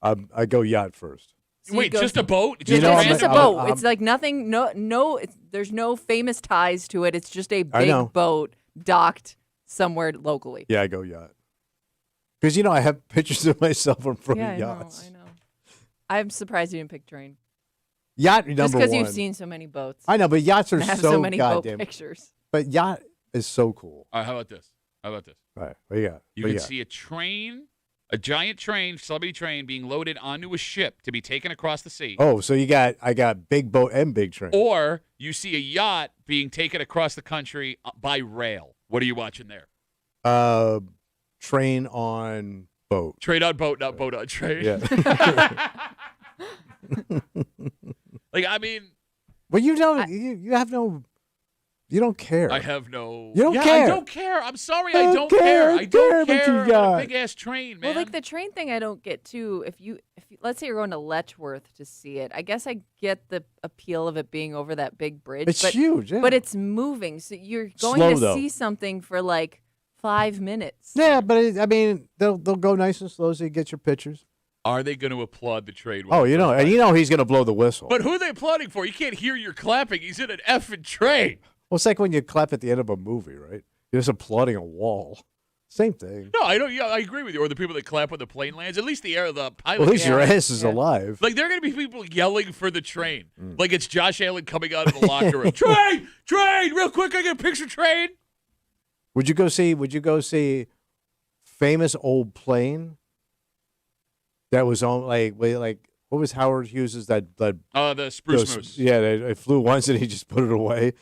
S1: I go yacht first.
S3: So you
S2: Wait,
S3: go-
S2: just a boat?
S3: It's
S1: know, I'm-
S3: just a
S1: I'm-
S3: boat.
S1: I'm-
S3: It's like nothing. There's no famous ties to it. It's just a
S1: I know.
S3: big boat docked somewhere locally.
S1: Yeah, I go yacht. Because, I have pictures of myself in front
S3: Yeah,
S1: of
S3: I
S1: yachts.
S3: know. I'm surprised you didn't pick train.
S1: Yacht
S3: Just
S1: number
S3: because
S1: one.
S3: you've seen so many boats.
S1: I know, but yachts are
S3: and have
S1: so,
S3: so many boat
S1: goddamn.
S3: pictures.
S1: But yacht is so cool.
S2: All right, how about this?
S1: All right, what you got?
S2: You
S1: What
S2: can
S1: got?
S2: see a train, a giant train, celebrity train, being loaded onto a ship to be taken across the sea.
S1: Oh, so I got big boat and big train.
S2: Or you see a yacht being taken across the country by rail. What are you watching there?
S1: Train on boat.
S2: Train on boat, not boat on train.
S1: Yeah.
S2: Like, I mean,
S1: Well, you don't. You have no. You don't care.
S2: I have no.
S1: You don't
S2: yeah,
S1: care.
S2: I don't care. I'm sorry,
S1: I
S2: I
S1: don't
S2: don't
S1: care.
S2: care. I don't
S1: Care what you
S2: care.
S1: got.
S2: Big ass train, man.
S3: Well, like the train thing, I don't get too. If you let's say you're going to Letchworth to see it, I guess I get the appeal of it being over that big bridge.
S1: It's
S3: but,
S1: huge. Yeah.
S3: but it's moving, so you're going
S1: Slow,
S3: to
S1: though.
S3: see something for like 5 minutes.
S1: Yeah, but I mean, they'll go nice and slow so you get your pictures.
S2: Are they going to applaud the train? when
S1: Oh,
S2: it
S1: you know,
S2: goes
S1: and
S2: by?
S1: you know he's gonna blow the whistle.
S2: But who are they applauding for? You can't hear you're clapping. He's in an effing train.
S1: Well, it's like when you clap at the end of a movie, right? You're just applauding a wall. Same thing.
S2: No, I don't. Yeah, I agree with you. Or the people that clap when the plane lands. At least the pilot.
S1: Well, at least
S2: can.
S1: your ass is
S3: Yeah.
S1: alive.
S2: Like, there are going to be people yelling for the train.
S1: Mm.
S2: Like it's Josh Allen coming out of the locker room. Train! Train! Real quick, I get a picture train.
S1: Would you go see famous old plane that was on like what was Howard Hughes's that
S2: The Spruce
S1: those-
S2: Moose.
S1: Yeah, it flew once and he just put it away.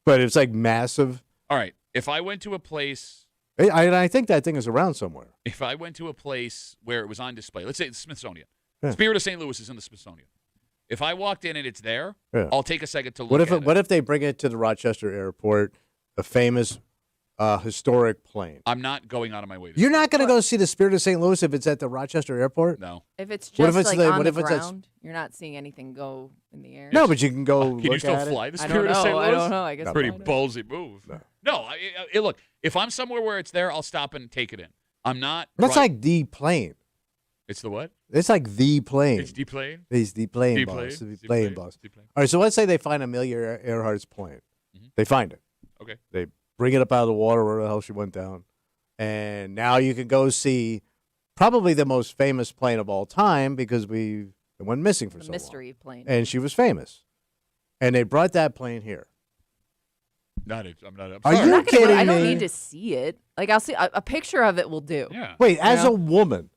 S1: But it's like massive.
S2: All right. If I went to a place
S1: I think that thing is around somewhere.
S2: where it was on display, let's say the Smithsonian.
S1: Yeah.
S2: Spirit of St. Louis is in the Smithsonian. If I walked in and it's there,
S1: Yeah.
S2: I'll take a second to look
S1: What if
S2: at it.
S1: what if they bring it to the Rochester airport, a famous historic plane?
S2: I'm not going out of my way to
S1: You're
S2: see
S1: not going to go see the Spirit of St. Louis if it's at the Rochester airport?
S2: it. No.
S3: If it's
S1: What
S3: just
S1: if it's
S3: like
S1: the-
S3: on
S1: what
S3: the
S1: if it's at-
S3: ground, you're not seeing anything go in the air.
S1: No, but you can go
S2: Can
S1: look
S2: you still
S1: at
S2: fly
S1: it.
S2: the
S3: I
S2: Spirit
S3: don't
S2: of St.
S3: know.
S2: Louis?
S3: I don't know. I guess
S2: Pretty
S3: I'll find it.
S2: ballsy move. No, look, if I'm somewhere where it's there, I'll stop and take it in. I'm not.
S1: That's
S2: right-
S1: like the plane.
S2: It's the what?
S1: It's like the plane.
S2: It's D-plane?
S1: It's the plane,
S2: D-plane?
S1: boss. The
S2: D-plane?
S1: plane, boss.
S2: D-plane.
S1: All right, so let's say they find Amelia Earhart's plane.
S2: Mhm.
S1: They find it.
S2: Okay.
S1: They bring it up out of the water where the hell she went down. And now you can go see probably the most famous plane of all time because it went missing for
S3: The
S1: so
S3: mystery plane.
S1: long. And she was famous. And they brought that plane here.
S2: I'm
S1: Are
S2: sorry.
S1: you
S3: I'm not gonna go-
S1: kidding
S3: I don't
S1: me?
S3: need to see it. Like I'll see a picture of it will do.
S2: Yeah.
S1: Wait, as
S3: Yeah.
S1: a woman.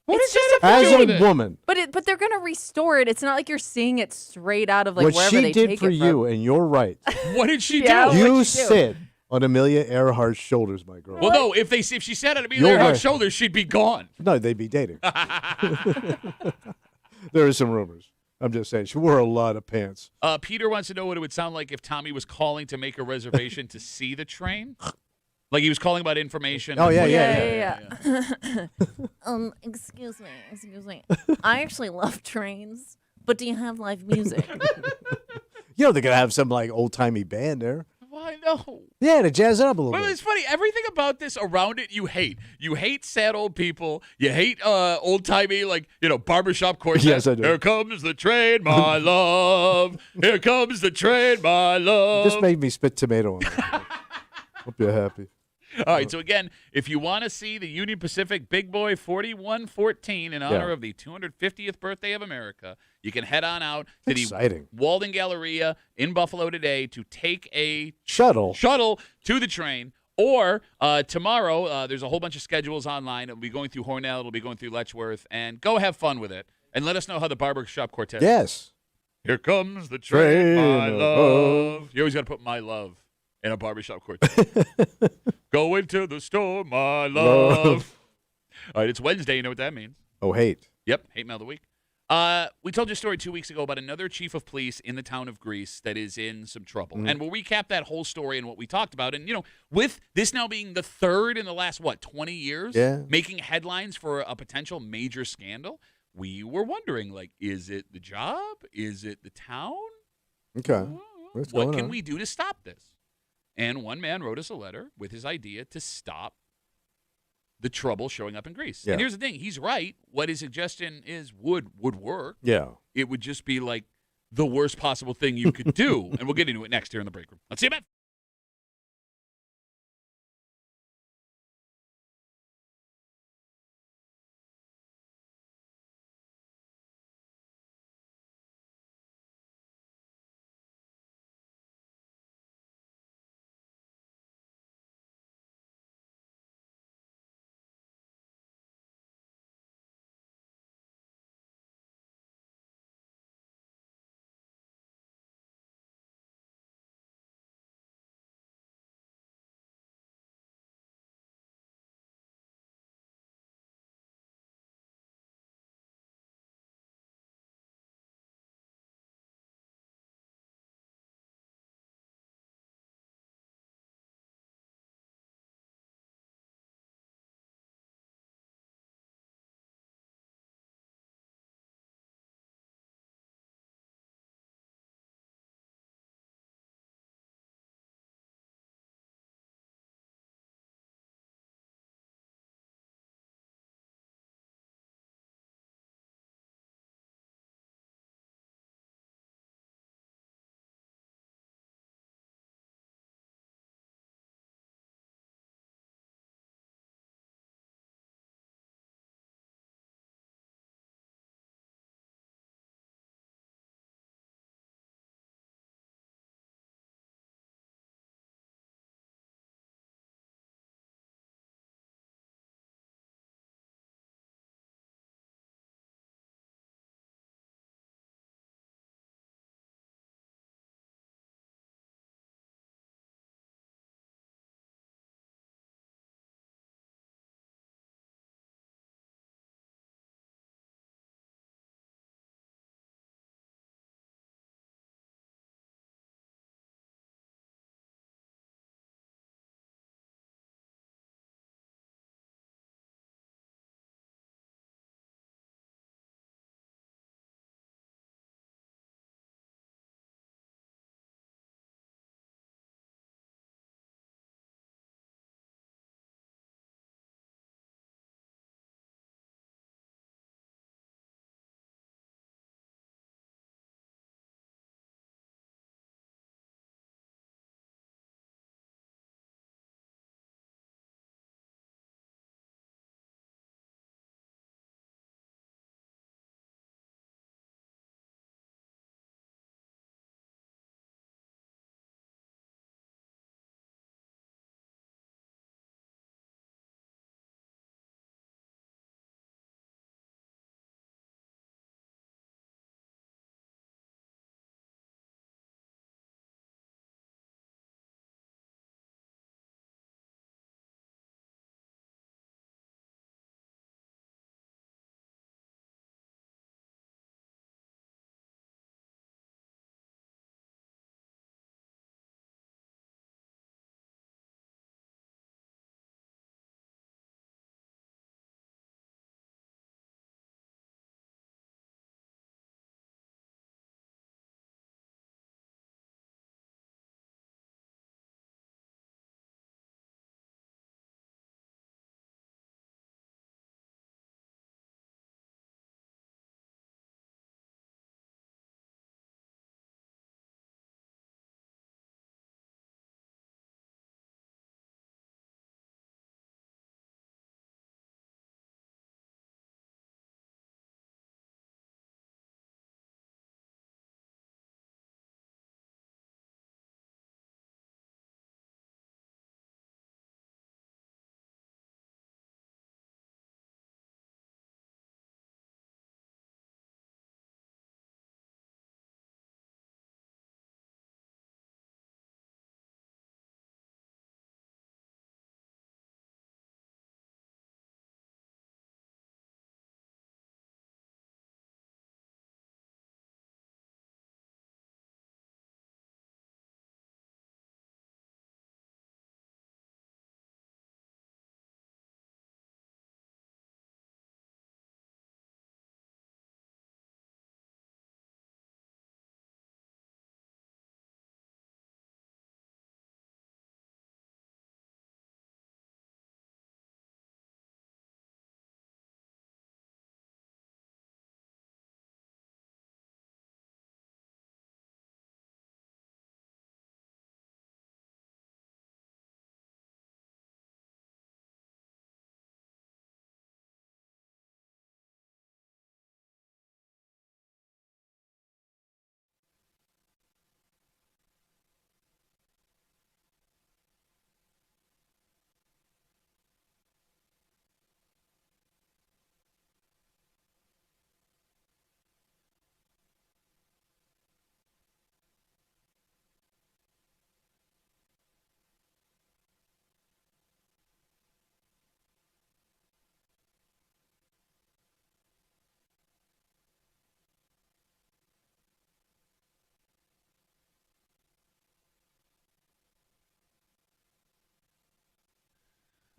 S2: What
S3: It's
S2: is
S3: just
S2: that have to
S1: As
S2: do
S1: a
S2: with it?
S1: woman.
S3: But they're gonna restore it. It's not like you're seeing it straight out of like
S1: what
S3: wherever
S1: she
S3: they
S1: did
S3: take
S1: for
S3: it
S1: you,
S3: from.
S1: and you're right.
S2: What did she
S3: Yeah,
S2: do?
S3: what'd
S1: You
S3: she do?
S1: sit on Amelia Earhart's shoulders, my girl.
S2: Well, no. If she sat on
S1: You're
S2: her
S1: right.
S2: shoulders, she'd be gone.
S1: No, they'd be dating. There are some rumors. I'm just saying. She wore a lot of pants.
S2: Peter wants to know what it would sound like if Tommy was calling to make a reservation to see the train. Like he was calling about information.
S1: Oh, yeah,
S3: yeah. Excuse me. I actually love trains, but do you have live music?
S1: You know, they're going to have some like old timey band there.
S2: Why no?
S1: Yeah, to jazz it up a little
S2: Well,
S1: bit.
S2: it's funny. Everything about this around it, you hate. You hate sad old people. You hate old timey, like barbershop quartet.
S1: Yes, I do.
S2: Here comes the train, my love. Here comes the train, my love.
S1: Just made me spit tomato on it. Hope you're happy.
S2: All right, so again, if you want to see the Union Pacific Big Boy 4114 in honor
S1: Yeah.
S2: of the 250th birthday of America, you can head on out to
S1: Exciting.
S2: the Walden Galleria in Buffalo today to take a
S1: Shuttle.
S2: shuttle to the train. Or tomorrow, there's a whole bunch of schedules online. It'll be going through Hornell. It'll be going through Letchworth. And go have fun with it. And let us know how the barbershop quartet.
S1: Yes.
S2: Here comes the train,
S1: Train
S2: my
S1: of
S2: love. You always got to put my love in a barbershop quartet. Going to the store, my love. All right, it's Wednesday. You know what that means.
S1: Oh, hate.
S2: Yep, hate mail of the week. We told you a story 2 weeks ago about another chief of police in the town of Greece that is in some trouble. And we'll recap that whole story and what we talked about. And, with this now being the third in the last, 20 years?
S1: Yeah.
S2: Making headlines for a potential major scandal, we were wondering, is it the job? Is it the town?
S1: Okay. What's
S2: what
S1: going
S2: can
S1: on?
S2: we do to stop this? And one man wrote us a letter with his idea to stop the trouble showing up in Greece.
S1: Yeah.
S2: And here's the thing. He's right. What his suggestion is would work.
S1: Yeah.
S2: It would just be like the worst possible thing you could do. And we'll get into it next here in the break room. Let's see about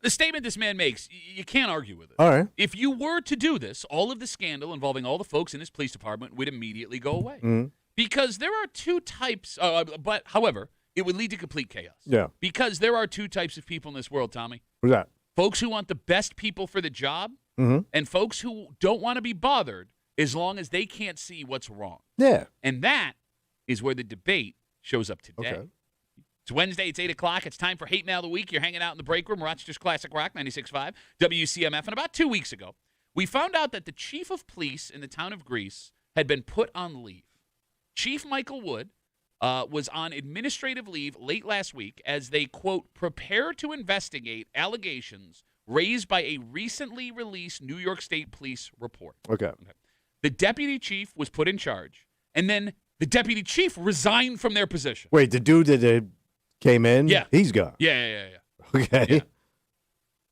S2: The statement this man makes, you can't argue with it.
S1: All right.
S2: If you were to do this, all of the scandal involving all the folks in his police department would immediately go away.
S1: Mhm.
S2: Because there are two types, but however, it would lead to complete chaos.
S1: Yeah.
S2: Because there are two types of people in this world, Tommy.
S1: What's that?
S2: Folks who want the best people for the job
S1: Mm-hmm.
S2: and folks who don't want to be bothered as long as they can't see what's wrong.
S1: Yeah.
S2: And that is where the debate shows up today.
S1: Okay.
S2: It's Wednesday. It's 8 o'clock. It's time for Hate Mail of the Week. You're hanging out in the break room, Rochester's Classic Rock, 96.5, WCMF. And about 2 weeks ago, we found out that the chief of police in the town of Greece had been put on leave. Chief Michael Wood was on administrative leave late last week as they, quote, prepare to investigate allegations raised by a recently released New York State police report.
S1: Okay.
S2: The deputy chief was put in charge, and then the deputy chief resigned from their position.
S1: Wait, the dude that came in?
S2: Yeah.
S1: He's gone.
S2: Yeah.
S1: Okay.
S2: Yeah.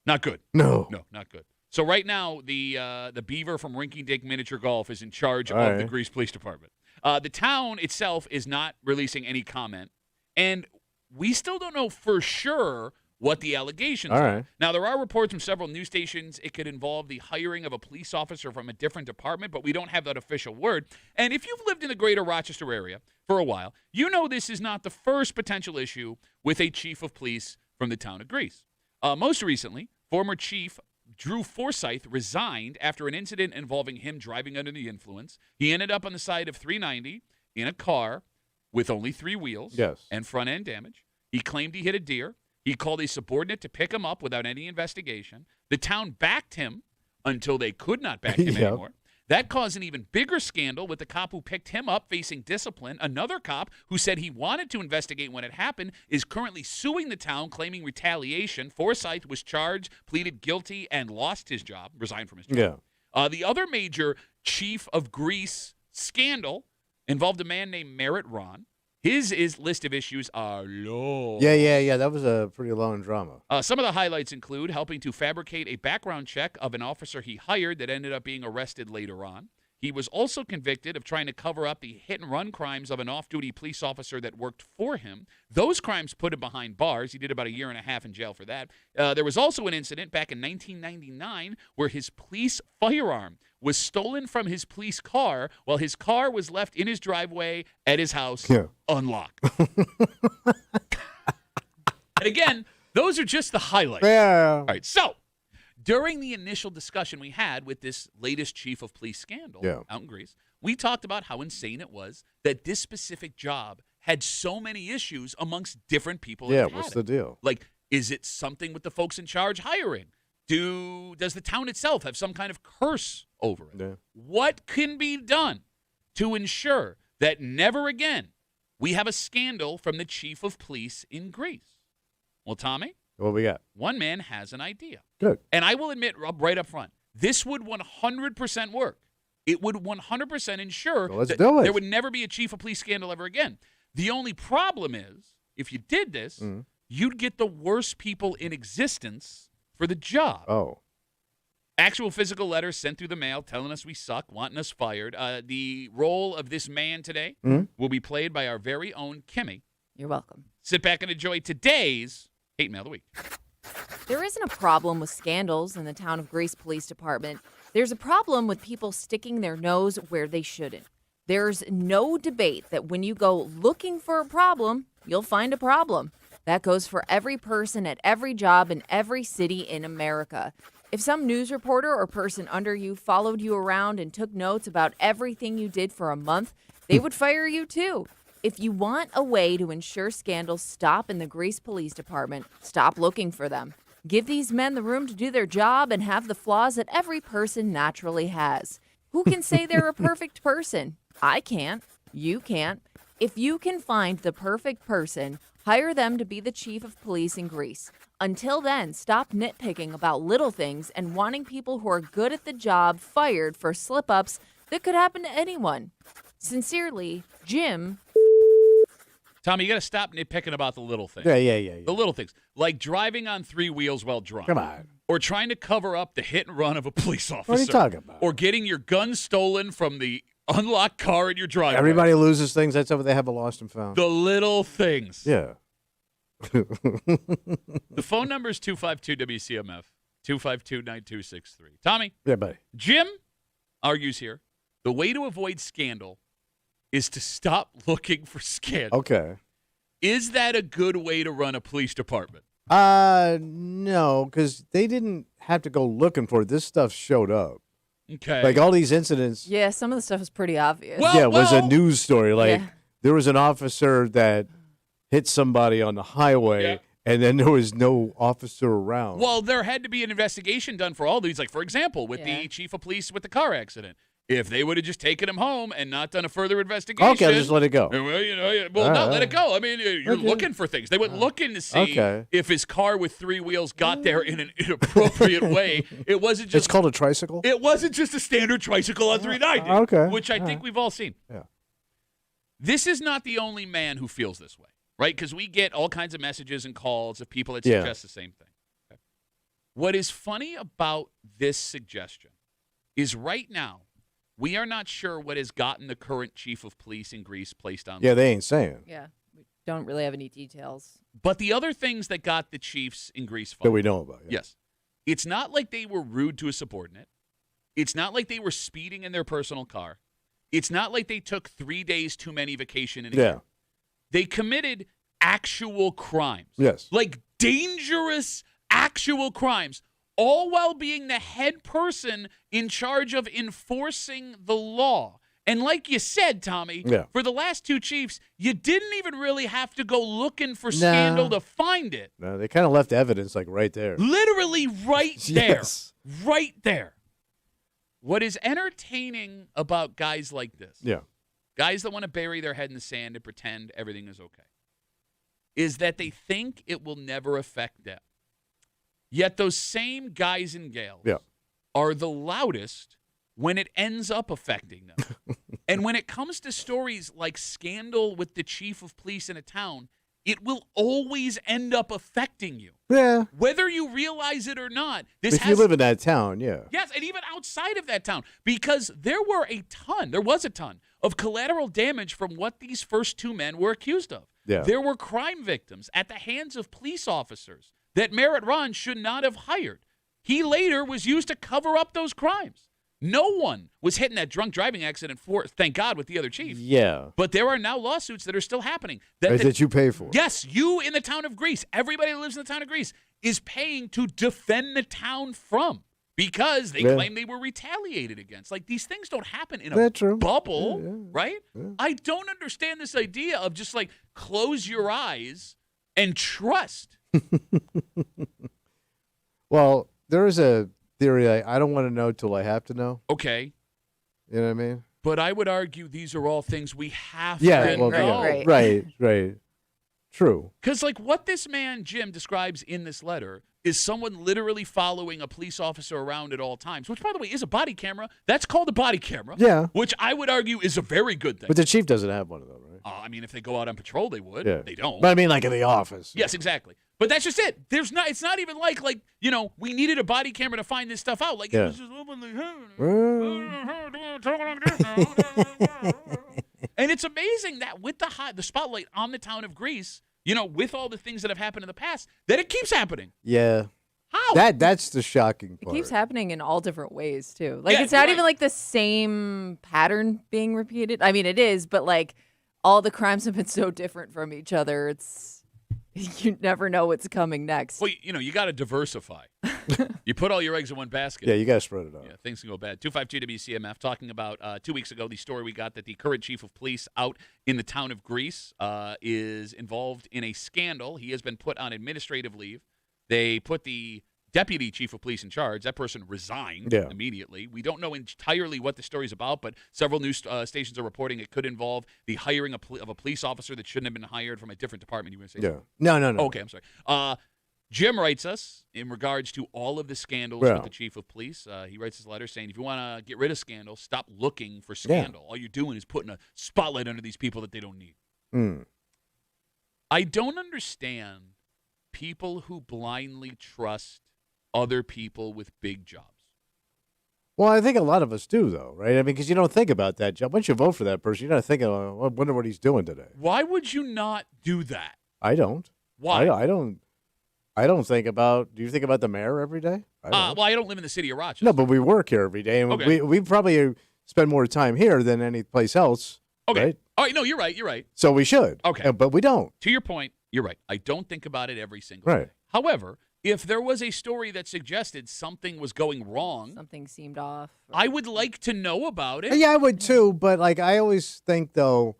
S2: Not good.
S1: No.
S2: No, not good. So right now, the Beaver from Rinky Dink Miniature Golf is in charge
S1: All
S2: of
S1: right.
S2: the Greece Police Department. The town itself is not releasing any comment, and we still don't know for sure what the allegations
S1: All
S2: are.
S1: right.
S2: Now, there are reports from several news stations it could involve the hiring of a police officer from a different department, but we don't have that official word. And if you've lived in the greater Rochester area for a while, you know this is not the first potential issue with a chief of police from the town of Greece. Most recently, former chief Drew Forsyth resigned after an incident involving him driving under the influence. He ended up on the side of 390 in a car with only 3 wheels
S1: Yes.
S2: and front end damage. He claimed he hit a deer. He called a subordinate to pick him up without any investigation. The town backed him until they could not back him
S1: Yep.
S2: anymore. That caused an even bigger scandal with the cop who picked him up facing discipline. Another cop who said he wanted to investigate when it happened is currently suing the town, claiming retaliation. Forsyth was charged, pleaded guilty, and lost his job, resigned from his job.
S1: Yeah.
S2: The other major chief of Greece scandal involved a man named Merritt Ron. His list of issues are long.
S1: Yeah. That was a pretty long drama.
S2: Some of the highlights include helping to fabricate a background check of an officer he hired that ended up being arrested later on. He was also convicted of trying to cover up the hit-and-run crimes of an off-duty police officer that worked for him. Those crimes put him behind bars. He did about 1.5 years in jail for that. There was also an incident back in 1999 where his police firearm was stolen from his police car while his car was left in his driveway at his house unlocked. And again, those are just the highlights.
S1: Yeah.
S2: All right, so during the initial discussion we had with this latest chief of police scandal out in Greece, we talked about how insane it was that this specific job had so many issues amongst different people. that
S1: Yeah,
S2: had
S1: what's
S2: it.
S1: the deal?
S2: Like, is it something with the folks in charge hiring? Does the town itself have some kind of curse over it?
S1: Yeah.
S2: What can be done to ensure that never again we have a scandal from the chief of police in Greece? Well, Tommy,
S1: What we got?
S2: one man has an idea.
S1: Good.
S2: And I will admit right up front, this would 100% work. It would 100% ensure
S1: Well, let's
S2: that
S1: do it.
S2: there would never be a chief of police scandal ever again. The only problem is, if you did this, you'd get the worst people in existence for the job.
S1: Oh.
S2: Actual physical letters sent through the mail telling us we suck, wanting us fired. The role of this man today will be played by our very own Kimmy.
S3: You're welcome.
S2: Sit back and enjoy today's Hate Mail of the Week.
S3: There isn't a problem with scandals in the town of Greece Police Department. There's a problem with people sticking their nose where they shouldn't. There's no debate that when you go looking for a problem, you'll find a problem. That goes for every person at every job in every city in America. If some news reporter or person under you followed you around and took notes about everything you did for a month, they would fire you too. If you want a way to ensure scandals stop in the Greece Police Department, stop looking for them. Give these men the room to do their job and have the flaws that every person naturally has. Who can say they're a perfect person? I can't. You can't. If you can find the perfect person, hire them to be the chief of police in Greece. Until then, stop nitpicking about little things and wanting people who are good at the job fired for slip-ups that could happen to anyone. Sincerely, Jim.
S2: Tommy, you got to stop nitpicking about the little things.
S1: Yeah.
S2: The little things, like driving on 3 wheels while drunk.
S1: Come on.
S2: Or trying to cover up the hit and run of a police officer.
S1: What are you talking about?
S2: Or getting your gun stolen from the unlocked car in your driveway.
S1: Everybody loses things. That's how they have a lost and found.
S2: The little things.
S1: Yeah.
S2: The phone number is 252-WCMF, 252-9263. Tommy?
S1: Yeah, buddy.
S2: Jim argues here, the way to avoid scandal is to stop looking for scandal.
S1: Okay.
S2: Is that a good way to run a police department?
S1: No, because they didn't have to go looking for it. This stuff showed up.
S2: Okay.
S1: Like all these incidents.
S3: Yeah, some of the stuff is pretty obvious.
S2: Well-
S1: Yeah, it was a news story. Like
S3: Yeah.
S1: there was an officer that hit somebody on the highway,
S2: Yeah.
S1: and then there was no officer around.
S2: Well, there had to be an investigation done for all these. Like, for example, with
S3: Yeah.
S2: the chief of police with the car accident. If they would have just taken him home and not done a further investigation.
S1: Okay, just let it go.
S2: Well, let it go. I mean, you're
S1: Okay.
S2: looking for things. They went looking to see
S1: Okay.
S2: if his car with three wheels got there in an inappropriate way. It wasn't
S1: It's
S2: just
S1: called a tricycle?
S2: It wasn't just a standard tricycle on 390.
S1: Okay.
S2: Which I
S1: All
S2: think
S1: right.
S2: we've all seen.
S1: Yeah.
S2: This is not the only man who feels this way, right? Because we get all kinds of messages and calls of people that
S1: Yeah.
S2: suggest the same thing. Okay. What is funny about this suggestion is right now, we are not sure what has gotten the current chief of police in Greece placed on.
S1: Yeah, they ain't saying
S3: Yeah, we don't really have any details.
S2: But the other things that got the chiefs in Greece
S1: that
S2: fired.
S1: we know about. Yeah.
S2: Yes. It's not like they were rude to a subordinate. It's not like they were speeding in their personal car. It's not like they took 3 days too many vacation in a
S1: Yeah.
S2: year. They committed actual crimes.
S1: Yes.
S2: Like dangerous actual crimes, all while being the head person in charge of enforcing the law. And like you said, Tommy,
S1: Yeah.
S2: for the last two chiefs, you didn't even really have to go looking for scandal to find it.
S1: No, they kind of left evidence like right there.
S2: Literally right there.
S1: Yes.
S2: Right there. What is entertaining about guys like this,
S1: Yeah.
S2: guys that want to bury their head in the sand and pretend everything is okay, is that they think it will never affect them. Yet those same guys and gals
S1: Yeah.
S2: are the loudest when it ends up affecting them. And when it comes to stories like scandal with the chief of police in a town, it will always end up affecting you.
S1: Yeah.
S2: Whether you realize it or not. This
S1: If
S2: has
S1: you live in that town, yeah.
S2: Yes, and even outside of that town, because there was a ton of collateral damage from what these first two men were accused of.
S1: Yeah.
S2: There were crime victims at the hands of police officers that Merritt Ron should not have hired. He later was used to cover up those crimes. No one was hit in that drunk driving accident thank God, with the other chief.
S1: Yeah.
S2: But there are now lawsuits that are still happening.
S1: That you pay for.
S2: Yes, you in the town of Greece, everybody that lives in the town of Greece is paying to defend the town from because they
S1: Yeah.
S2: claim they were retaliated against. Like, these things don't happen in a
S1: Yeah, true.
S2: bubble,
S1: Yeah, yeah.
S2: right?
S1: Yeah.
S2: I don't understand this idea of just like close your eyes and trust.
S1: Well, there is a theory I don't want to know till I have to know.
S2: Okay,
S1: You know what I mean?
S2: but I would argue these are all things we have
S1: Yeah.
S2: to
S1: Well,
S2: know.
S1: yeah.
S3: Right.
S1: Right. True.
S2: Because, like, what this man, Jim, describes in this letter is someone literally following a police officer around at all times, which, by the way, is a body camera. That's called a body camera.
S1: Yeah.
S2: Which I would argue is a very good thing.
S1: But the chief doesn't have one of them, right?
S2: I mean, if they go out on patrol, they would.
S1: Yeah.
S2: They don't.
S1: But I mean, like in the office.
S2: Yes, exactly. But that's just it. It's not even like, we needed a body camera to find this stuff out. Like,
S1: Yeah.
S2: it was just openly. And it's amazing that with the spotlight on the town of Greece, with all the things that have happened in the past, that it keeps happening.
S1: Yeah.
S2: How?
S1: That's the shocking
S3: It
S1: part.
S3: keeps happening in all different ways too. Like
S2: Yeah,
S3: it's not
S2: you're
S3: even
S2: right.
S3: like the same pattern being repeated. I mean, it is, but like all the crimes have been so different from each other. It's you never know what's coming next.
S2: Well, you got to diversify. You put all your eggs in one basket.
S1: Yeah, you got to spread it out.
S2: Yeah, things can go bad. 252 WCMF talking about 2 weeks ago the story we got that the current chief of police out in the town of Greece is involved in a scandal. He has been put on administrative leave. They put the deputy chief of police in charge. That person resigned immediately. We don't know entirely what the story's about, but several news stations are reporting it could involve the hiring of a police officer that shouldn't have been hired from a different department. You were going to say something?
S1: No.
S2: Okay, I'm sorry. Jim writes us in regards to all of the scandals with the chief of police. He writes his letter saying, if you want to get rid of scandal, stop looking for scandal. All you're doing is putting a spotlight under these people that they don't need.
S1: Mm.
S2: I don't understand people who blindly trust other people with big jobs.
S1: Well, I think a lot of us do, though, right? I mean, because you don't think about that job. Once you vote for that person, you're not thinking, I wonder what he's doing today.
S2: Why would you not do that?
S1: I don't.
S2: Why?
S1: I don't think about. Do you think about the mayor every day?
S2: Well, I don't live in the city of Rochester.
S1: No, but we work here every day, and
S2: Okay.
S1: we probably spend more time here than any place else.
S2: Okay.
S1: Right?
S2: All right. No, you're right. You're right.
S1: So we should.
S2: Okay.
S1: But we don't.
S2: To your point, you're right. I don't think about it every single
S1: Right.
S2: day. However, if there was a story that suggested something was going wrong,
S3: Something seemed off.
S2: I would like to know about it.
S1: Yeah, I would too. But like, I always think though,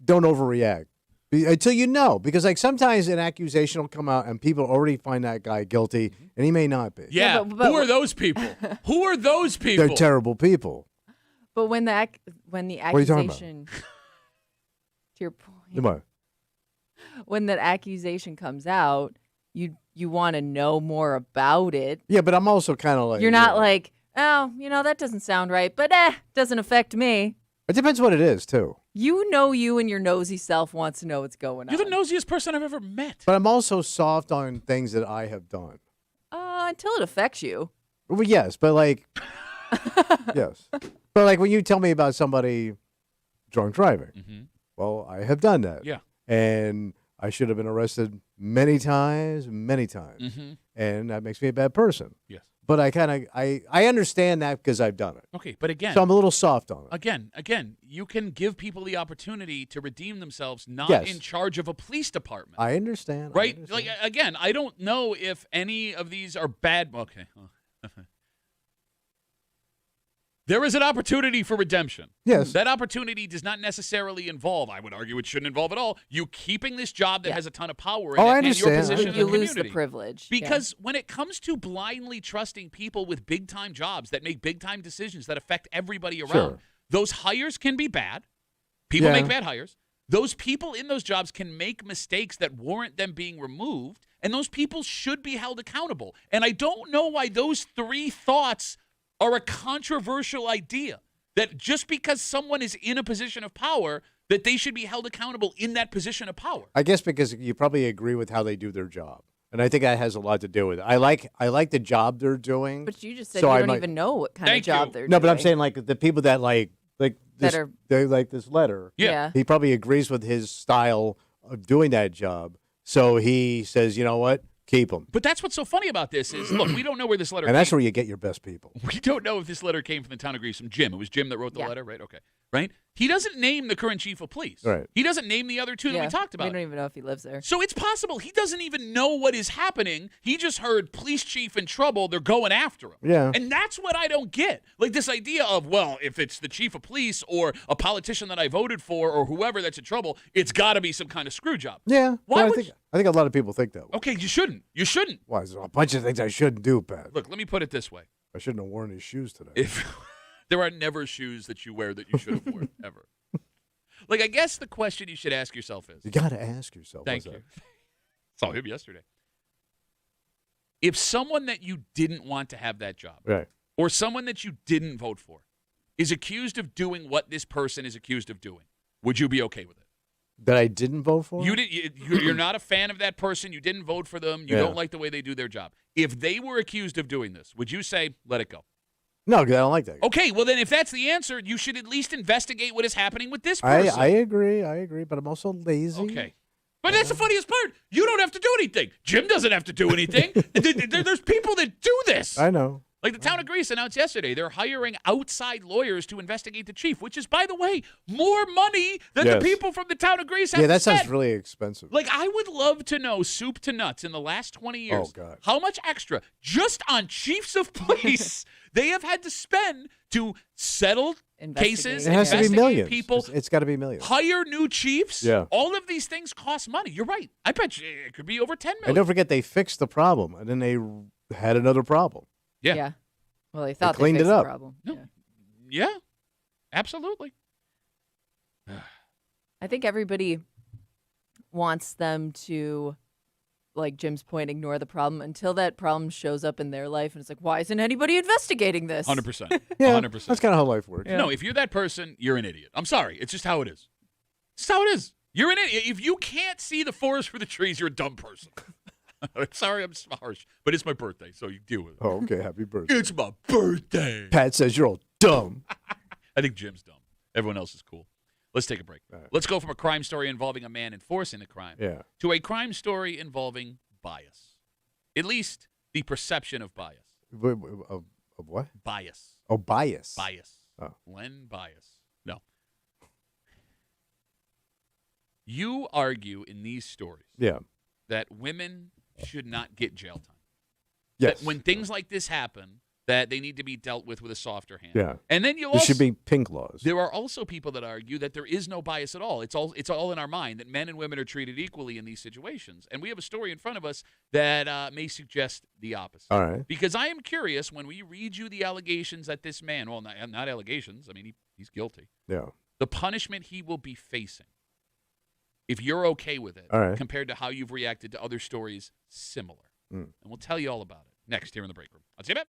S1: don't overreact until you know, because like sometimes an accusation will come out and people already find that guy guilty, and he may not be.
S2: Yeah.
S3: Yeah, but
S2: who are those people? Who are those people?
S1: They're terrible people.
S3: But when the
S1: are you talking about?
S3: accusation, to your point,
S1: Come on.
S3: when that accusation comes out, you want to know more about it.
S1: Yeah, but I'm also kind of like
S3: You're not like, oh, that doesn't sound right, but doesn't affect me.
S1: It depends what it is too.
S3: You and your nosy self wants to know what's going on.
S2: You're the nosiest person I've ever met.
S1: But I'm also soft on things that I have done.
S3: Until it affects you.
S1: Well, yes, but like, yes, but like when you tell me about somebody drunk driving,
S2: Mm-hmm.
S1: well, I have done that.
S2: Yeah.
S1: And I should have been arrested many times,
S2: Mm-hmm.
S1: and that makes me a bad person.
S2: Yes.
S1: But I understand that because I've done it.
S2: Okay, but again,
S1: So I'm a little soft on it.
S2: again, you can give people the opportunity to redeem themselves, not
S1: Yes.
S2: in charge of a police department.
S1: I understand.
S2: Right?
S1: I understand.
S2: Like again, I don't know if any of these are bad. Okay. There is an opportunity for redemption.
S1: Yes.
S2: That opportunity does not necessarily involve, I would argue it shouldn't involve at all, you keeping this job that
S3: Yeah.
S2: has a ton of power in
S1: Oh,
S2: it
S1: I
S2: and your
S1: understand.
S2: position in
S3: You
S2: the
S3: lose the
S2: community.
S3: privilege.
S2: Because when it comes to blindly trusting people with big time jobs that make big time decisions that affect everybody around,
S1: Sure.
S2: those hires can be bad. People
S1: Yeah.
S2: make bad hires. Those people in those jobs can make mistakes that warrant them being removed, and those people should be held accountable. And I don't know why those three thoughts are a controversial idea. That just because someone is in a position of power, that they should be held accountable in that position of power.
S1: I guess because you probably agree with how they do their job, and I think that has a lot to do with it. I like the job they're doing.
S3: But you just said
S1: so
S3: you
S1: I
S3: don't
S1: might-
S3: even know what kind
S2: Thank
S3: of job
S2: you.
S3: they're
S1: No,
S3: doing.
S1: but I'm saying like the people that like this,
S3: That are-
S1: they like this letter.
S2: Yeah.
S1: He probably agrees with his style of doing that job, so he says, you know what, keep them,
S2: But that's what's so funny about this is, look, we don't know where this letter
S1: and that's
S2: came.
S1: where you get your best people.
S2: We don't know if this letter came from the town of Greece from Jim. It was Jim that wrote the
S3: Yeah.
S2: letter, right? Okay. Right? He doesn't name the current chief of police.
S1: Right.
S2: He doesn't name the other two that we talked
S3: We
S2: about.
S3: don't even know if he lives there.
S2: So it's possible he doesn't even know what is happening. He just heard police chief in trouble. They're going after him.
S1: Yeah.
S2: And that's what I don't get. Like this idea of, well, if it's the chief of police or a politician that I voted for or whoever that's in trouble, it's got to be some kind of screw job.
S1: Yeah,
S2: Why
S1: but
S2: would
S1: I think a lot of people think that way.
S2: Okay, you shouldn't. You shouldn't.
S1: Why? There's a bunch of things I shouldn't do, Pat.
S2: Look, let me put it this way.
S1: I shouldn't have worn these shoes today.
S2: If there are never shoes that you wear that you should have worn ever. Like, I guess the question you should ask yourself is,
S1: You got to ask yourself.
S2: thank
S1: what's
S2: you.
S1: that?
S2: Saw him yesterday. If someone that you didn't want to have that job,
S1: Right.
S2: or someone that you didn't vote for, is accused of doing what this person is accused of doing, would you be okay with it?
S1: That I didn't vote for?
S2: You're not a fan of that person. You didn't vote for them. You
S1: Yeah.
S2: don't like the way they do their job. If they were accused of doing this, would you say, let it go?
S1: No, because I don't like that.
S2: Okay, well, then if that's the answer, you should at least investigate what is happening with this
S1: I
S2: person.
S1: agree, but I'm also lazy.
S2: Okay. But that's the funniest part. You don't have to do anything. Jim doesn't have to do anything. There's people that do this.
S1: I know.
S2: Like the town of Greece announced yesterday, they're hiring outside lawyers to investigate the chief, which is, by the way, more money than
S1: Yes.
S2: the people from the town of Greece have
S1: Yeah, that
S2: to spend.
S1: sounds really expensive.
S2: Like, I would love to know, soup to nuts, in the last 20 years,
S1: Oh, God.
S2: how much extra, just on chiefs of police, they have had to spend to settle cases,
S1: It has to be
S2: investigate
S1: millions.
S2: people,
S1: It's got to be millions.
S2: hire new chiefs.
S1: Yeah.
S2: All of these things cost money. You're right. I bet you it could be over 10 million.
S1: And don't forget, they fixed the problem, and then they had another problem.
S2: Yeah.
S3: Well, they thought
S1: cleaned
S3: they
S1: it
S3: fixed
S1: up.
S3: the problem.
S2: No.
S3: Yeah.
S2: Yeah. Absolutely.
S3: I think everybody wants them to, like Jim's point, ignore the problem until that problem shows up in their life, and it's like, why isn't anybody investigating this?
S2: 100%.
S1: Yeah,
S2: 100%.
S1: that's kind of how life works.
S2: No, if you're that person, you're an idiot. I'm sorry. It's just how it is. It's just how it is. You're an idiot. If you can't see the forest for the trees, you're a dumb person. I'm sorry, I'm harsh, but it's my birthday, so you deal with it.
S1: Oh, okay. Happy birthday.
S2: It's my birthday.
S1: Pat says you're all dumb.
S2: I think Jim's dumb. Everyone else is cool. Let's take a break.
S1: All right.
S2: Let's go from a crime story involving a man enforcing a crime
S1: Yeah.
S2: to a crime story involving bias. At least the perception of bias.
S1: Of what?
S2: Bias.
S1: Oh, bias.
S2: Bias.
S1: Oh.
S2: Len Bias. No. You argue in these stories
S1: Yeah.
S2: that women should not get jail time.
S1: Yes.
S2: That when things like this happen, that they need to be dealt with a softer hand.
S1: Yeah.
S2: And then you
S1: There
S2: also
S1: should be pink laws.
S2: there are also people that argue that there is no bias at all. It's all in our mind that men and women are treated equally in these situations. And we have a story in front of us that may suggest the opposite.
S1: All right.
S2: Because I am curious when we read you the allegations that this man, well, not allegations. I mean, he's guilty.
S1: Yeah.
S2: The punishment he will be facing. If you're okay with it,
S1: All right.
S2: compared to how you've reacted to other stories similar.
S1: Mm.
S2: And we'll tell you all about it next here in the break room. I'll see you back.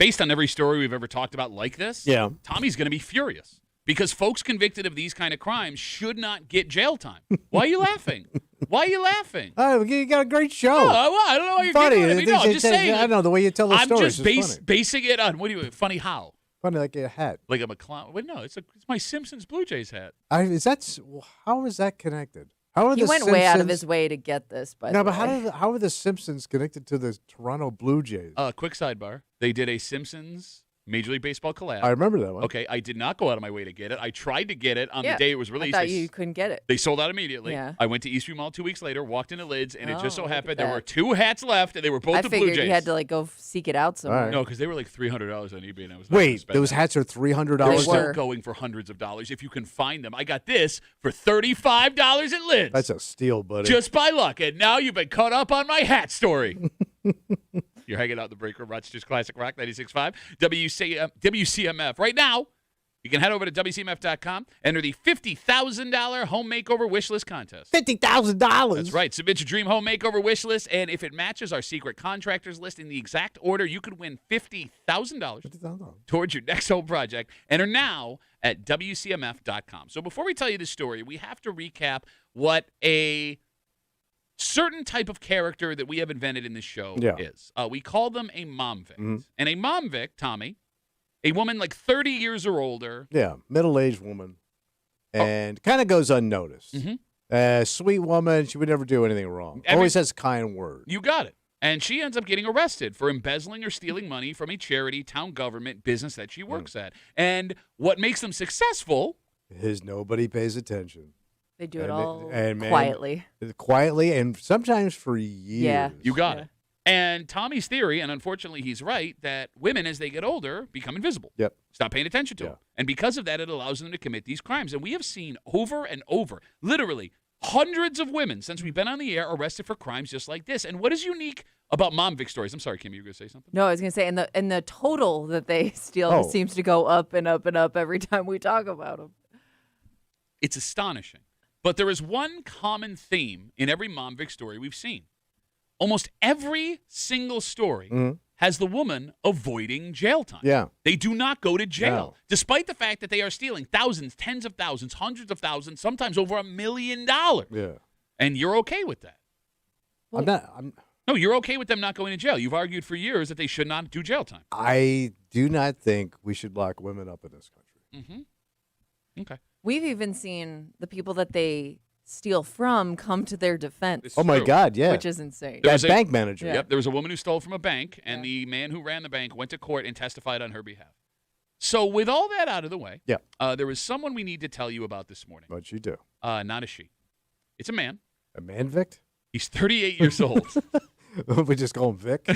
S2: based on every story we've ever talked about like this,
S1: Yeah.
S2: Tommy's going to be furious because folks convicted of these kind of crimes should not get jail time. Why are you laughing? Why are you laughing?
S1: Oh, you got a great show.
S2: Oh, well, I don't know why you're
S1: Funny.
S2: giggling at me. No, I'm just saying.
S1: I know the way you tell the
S2: I'm
S1: stories
S2: just
S1: is funny.
S2: basing it on, what do you, funny how?
S1: Funny like a hat.
S2: Like I'm a clown. Wait, no, it's my Simpsons Blue Jays hat.
S1: How is that connected? How are
S3: He
S1: the
S3: went way out of
S1: Simpsons-
S3: his way to get this, by
S1: No,
S3: the
S1: but
S3: way.
S1: how are the Simpsons connected to the Toronto Blue Jays?
S2: Quick sidebar. They did a Simpsons Major League Baseball collab.
S1: I remember that one.
S2: Okay, I did not go out of my way to get it. I tried to get it on
S3: Yeah,
S2: the day it was released.
S3: I thought
S2: They
S3: you couldn't get it.
S2: They sold out immediately.
S3: Yeah.
S2: I went to Eastview Mall 2 weeks later, walked into Lids, and it just so
S3: Oh, look
S2: happened
S3: at
S2: there
S3: that.
S2: were 2 hats left, and they were both
S3: I
S2: the Blue
S3: figured
S2: Jays.
S3: you had to like go seek it out somewhere.
S1: right.
S2: No, because they were like $300 on eBay, and I was not gonna
S1: Wait,
S2: spend
S1: those
S2: that.
S1: hats are $300.
S2: They're
S3: They
S2: still
S3: were.
S2: going for hundreds of dollars if you can find them. I got this for $35 at Lids.
S1: That's a steal, buddy.
S2: Just by luck, and now you've been caught up on my hat story. You're hanging out in the break room, Rochester's Classic Rock 96.5, WCMF. Right now, you can head over to WCMF.com, enter the $50,000 home makeover wish list contest.
S1: $50,000.
S2: That's right. Submit your dream home makeover wish list, and if it matches our secret contractors list in the exact order, you could win $50,000
S1: $50,000.
S2: towards your next home project. Enter now at WCMF.com. So before we tell you the story, we have to recap what a certain type of character that we have invented in this show is. We call them a mom vic. And a mom vic, Tommy, a woman like 30 years or older.
S1: Yeah, middle-aged woman, and kind of goes unnoticed. Sweet woman. She would never do anything wrong. Always has kind words.
S2: You got it. And she ends up getting arrested for embezzling or stealing money from a charity, town government, business that she works at. And what makes them successful
S1: Is nobody pays attention.
S3: They do it
S1: And
S3: all
S1: and man,
S3: quietly.
S1: Quietly, and sometimes for years.
S3: Yeah.
S2: You got it. And Tommy's theory, and unfortunately he's right, that women, as they get older, become invisible.
S1: Yep.
S2: Stop paying attention to them. And because of that, it allows them to commit these crimes. And we have seen over and over, literally hundreds of women since we've been on the air arrested for crimes just like this. And what is unique about mom vic stories? I'm sorry, Kim, you were going to say something?
S3: No, I was gonna say, and the total that they steal seems to go up and up and up every time we talk about them.
S2: It's astonishing. But there is one common theme in every mom vic story we've seen. Almost every single story has the woman avoiding jail time.
S1: Yeah.
S2: They do not go to jail,
S1: No.
S2: despite the fact that they are stealing thousands, tens of thousands, hundreds of thousands, sometimes over $1 million.
S1: Yeah.
S2: And you're okay with that.
S1: I'm not.
S2: No, you're okay with them not going to jail. You've argued for years that they should not do jail time.
S1: I do not think we should lock women up in this country.
S2: Okay.
S3: We've even seen the people that they steal from come to their defense,
S2: It's
S1: Oh my
S2: true.
S1: God! Yeah.
S3: which is insane.
S2: There
S1: That
S2: was a-
S1: bank manager.
S3: Yeah.
S2: Yep, there was a woman who stole from a bank, and the man who ran the bank went to court and testified on her behalf. So with all that out of the way,
S1: Yeah.
S2: there is someone we need to tell you about this morning.
S1: What'd you do?
S2: Not a she. It's a man.
S1: A man Vic?
S2: He's 38 years old.
S1: We just call him Vic.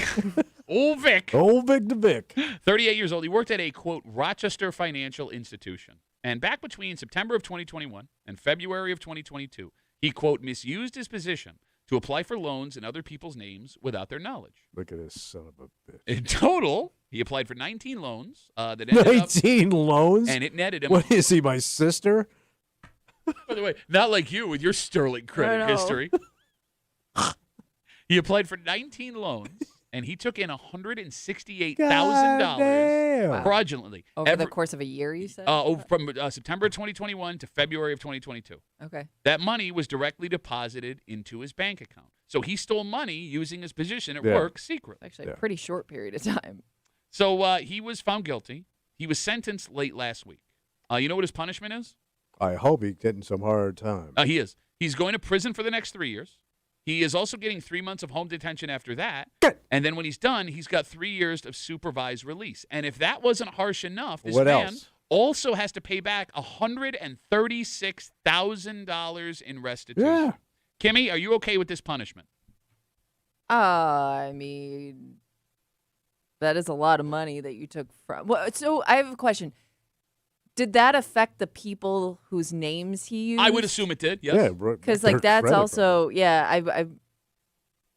S2: Old Vic.
S1: Old Vic the Vic.
S2: 38 years old. He worked at a, quote, Rochester financial institution. And back between September of 2021 and February of 2022, he, quote, misused his position to apply for loans in other people's names without their knowledge.
S1: Look at this son of a bitch.
S2: In total, he applied for 19 loans that ended up,
S1: 19 loans?
S2: and it netted him.
S1: What is he, my sister?
S2: By the way, not like you with your sterling credit
S3: know.
S2: history. He applied for 19 loans, and he took in $168,000
S1: Damn.
S2: fraudulently.
S3: Over the course of a year, you said?
S2: From September 2021 to February of 2022.
S3: Okay.
S2: That money was directly deposited into his bank account. So he stole money using his position at
S1: Yeah.
S2: work secretly.
S3: Actually, a pretty short period of time.
S2: So he was found guilty. He was sentenced late last week. You know what his punishment is?
S1: I hope he's getting some hard time.
S2: He is. He's going to prison for the next 3 years. He is also getting 3 months of home detention after that. And then when he's done, he's got 3 years of supervised release. And if that wasn't harsh enough, this
S1: What
S2: man
S1: else?
S2: also has to pay back $136,000 in restitution.
S1: Yeah.
S2: Kimmy, are you okay with this punishment?
S3: I mean, that is a lot of money that you took from. Well, so I have a question. Did that affect the people whose names he used?
S2: I would assume it did, yes.
S1: Yeah.
S3: Because
S1: their
S3: like that's
S1: credit
S3: also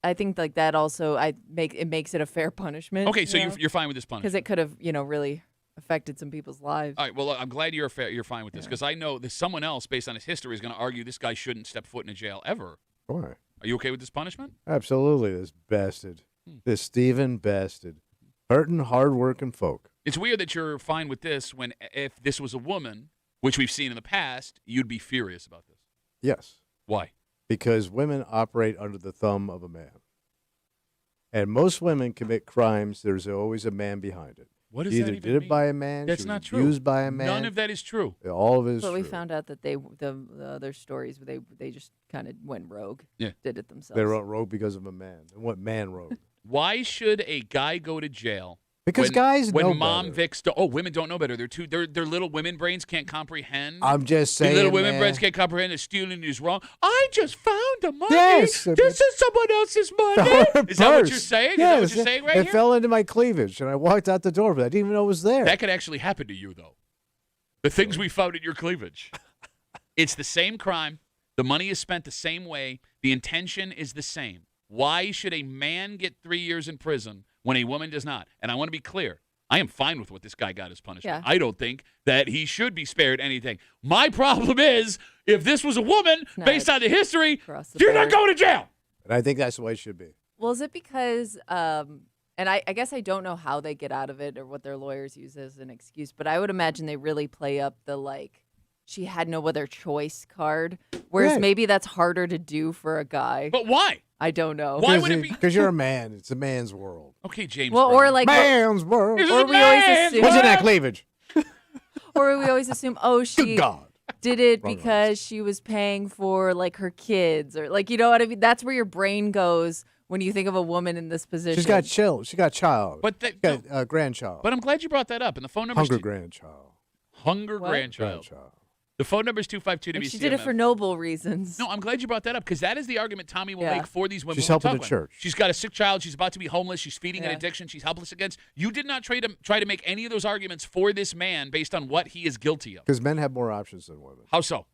S3: I think like that also makes it a fair punishment.
S2: Okay, so you're fine with this punishment.
S3: because it could have really affected some people's lives.
S2: All right, well, I'm glad you're fine with this because I know that someone else, based on his history, is going to argue this guy shouldn't step foot in a jail ever.
S1: Why?
S2: Are you okay with this punishment?
S1: Absolutely, this bastard. This Steven bastard. Hurting, hard-working folk.
S2: It's weird that you're fine with this when if this was a woman, which we've seen in the past, you'd be furious about this.
S1: Yes.
S2: Why?
S1: Because women operate under the thumb of a man. And most women commit crimes. There's always a man behind it.
S2: What does
S1: She
S2: that
S1: either
S2: even
S1: did it
S2: mean?
S1: by a man.
S2: That's
S1: she
S2: not
S1: was
S2: true.
S1: Used by a man.
S2: None of that is true.
S1: All of it is
S3: But we
S1: true.
S3: found out that the other stories they just kind of went rogue.
S2: Yeah.
S3: Did it themselves.
S1: They wrote rogue because of a man. And what man wrote?
S2: Why should a guy go to jail?
S1: Because
S2: when,
S1: guys know
S2: when mom
S1: better.
S2: Vicks. Women don't know better. Their little women brains can't comprehend.
S1: I'm just
S2: The
S1: saying,
S2: little women
S1: man.
S2: brains can't comprehend that stealing is wrong. I just found the money.
S1: Yes.
S2: This is someone else's money. Is that what you're saying? Is that what you're saying right
S1: it
S2: here?
S1: fell into my cleavage, and I walked out the door, but I didn't even know it was there.
S2: That could actually happen to you, though. The things we found in your cleavage. It's the same crime. The money is spent the same way. The intention is the same. Why should a man get 3 years in prison when a woman does not? And I want to be clear. I am fine with what this guy got as punishment.
S3: Yeah.
S2: I don't think that he should be spared anything. My problem is, if this was a woman,
S3: No,
S2: based on the history,
S3: across the
S2: you're not
S3: board.
S2: going to jail.
S1: And I think that's the way it should be.
S3: Well, is it because, and I guess I don't know how they get out of it or what their lawyers use as an excuse, but I would imagine they really play up the, like, she had no other choice card, whereas
S1: Right.
S3: maybe that's harder to do for a guy.
S2: But why?
S3: I don't know.
S2: Why would it be?
S1: Because you're a man. It's a man's world.
S2: Okay, James.
S3: Well,
S2: Brown.
S3: or like,
S1: Man's world.
S2: This is
S3: or
S2: a
S3: we always
S2: man's
S3: assume-
S1: What's in that
S2: world.
S1: cleavage?
S3: or we always assume, oh, she
S1: Good God.
S3: did it
S1: Wrong
S3: because she was paying for like her kids, or like, you know what I mean? That's where your brain goes when you think of a woman in this position.
S1: She's got chill. She got child.
S2: But that,
S1: She got grandchild.
S2: But I'm glad you brought that up. And the phone number
S1: Hunger
S2: is
S1: grandchild.
S2: Hunger
S3: What?
S2: grandchild. The phone number is 252
S3: And
S2: WCMF.
S3: she did it for noble reasons.
S2: No, I'm glad you brought that up because that is the argument Tommy will
S3: Yeah.
S2: make for these women.
S1: She's
S2: when we
S1: helping
S2: talk
S1: the
S2: about it.
S1: church.
S2: She's got a sick child. She's about to be homeless. She's feeding an
S3: Yeah.
S2: addiction. She's helpless against. You did not try to make any of those arguments for this man based on what he is guilty of.
S1: Because men have more options than women.
S2: How so?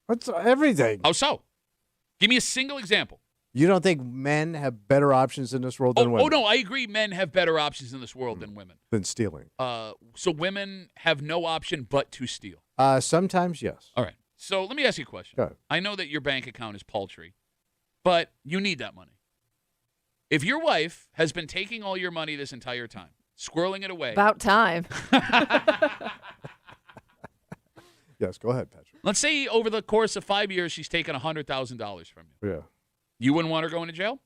S1: That's everything.
S2: How so? Give me a single example.
S1: You don't think men have better options in this world than women?
S2: Oh, no, I agree. Men have better options in this world than women.
S1: Than stealing.
S2: So women have no option but to steal.
S1: Sometimes, yes.
S2: All right. So let me ask you a question.
S1: Go ahead.
S2: I know that your bank account is paltry, but you need that money. If your wife has been taking all your money this entire time, squirreling it away.
S3: About time.
S1: Yes, go ahead, Patrick.
S2: Let's say over the course of 5 years, she's taken $100,000 from you.
S1: Yeah.
S2: You wouldn't want her going to jail?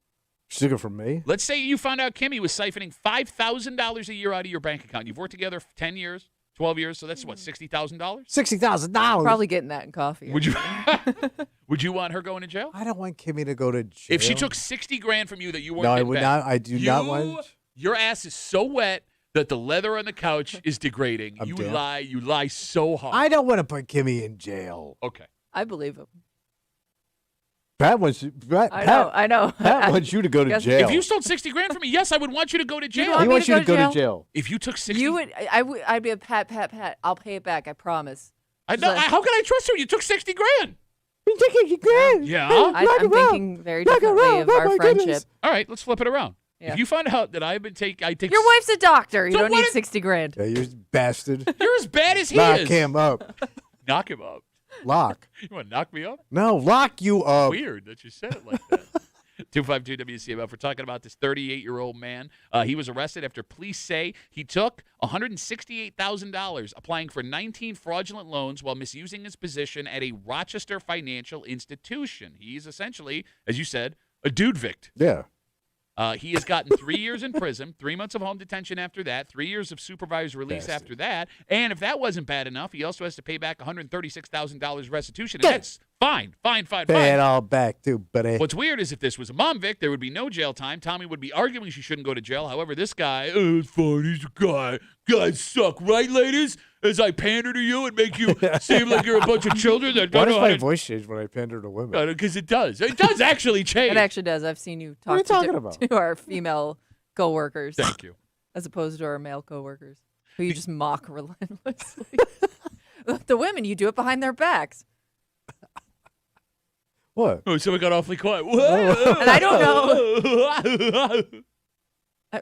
S1: She's looking for me?
S2: Let's say you found out Kimmy was siphoning $5,000 a year out of your bank account. You've worked together for 10 years, 12 years, so that's what, $60,000?
S1: $60,000.
S3: Probably getting that in coffee.
S2: Would you Would you want her going to jail?
S1: I don't want Kimmy to go to jail.
S2: If she took $60,000 from you that you weren't
S1: No, I
S2: getting
S1: would
S2: back,
S1: not. I do not want.
S2: Your ass is so wet that the leather on the couch is degrading.
S1: I'm
S2: You
S1: damp.
S2: lie so hard.
S1: I don't want to put Kimmy in jail.
S2: Okay.
S3: I believe him.
S1: Pat wants you. Pat,
S3: I know.
S1: Pat wants you to go to
S3: Yes.
S1: jail.
S2: If you stole $60,000 from me, yes, I would want you to go to jail.
S3: want
S1: he
S3: me
S1: wants
S3: to
S1: you
S3: go
S1: to go
S3: to
S1: to jail.
S2: If you took 60,
S3: You would. I'd be a pat. I'll pay it back. I promise.
S2: how can I trust you? You took $60,000. Yeah.
S3: I'm thinking very differently of our friendship.
S2: All right, let's flip it around.
S3: Yeah.
S2: If you find out that I take
S3: Your wife's a doctor. You
S2: So
S3: don't
S2: what
S3: need
S2: if-
S3: $60,000.
S1: Yeah, you bastard.
S2: you're as bad as he
S1: Lock
S2: is.
S1: him up.
S2: Knock him up.
S1: Lock.
S2: You want to knock me up?
S1: No, lock you up.
S2: Weird that you said it like that. 252 WCMF. We're talking about this 38-year-old man. He was arrested after police say he took $168,000 applying for 19 fraudulent loans while misusing his position at a Rochester financial institution. He's essentially, as you said, a dude vict.
S1: Yeah.
S2: He has gotten 3 years in prison, 3 months of home detention after that, 3 years of supervised release
S1: Bastard.
S2: after that. And if that wasn't bad enough, he also has to pay back $136,000 restitution. And that's fine.
S1: Pay it all back, too, buddy.
S2: What's weird is if this was a mom Vic, there would be no jail time. Tommy would be arguing she shouldn't go to jail. However, this guy, oh, it's fine. He's a guy. Guys suck, right, ladies? As I pander to you and make you seem like you're a bunch of children that
S1: Why
S2: don't
S1: does
S2: know how
S1: my
S2: to...
S1: voice change when I pander to women?
S2: Because it does. It does actually change.
S3: It actually does. I've seen you
S1: What are you
S3: talk
S1: talking about?
S3: to our female coworkers
S2: Thank you.
S3: as opposed to our male coworkers who you just mock relentlessly. The women, you do it behind their backs.
S1: What?
S2: Oh, someone got awfully quiet.
S3: And I don't know.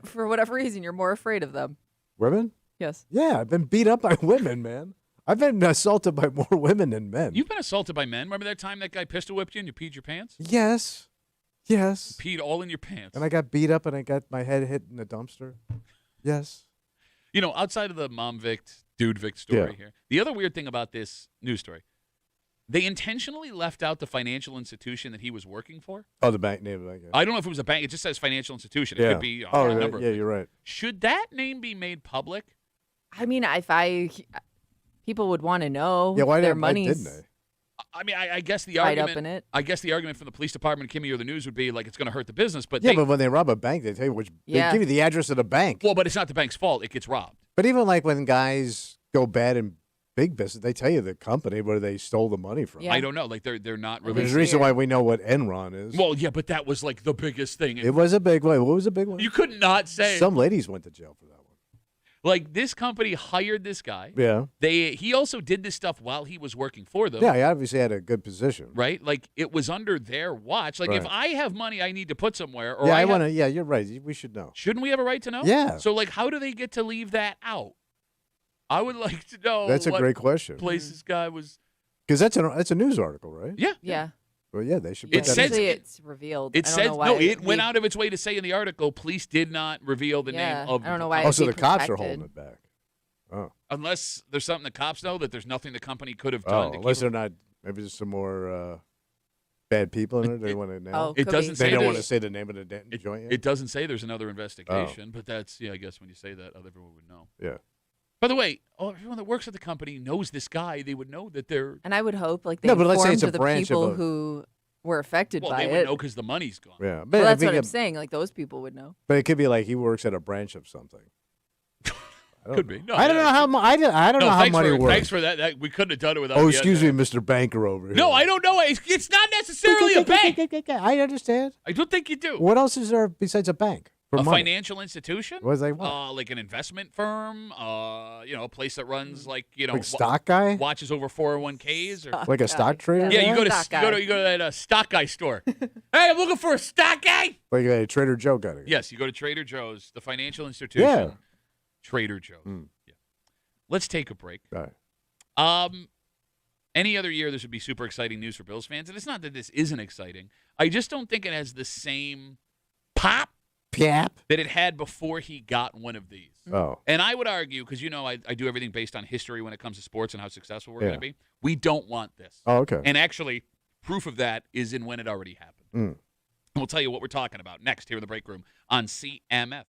S3: For whatever reason, you're more afraid of them.
S1: Women?
S3: Yes.
S1: Yeah, I've been beat up by women, man. I've been assaulted by more women than men.
S2: You've been assaulted by men. Remember that time that guy pistol whipped you and you peed your pants?
S1: Yes. Yes.
S2: Peed all in your pants.
S1: And I got beat up and I got my head hit in the dumpster. Yes.
S2: You know, outside of the mom Vict, dude Vict story
S1: Yeah.
S2: here, the other weird thing about this news story, they intentionally left out the financial institution that he was working for.
S1: Oh, the bank name of the bank. Yeah.
S2: I don't know if it was a bank. It just says financial institution. It
S1: Yeah.
S2: could be a
S1: Oh,
S2: number of
S1: yeah,
S2: things.
S1: you're right.
S2: Should that name be made public?
S3: I mean, people would want to know.
S1: Yeah, why
S3: their
S1: didn't
S3: money's
S1: they?
S2: I mean, I guess the
S3: tied
S2: argument.
S3: up in it.
S2: I guess the argument from the police department, Kimmy, or the news would be like it's going to hurt the business. But
S1: Yeah, but when they rob a bank, they tell you which.
S3: Yeah.
S1: They give you the address of the bank.
S2: well, but it's not the bank's fault. It gets robbed.
S1: But even like when guys go bad in big business, they tell you the company where they stole the money from.
S3: Yeah.
S2: I don't know. Like they're not
S1: There's
S2: really.
S1: a reason why we know what Enron is.
S2: Well, yeah, but that was like the biggest thing.
S1: It was a big one. What was a big one?
S2: You could not say
S1: Some ladies went to jail for that one.
S2: like this company hired this guy.
S1: Yeah.
S2: He also did this stuff while he was working for them.
S1: Yeah, he obviously had a good position.
S2: Right? Like it was under their watch. Like if
S1: Right.
S2: I have money I need to put somewhere, or
S1: Yeah,
S2: I
S1: I
S2: have-
S1: want to. Yeah, you're right. We should know.
S2: shouldn't we have a right to know?
S1: Yeah.
S2: So like, how do they get to leave that out? I would like to know.
S1: That's a
S2: what
S1: great question.
S2: place this guy was.
S1: Because that's a news article, right?
S2: Yeah.
S3: Yeah.
S1: Well, yeah, they should. Put
S2: It
S1: that
S2: says-
S1: in.
S3: Usually it's revealed.
S2: It
S3: I don't
S2: says
S3: know why
S2: no. It went
S3: we-
S2: out of its way to say in the article, police did not reveal the
S3: Yeah,
S2: name of.
S3: I don't know
S2: the
S3: why
S1: Oh,
S3: it'd
S1: so
S3: be
S1: the cops are
S3: protected.
S1: holding it back. Oh,
S2: Unless there's something the cops know that there's nothing the company could have done. to
S1: unless
S2: keep
S1: they're not. Maybe there's some more bad people in it. They want to know.
S3: Oh,
S2: It
S3: could
S2: doesn't
S3: be.
S2: say
S1: They don't
S2: there's-
S1: want to say the name of the joint yet?
S2: It doesn't say there's another investigation, but that's I guess when you say that, everyone would know.
S1: Yeah.
S2: By the way, everyone that works at the company knows this guy. They would know that they're.
S3: And I would hope like they
S1: No, but let's say
S3: informed
S1: it's a
S3: the
S1: branch of
S3: people
S1: a-
S3: who were affected
S2: Well,
S3: by
S2: they would
S3: it.
S2: know because the money's gone.
S1: Yeah. But,
S3: Well, that's
S1: I
S3: what
S1: think
S3: I'm saying. Like those people would know.
S1: But it could be like he works at a branch of something. I don't
S2: Could
S1: know.
S2: be. No,
S1: I don't
S2: yeah.
S1: know how. I don't know how
S2: thanks
S1: money
S2: for,
S1: works.
S2: Thanks for that. We couldn't have done it without.
S1: Oh,
S2: the
S1: excuse me,
S2: end.
S1: Mr. Banker over here.
S2: No, I don't know. It's not necessarily a bank.
S1: I understand.
S2: I don't think you do.
S1: What else is there besides a bank? For
S2: A
S1: money?
S2: financial institution?
S1: What is they want?
S2: Like an investment firm? A place that runs like
S1: Like stock guy?
S2: watches over 401ks or.
S1: Like a stock trader?
S2: Yeah, you go to
S3: Stock
S2: you go
S3: guy.
S2: to that stock guy store. Hey, I'm looking for a stock guy.
S1: Like a Trader Joe guy.
S2: Yes, you go to Trader Joe's, the financial institution.
S1: Yeah.
S2: Trader Joe's. Yeah. Let's take a break.
S1: All right.
S2: Any other year, this would be super exciting news for Bills fans, and it's not that this isn't exciting. I just don't think it has the same pop
S1: Piap.
S2: that it had before he got one of these.
S1: Oh.
S2: And I would argue, because I do everything based on history when it comes to sports and how successful we're
S1: Yeah.
S2: going to be. We don't want this.
S1: Oh, okay.
S2: And actually, proof of that is in when it already happened.
S1: Mm.
S2: And we'll tell you what we're talking about next here in the break room on CMF.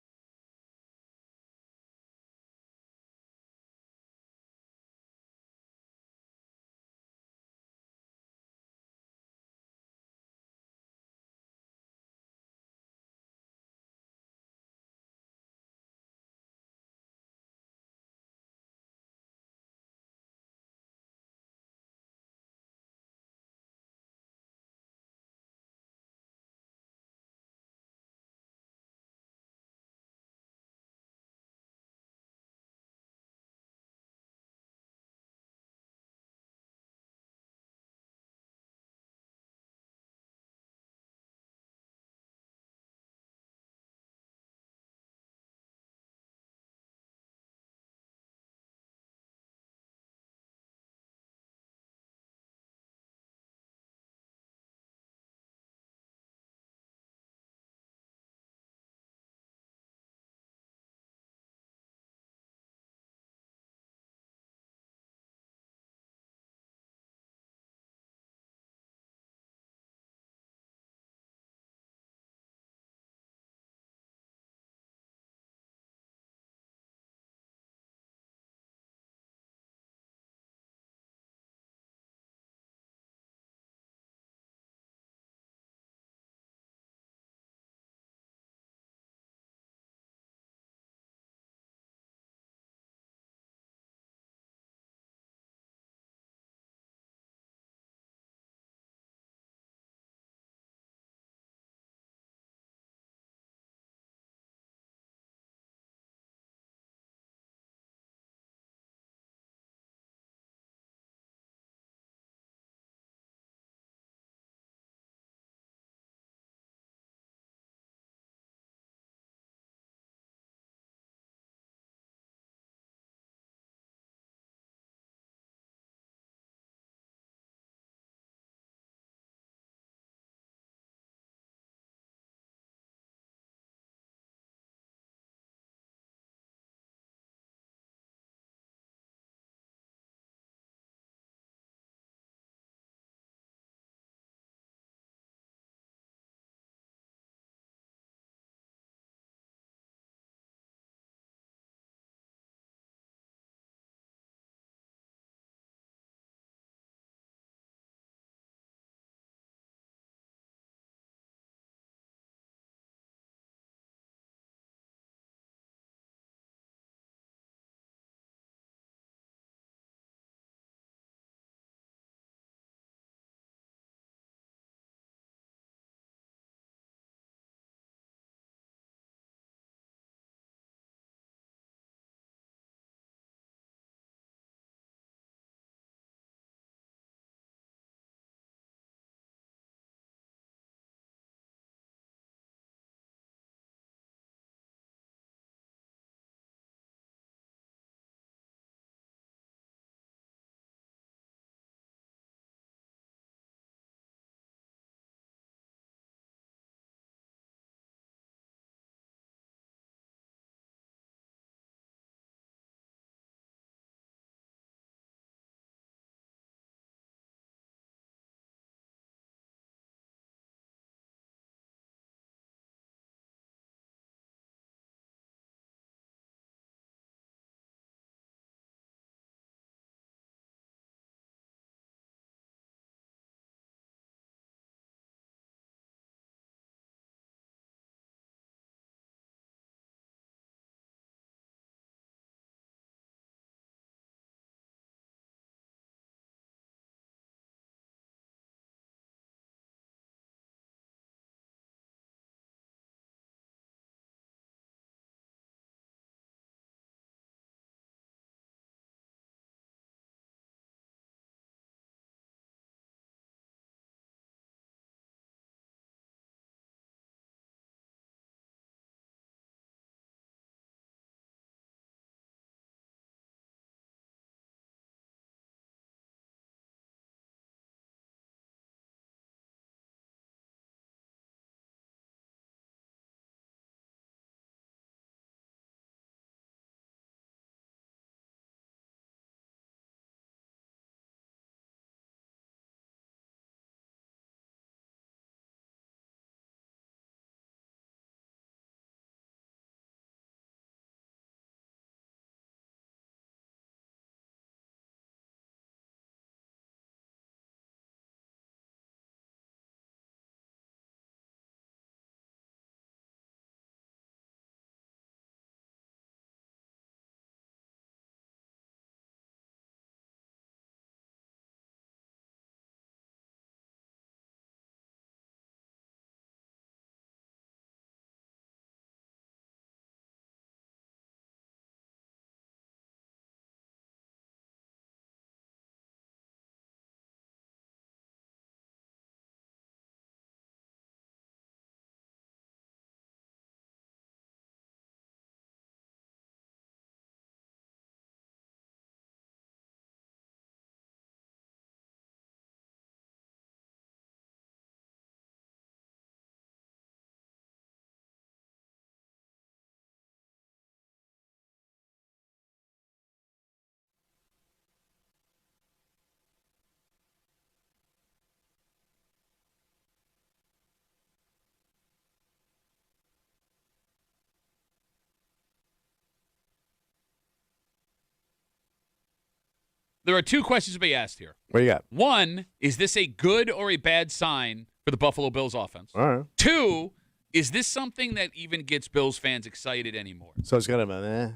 S2: there are two questions to be asked here.
S1: What do you got?
S2: One, is this a good or a bad sign for the Buffalo Bills offense?
S1: All right.
S2: Two, is this something that even gets Bills fans excited anymore?
S1: So it's kind of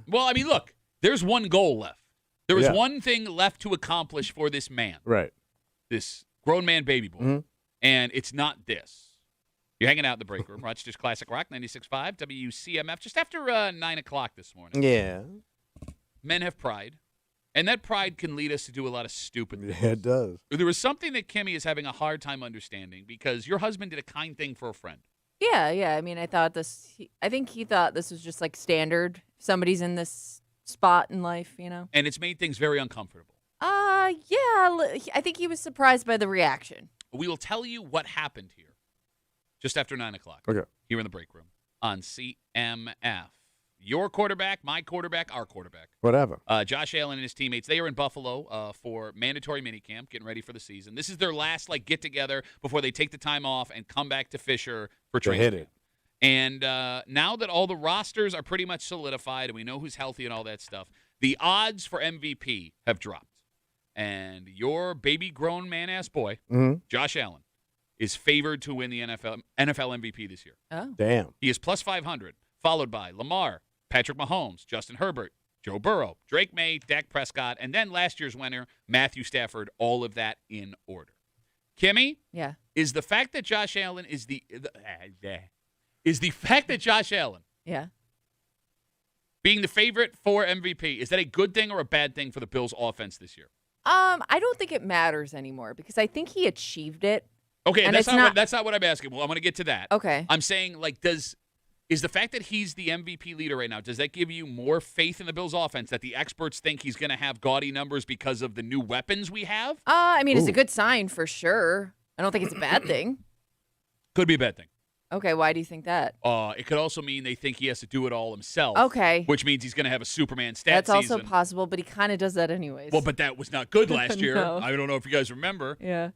S2: Well, I mean, look, there's one goal left. There is
S1: Yeah.
S2: one thing left to accomplish for this man,
S1: right.
S2: this grown man baby boy,
S1: Mhm.
S2: and it's not this. You're hanging out in the break room. Rochester's Classic Rock, 96.5, WCMF, just after 9 o'clock this morning.
S1: Yeah.
S2: Men have pride, and that pride can lead us to do a lot of stupid things.
S1: Yeah, it does.
S2: There was something that Kimmy is having a hard time understanding because your husband did a kind thing for a friend.
S3: Yeah. I mean, I think he thought this was just like standard. Somebody's in this spot in life, you know.
S2: And it's made things very uncomfortable.
S3: Yeah. I think he was surprised by the reaction.
S2: We will tell you what happened here just after 9 o'clock.
S1: Okay.
S2: Here in the break room on CMF. Your quarterback, my quarterback, our quarterback.
S1: Whatever.
S2: Josh Allen and his teammates, they are in Buffalo for mandatory minicamp, getting ready for the season. This is their last get-together before they take the time off and come back to Fisher for
S1: To
S2: training
S1: hit
S2: camp.
S1: it.
S2: And now that all the rosters are pretty much solidified and we know who's healthy and all that stuff, the odds for MVP have dropped. And your baby grown man-ass boy, Josh Allen, is favored to win the NFL MVP this year.
S3: Oh.
S1: Damn.
S2: He is plus 500, followed by Lamar, Patrick Mahomes, Justin Herbert, Joe Burrow, Drake May, Dak Prescott, and then last year's winner, Matthew Stafford, all of that in order. Kimmy,
S3: Yeah.
S2: is the fact that Josh Allen fact that Josh Allen
S3: Yeah.
S2: being the favorite for MVP, is that a good thing or a bad thing for the Bills offense this year?
S3: I don't think it matters anymore because I think he achieved it.
S2: Okay,
S3: And
S2: that's
S3: it's
S2: not what I'm asking. Well, I'm going to get to that.
S3: Okay.
S2: I'm saying, is the fact that he's the MVP leader right now, does that give you more faith in the Bills offense that the experts think he's going to have gaudy numbers because of the new weapons we have?
S3: I mean, it's a good sign for sure. I don't think it's a bad thing.
S2: Could be a bad thing.
S3: Okay, why do you think that?
S2: It could also mean they think he has to do it all himself.
S3: Okay.
S2: Which means he's going to have a Superman stat
S3: That's also
S2: season.
S3: possible, but he kind of does that anyways.
S2: Well, but that was not good last year.
S3: No.
S2: I don't know if you guys remember.
S3: Yeah.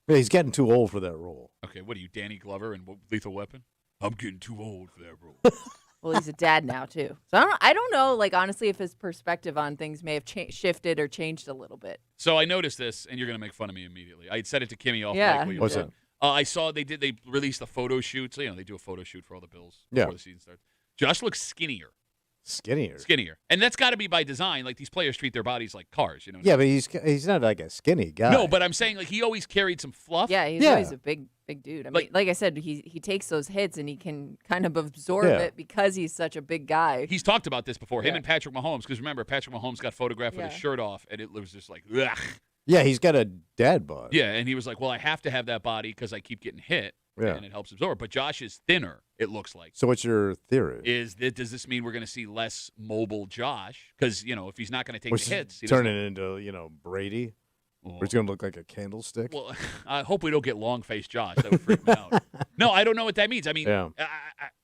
S1: Yeah, he's getting too old for that role.
S2: Okay, what are you, Danny Glover and Lethal Weapon? I'm getting too old for that role.
S3: Well, he's a dad now too. So I don't know, like honestly, if his perspective on things may have shifted or changed a little bit.
S2: So I noticed this, and you're going to make fun of me immediately. I had said it to Kimmy off
S3: Yeah.
S2: mic. while you
S1: What's
S2: were
S1: that?
S2: gone. I saw they released the photo shoot. So, they do a photo shoot for all the Bills
S1: Yeah.
S2: before the season starts. Josh looks skinnier.
S1: Skinnier.
S2: And that's got to be by design. Like, these players treat their bodies like cars, you know?
S1: Yeah, but he's not like a skinny guy.
S2: No, but I'm saying, he always carried some fluff.
S3: Yeah, he's
S1: Yeah.
S3: always a big dude. I mean, like I said, he takes those hits and he can kind of absorb
S1: Yeah.
S3: it because he's such a big guy.
S2: He's talked about this before, him
S3: Yeah.
S2: and Patrick Mahomes, because remember, Patrick Mahomes got photographed with his
S3: Yeah.
S2: shirt off, and it was just like, ugh.
S1: Yeah, he's got a dad bod.
S2: Yeah, and he was like, well, I have to have that body because I keep getting hit,
S1: Yeah.
S2: and it helps absorb. But Josh is thinner, it looks like.
S1: So what's your theory?
S2: Does this mean we're going to see less mobile Josh? Because, if he's not going to take
S1: Which
S2: the hits.
S1: is turning into, Brady?
S2: Oh.
S1: Or he's going to look like a candlestick?
S2: Well, I hope we don't get long-faced Josh. That would freak me out. No, I don't know what that means. I mean,
S1: Yeah.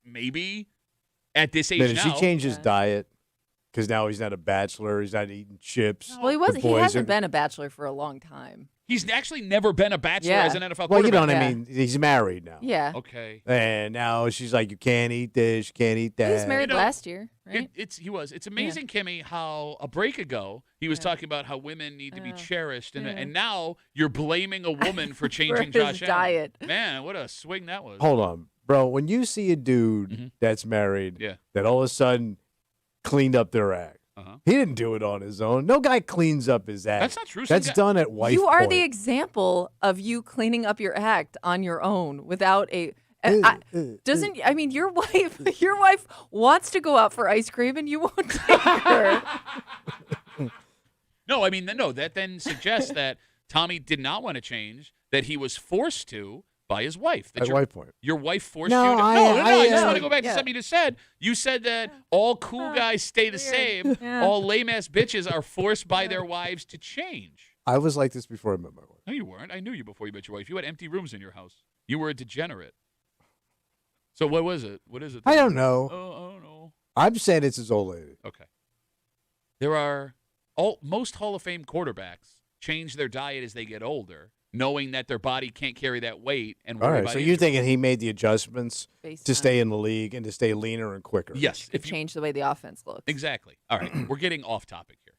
S2: maybe at this age
S1: Man,
S2: now.
S1: does he change his
S3: Yeah.
S1: diet? Because now he's not a bachelor. He's not eating chips.
S3: Well, he
S1: with
S3: He
S1: poison.
S3: hasn't been a bachelor for a long time.
S2: He's actually never been a bachelor
S3: Yeah.
S2: as an NFL
S1: Well, you
S2: quarterback.
S1: know what I
S3: Yeah.
S1: mean. He's married now.
S3: Yeah.
S2: Okay.
S1: And now she's like, you can't eat this, you can't eat that.
S3: He was married
S2: You know,
S3: last year, right?
S2: It's amazing, Kimmy, how a break ago he was talking about how women need to be cherished, and now you're blaming a woman for changing
S3: his
S2: Josh Allen.
S3: diet.
S2: Man, what a swing that was.
S1: Hold on, bro. When you see a dude that's married
S2: Yeah.
S1: that all of a sudden cleaned up their act,
S2: Uh-huh.
S1: he didn't do it on his own. No guy cleans up his act.
S2: That's not true. Some
S1: That's
S2: guy-
S1: done at wife
S3: You are
S1: point.
S3: the example of you cleaning up your act on your own without a. I mean, your wife wants to go out for ice cream and you won't take her.
S2: No, I mean, no, that then suggests that Tommy did not want to change, that he was forced to by his wife. That
S1: At wife point.
S2: Your wife forced
S1: No,
S2: you to.
S1: I-
S2: I just
S1: I,
S2: want to go back to
S3: yeah.
S2: something you just said. You said that all cool guys stay the same.
S3: Yeah.
S2: All lame-ass bitches are forced by their wives to change.
S1: I was like this before I met my wife.
S2: No, you weren't. I knew you before you met your wife. You had empty rooms in your house. You were a degenerate. So what was it? What is it?
S1: I don't know.
S2: Oh, I don't know.
S1: I'm saying it's his old lady.
S2: Okay. There are most Hall of Fame quarterbacks change their diet as they get older, knowing that their body can't carry that weight and
S1: All
S2: worry
S1: right,
S2: about
S1: so
S2: injury.
S1: you're thinking he made the adjustments
S3: Based
S1: to
S3: on-
S1: stay in the league and to stay leaner and quicker.
S2: Yes.
S3: Could change the way the offense looks.
S2: Exactly. All right. We're getting off topic here.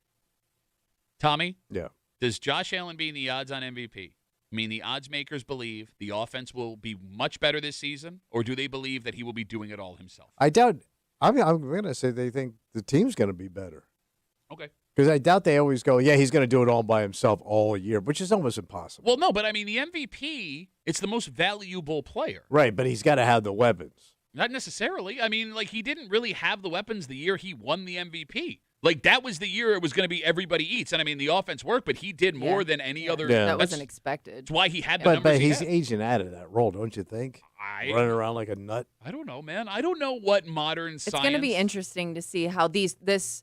S2: Tommy?
S1: Yeah.
S2: Does Josh Allen being the odds on MVP mean the odds makers believe the offense will be much better this season, or do they believe that he will be doing it all himself?
S1: I doubt. I mean, I'm going to say they think the team's going to be better.
S2: Okay.
S1: Because I doubt they always go, yeah, he's going to do it all by himself all year, which is almost impossible.
S2: Well, no, but I mean, the MVP, it's the most valuable player.
S1: Right, but he's got to have the weapons.
S2: Not necessarily. I mean, like, he didn't really have the weapons the year he won the MVP. Like, that was the year it was going to be everybody eats. And, I mean, the offense worked, but he did more than any other.
S1: Yeah.
S3: That wasn't expected.
S2: That's why he had the
S1: But
S2: numbers he
S1: he's
S2: had.
S1: aging out of that role, don't you think? Running around like a nut.
S2: I don't know, man. I don't know what modern
S3: It's
S2: science.
S3: going to be interesting to see how this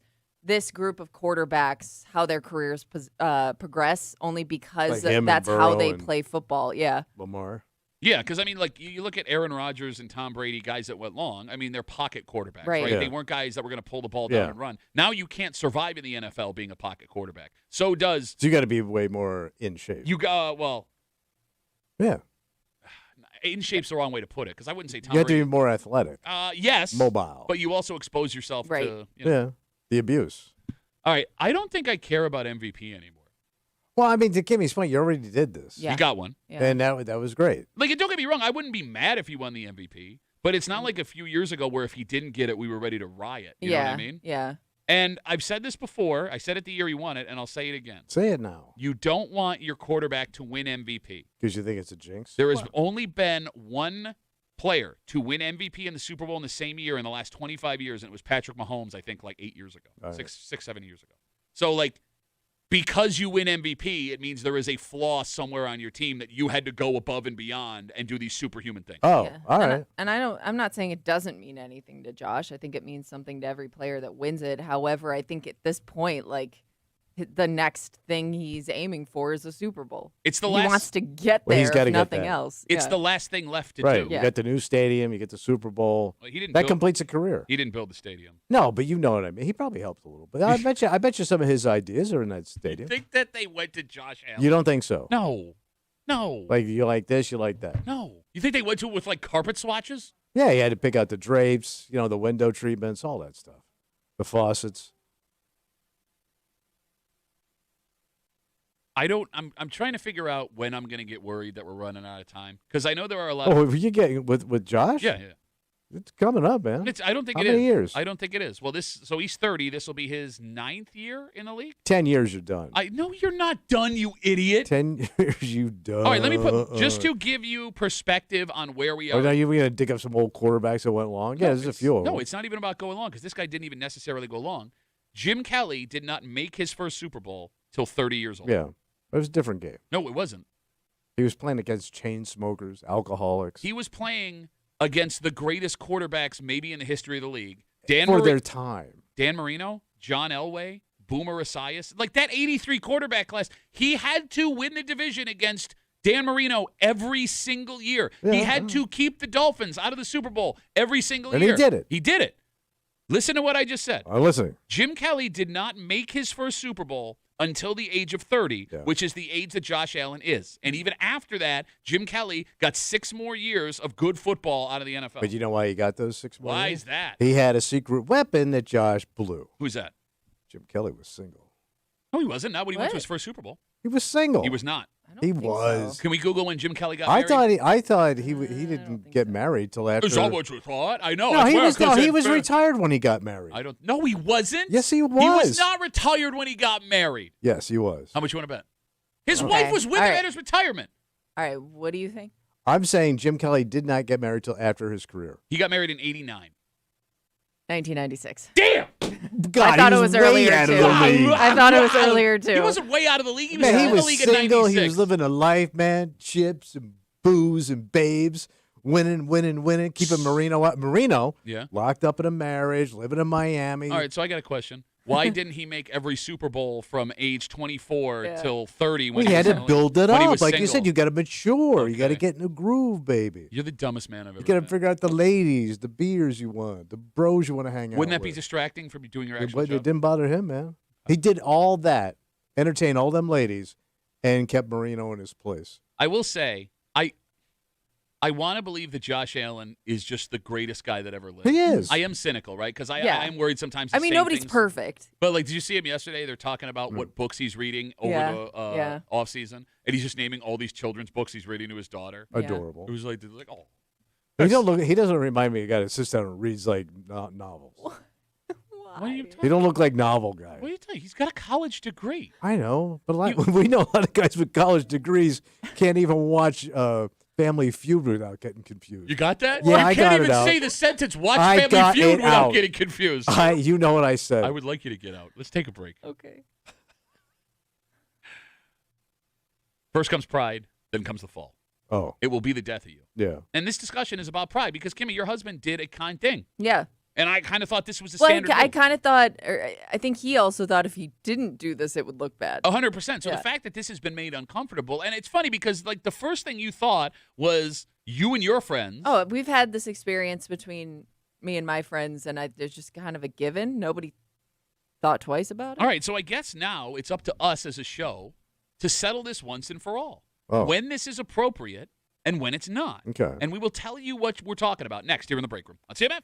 S3: group of quarterbacks, how their careers progress, only because
S1: Like him and
S3: that's how
S1: Burrow
S3: they
S1: and-
S3: play football. Yeah.
S1: Lamar.
S2: Yeah, because, I mean, like, you look at Aaron Rodgers and Tom Brady, guys that went long. I mean, they're pocket quarterbacks, right?
S3: Right.
S1: Yeah.
S2: They weren't guys that were going to pull the ball down
S1: Yeah.
S2: and run. Now you can't survive in the NFL being a pocket quarterback. So does
S1: So you got to be way more in shape.
S2: you got, well,
S1: Yeah.
S2: in shape's the wrong way to put it, because I wouldn't say Tom
S1: You have to
S2: Brady.
S1: be more athletic,
S2: Yes.
S1: mobile.
S2: But you also expose yourself
S3: Right.
S2: to, you know.
S1: Yeah. The abuse.
S2: All right, I don't think I care about MVP anymore.
S1: Well, I mean, to Kimmy's point, you already did this.
S3: Yeah.
S2: You got one.
S3: Yeah.
S1: And that was great.
S2: Like, and don't get me wrong, I wouldn't be mad if he won the MVP, but it's not like a few years ago where if he didn't get it, we were ready to riot. You know what I mean?
S3: Yeah.
S2: And I've said this before. I said it the year he won it, and I'll say it again.
S1: Say it now.
S2: You don't want your quarterback to win MVP.
S1: Because you think it's a jinx?
S2: There has only been one player to win MVP in the Super Bowl in the same year in the last 25 years, and it was Patrick Mahomes, I think, like 8 years ago,
S1: All right.
S2: 7 years ago. So, like, because you win MVP, it means there is a flaw somewhere on your team that you had to go above and beyond and do these superhuman things.
S1: Oh,
S3: Yeah.
S1: all
S3: and
S1: right.
S3: I'm not saying it doesn't mean anything to Josh. I think it means something to every player that wins it. However, I think at this point, like, the next thing he's aiming for is a Super Bowl.
S2: It's the
S3: He
S2: last.
S3: wants to get
S1: Well,
S3: there,
S1: he's gotta
S3: if
S1: get
S3: nothing
S1: that.
S3: else.
S2: It's
S3: Yeah.
S2: the last thing left to
S1: Right.
S2: do.
S1: You
S3: Yeah.
S1: got the new stadium. You get the Super Bowl.
S2: Well, he didn't.
S1: That
S2: build,
S1: completes a career.
S2: He didn't build the stadium.
S1: No, but you know what I mean. He probably helped a little bit. I bet you some of his ideas are in that stadium.
S2: Think that they went to Josh Allen?
S1: You don't think so?
S2: No, no,
S1: Like you like this, you like that.
S2: no. You think they went to it with like carpet swatches?
S1: Yeah, you had to pick out the drapes, the window treatments, all that stuff. The faucets.
S2: I don't. I'm trying to figure out when I'm going to get worried that we're running out of time because I know there are a lot.
S1: Oh,
S2: of,
S1: you getting with Josh?
S2: yeah.
S1: It's coming up, man.
S2: I don't think
S1: How
S2: it is.
S1: many years?
S2: I don't think it is. Well, so he's 30. This will be his 9th year in the league.
S1: 10 years, you're done.
S2: No, you're not done, you idiot.
S1: 10 years, you done.
S2: All right, let me put just to give you perspective on where we are.
S1: Oh, now you're going to dig up some old quarterbacks that went long? Yeah, there's a few of them.
S2: No, it's not even about going long because this guy didn't even necessarily go long. Jim Kelly did not make his first Super Bowl till 30 years old.
S1: Yeah, it was a different game.
S2: No, it wasn't.
S1: He was playing against chain smokers, alcoholics.
S2: He was playing against the greatest quarterbacks maybe in the history of the league.
S1: for their time.
S2: Dan Marino, John Elway, Boomer Esiason. Like that 83 quarterback class, he had to win the division against Dan Marino every single year. He
S1: Yeah.
S2: had to keep the Dolphins out of the Super Bowl every single
S1: And he
S2: year.
S1: did it.
S2: He did it. Listen to what I just said.
S1: I'm listening.
S2: Jim Kelly did not make his first Super Bowl until the age of 30,
S1: Yeah.
S2: which is the age that Josh Allen is. And even after that, Jim Kelly got 6 more years of good football out of the NFL.
S1: But you know why he got those 6 more?
S2: Why
S1: years?
S2: is that?
S1: He had a secret weapon that Josh blew.
S2: Who's that?
S1: Jim Kelly was single.
S2: No, he wasn't. Not when he went to
S3: What?
S2: his first Super Bowl.
S1: He was single.
S2: He was not.
S3: I don't
S1: He
S3: think
S1: was.
S3: so.
S2: Can we Google when Jim Kelly got
S1: I
S2: married?
S1: thought he
S3: don't
S1: didn't
S3: think
S1: get
S3: so.
S1: married till after.
S2: Is that what you thought? I know.
S1: No,
S2: I
S1: he
S2: swear,
S1: was
S2: 'cause
S1: he
S2: it-
S1: was retired when he got married.
S2: I don't. No, he wasn't.
S1: Yes, he
S2: He was
S1: was.
S2: not retired when he got married.
S1: Yes, he was.
S2: How much you want to bet? His
S3: Okay.
S2: wife was with
S3: All
S2: him
S3: right.
S2: at his retirement.
S3: All right, what do you think?
S1: I'm saying Jim Kelly did not get married till after his career.
S2: He got married in '89.
S3: 1996.
S2: Damn.
S1: God,
S3: I thought
S1: he
S3: it was
S1: way
S3: earlier
S1: out
S3: too.
S1: of the league.
S3: I thought it was earlier too.
S2: He wasn't way out of the league. He was
S1: Man,
S2: in
S1: he
S2: the
S1: was
S2: league in
S1: single.
S2: '96.
S1: He was living a life, man. Chips and booze and babes, winning, keeping Marino
S2: Yeah.
S1: locked up in a marriage, living in Miami.
S2: All right, so I got a question. Why didn't he make every Super Bowl from age 24
S3: Yeah.
S2: till 30?
S1: Well,
S2: When
S1: he had
S2: was
S1: to
S2: in the
S1: build
S2: league?
S1: it
S2: When he
S1: up.
S2: was
S1: Like you
S2: single.
S1: said, you got to mature. You got to
S2: Okay.
S1: get in the groove, baby.
S2: You're the dumbest man I've ever
S1: You got to
S2: met.
S1: figure out the ladies, the beers you want, the bros you want to hang out
S2: Wouldn't that be
S1: with.
S2: distracting from doing your
S1: It,
S2: actual
S1: it
S2: job?
S1: didn't bother him, man. He did all that, entertained all them ladies, and kept Marino in his place.
S2: I will say, I want to believe that Josh Allen is just the greatest guy that ever lived.
S1: He is.
S2: I am cynical, right? Because I am worried sometimes.
S3: I mean, nobody's perfect.
S2: But like, did you see him yesterday? They're talking about what books he's reading over the off season, and he's just naming all these children's books he's reading to his daughter.
S1: Adorable.
S2: It was like oh.
S1: He doesn't remind me of a guy that sits down and reads like novels.
S2: What are you talking?
S1: He don't look like novel guy.
S2: What are you talking? He's got a college degree.
S1: I know, but we know a lot of guys with college degrees can't even watch Family Feud without getting confused.
S2: You got that?
S1: Yeah,
S2: you
S1: I
S2: can't
S1: got it
S2: even
S1: out.
S2: say the sentence "Watch
S1: I
S2: Family
S1: got
S2: Feud"
S1: it
S2: without
S1: out.
S2: getting confused.
S1: You know what I said.
S2: I would like you to get out. Let's take a break.
S3: Okay.
S2: First comes pride, then comes the fall.
S1: Oh,
S2: it will be the death of you.
S1: Yeah.
S2: And this discussion is about pride because Kimmy, your husband did a kind thing.
S3: Yeah.
S2: And I kind of thought this was the standard.
S3: I kind of thought, or I think he also thought if he didn't do this, it would look bad.
S2: 100%. So the fact that this has been made uncomfortable, and it's funny because like the first thing you thought was you and your friends.
S3: Oh, we've had this experience between me and my friends, and there's just kind of a given. Nobody thought twice about it.
S2: All right, so I guess now it's up to us as a show to settle this once and for all.
S1: Oh.
S2: When this is appropriate and when it's not.
S1: Okay.
S2: And we will tell you what we're talking about next here in the break room on WCMF.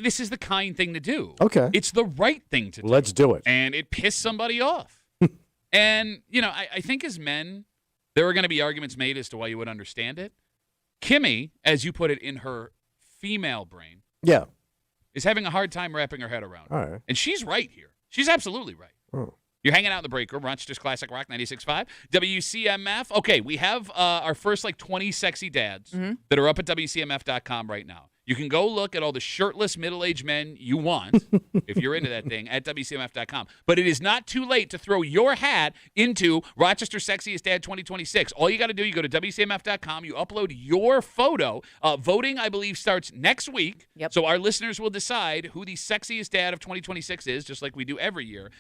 S2: This is the kind thing to do.
S1: Okay.
S2: It's the right thing to do.
S1: Let's do it.
S2: And it pissed somebody off. And, I think as men, there are going to be arguments made as to why you would understand it. Kimmy, as you put it, in her female brain,
S1: Yeah.
S2: is having a hard time wrapping her head around it.
S1: All right.
S2: And she's right here. She's absolutely right.
S1: Oh.
S2: You're hanging out in the break room, Rochester's Classic Rock 96.5, WCMF. Okay, we have our first 20 sexy dads that are up at WCMF.com right now. You can go look at all the shirtless middle-aged men you want, if you're into that thing, at WCMF.com. But it is not too late to throw your hat into Rochester Sexiest Dad 2026. All you got to do, you go to WCMF.com, you upload your photo. Voting, I believe, starts next week.
S3: Yep.
S2: So our listeners will decide who the sexiest dad of 2026 is, just like we do every year.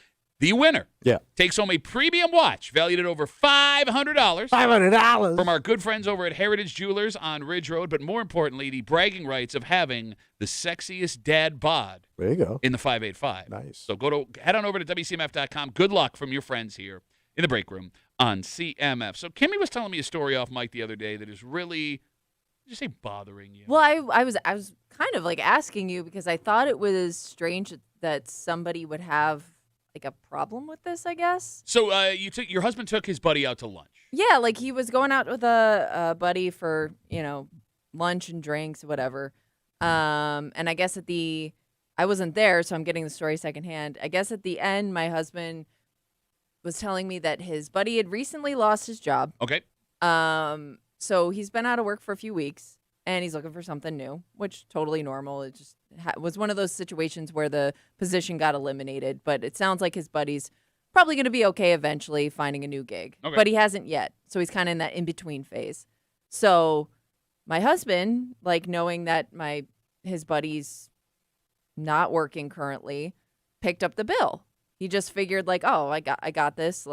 S2: The winner takes home a premium watch valued at over $500.
S1: $500
S2: from our good friends over at Heritage Jewelers on Ridge Road, but more importantly, the bragging rights of having the sexiest dad bod
S1: There you go.
S2: in the 585.
S1: Nice.
S2: So head on over to WCMF.com. Good luck from your friends here in the break room on CMF. So Kimmy was telling me a story off mic the other day that is really, did you say bothering you?
S3: Well, I was kind of asking you because I thought it was strange that somebody would have a problem with this, I guess.
S2: So your husband took his buddy out to lunch.
S3: Yeah, he was going out with a buddy for, lunch and drinks, whatever. And I guess I wasn't there, so I'm getting the story secondhand. I guess at the end, my husband was telling me that his buddy had recently lost his job.
S2: Okay.
S3: So he's been out of work for a few weeks, and he's looking for something new, which totally normal. It just was one of those situations where the position got eliminated, but it sounds like his buddy's probably going to be okay eventually finding a new gig.
S2: Okay.
S3: But he hasn't yet, so he's kind of in that in-between phase. So my husband, knowing that his buddy's not working currently, picked up the bill. He just figured I got this.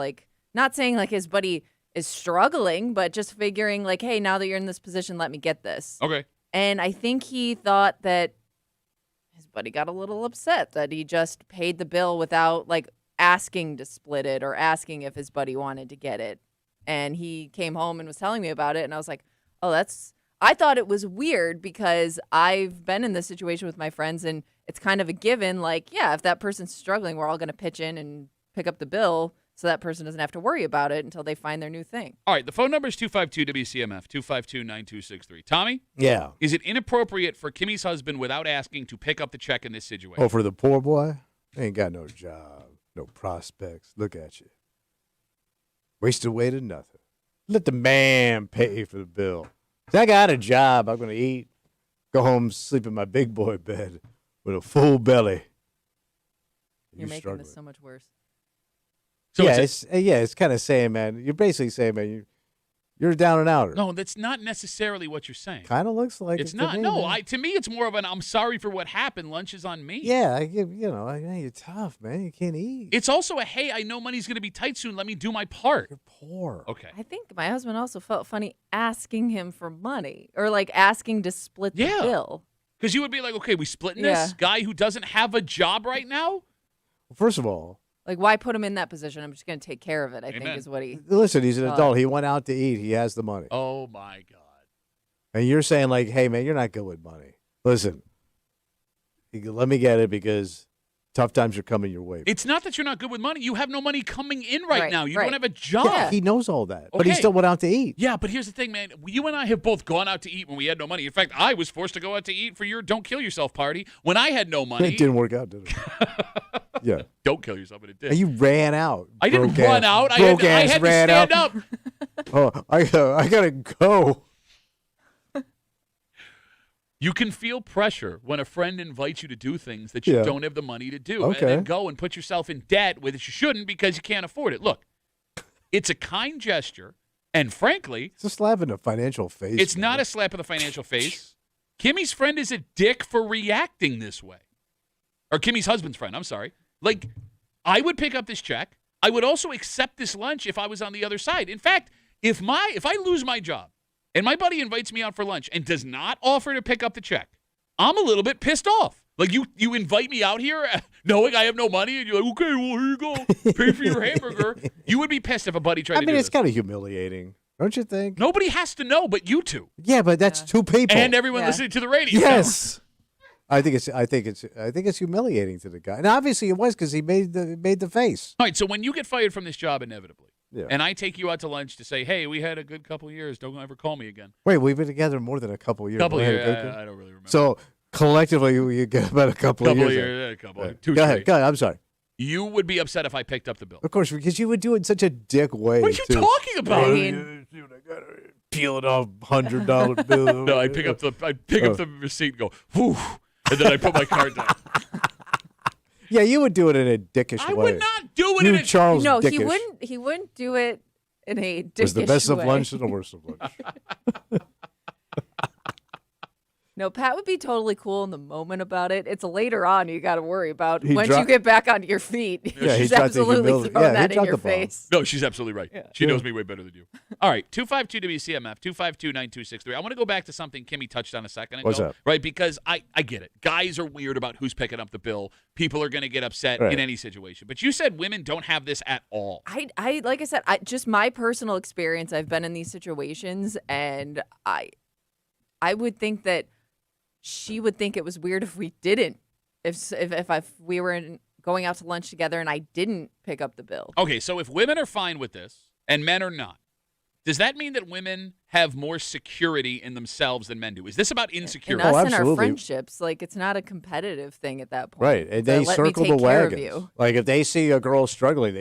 S3: Not saying his buddy is struggling, but just figuring hey, now that you're in this position, let me get this.
S2: Okay.
S3: And I think he thought that his buddy got a little upset that he just paid the bill without asking to split it or asking if his buddy wanted to get it. And he came home and was telling me about it. And I was like, oh, I thought it was weird because I've been in this situation with my friends and it's kind of a given. If that person's struggling, we're all going to pitch in and pick up the bill so that person doesn't have to worry about it until they find their new thing.
S2: All right, the phone number is 252-WCMF, 252-9263. Tommy?
S1: Yeah.
S2: Is it inappropriate for Kimmy's husband, without asking, to pick up the check in this situation?
S1: Oh, for the poor boy? Ain't got no job, no prospects. Look at you. Wasted away to nothing. Let the man pay for the bill. I got a job. I'm going to eat, go home, sleep in my big boy bed with a full belly.
S3: You're making
S1: struggling.
S3: this so much worse.
S2: So
S1: yeah, it's kind of saying, man, you're basically saying, man, you're a down and outer.
S2: No, that's not necessarily what you're saying.
S1: Kind of looks like
S2: It's
S1: it
S2: not.
S1: to me,
S2: No,
S1: man.
S2: to me, it's more of an I'm sorry for what happened. Lunch is on me.
S1: Yeah, you're tough, man. You can't eat.
S2: It's also a, hey, I know money's going to be tight soon. Let me do my part.
S1: You're poor.
S2: Okay.
S3: I think my husband also felt funny asking him for money or asking to split the
S2: Yeah.
S3: bill.
S2: Because you would be like, okay, we splitting
S3: Yeah.
S2: this guy who doesn't have a job right now?
S1: Well, first of all,
S3: Why put him in that position? I'm just going to take care of it, I think
S2: Amen.
S3: is what he...
S1: listen, he's an adult. He went out to eat. He has the money.
S2: Oh, my God.
S1: And you're saying, hey, man, you're not good with money. Listen, let me get it because tough times are coming your way.
S2: It's not that you're not good with money. You have no money coming in right
S3: Right,
S2: now. You
S3: right.
S2: don't have a job.
S1: Yeah, he knows all that. But he
S2: Okay.
S1: still went out to eat.
S2: Yeah, but here's the thing, man. You and I have both gone out to eat when we had no money. In fact, I was forced to go out to eat for your Don't Kill Yourself party when I had no money.
S1: It didn't work out, did it? Yeah.
S2: Don't kill yourself, but it did.
S1: And you ran out.
S2: I didn't
S1: Broke
S2: run
S1: ass-
S2: out. I
S1: broke
S2: had
S1: ass
S2: to
S1: ran
S2: stand
S1: out.
S2: up.
S1: Oh, I gotta go.
S2: You can feel pressure when a friend invites you to do things that you
S1: Yeah.
S2: don't have the money to do.
S1: Okay.
S2: And then go and put yourself in debt with it you shouldn't because you can't afford it. Look, it's a kind gesture, and frankly,
S1: It's a slap in the financial face.
S2: it's
S1: man.
S2: not a slap in the financial face. Kimmy's friend is a dick for reacting this way. Or Kimmy's husband's friend, I'm sorry. I would pick up this check. I would also accept this lunch if I was on the other side. In fact, if I lose my job and my buddy invites me out for lunch and does not offer to pick up the check, I'm a little bit pissed off. You invite me out here knowing I have no money and you're like, okay, well, here you go. Pay for your hamburger. You would be pissed if a buddy tried to do
S1: it's
S2: this.
S1: kind of humiliating, don't you think?
S2: Nobody has to know but you two
S1: Yeah, but that's two people.
S2: and everyone
S3: Yeah.
S2: listening to the radio.
S1: yes. I think it's humiliating to the guy, and obviously it was because he made the face.
S2: All right, so when you get fired from this job inevitably,
S1: Yeah.
S2: and I take you out to lunch to say, hey, we had a good couple years. Don't ever call me again.
S1: Wait, we've been together more than a couple of years.
S2: Couple
S1: We had a
S2: years.
S1: good-
S2: I don't really remember.
S1: So collectively, you get about a couple of years.
S2: Yeah, a couple.
S1: Right.
S2: Two,
S1: Go
S2: three.
S1: ahead. Go ahead. I'm sorry.
S2: You would be upset if I picked up the bill.
S1: Of course, because you would do it in such a dick way.
S2: What are you
S1: too.
S2: talking about?
S3: I mean-
S1: I gotta peel it off $100 bill.
S2: No, I pick up the receipt and go, whew, and then I put my card down.
S1: Yeah, you would do it in a dickish
S2: I
S1: way.
S2: would not do it
S1: You
S2: in a
S1: Charles
S3: No,
S1: Dickish.
S3: he wouldn't do it in a dickish
S1: was the best of
S3: way.
S1: lunch and the worst of lunch.
S3: No, Pat would be totally cool in the moment about it. It's later on you got to worry about
S1: He
S3: once
S1: dro-
S3: you get back on your feet.
S1: Yeah, he
S3: He's
S1: dropped the
S3: absolutely
S1: humility.
S3: throwing
S1: Yeah, he
S3: that in
S1: dropped
S3: your
S1: the ball.
S3: face.
S2: No, she's absolutely right. She
S1: Yeah.
S2: knows me way better than you. All right, 252 WCMF, 252-9263. I want to go back to something Kimmy touched on a second ago.
S1: What's that?
S2: Right, because I get it. Guys are weird about who's picking up the bill. People are going to get upset
S1: Right.
S2: in any situation. But you said women don't have this at all.
S3: I like I said, just my personal experience. I've been in these situations, and I would think that she would think it was weird if we didn't. If we were going out to lunch together and I didn't pick up the bill.
S2: Okay, so if women are fine with this and men are not, does that mean that women have more security in themselves than men do? Is this about
S3: And
S2: insecurity?
S3: us
S1: Oh,
S3: and our
S1: absolutely.
S3: friendships, like it's not a competitive thing at that point.
S1: Right, and
S3: So
S1: they
S3: let me
S1: circle the
S3: take care of
S1: wagons.
S3: you.
S1: Like if they see a girl struggling,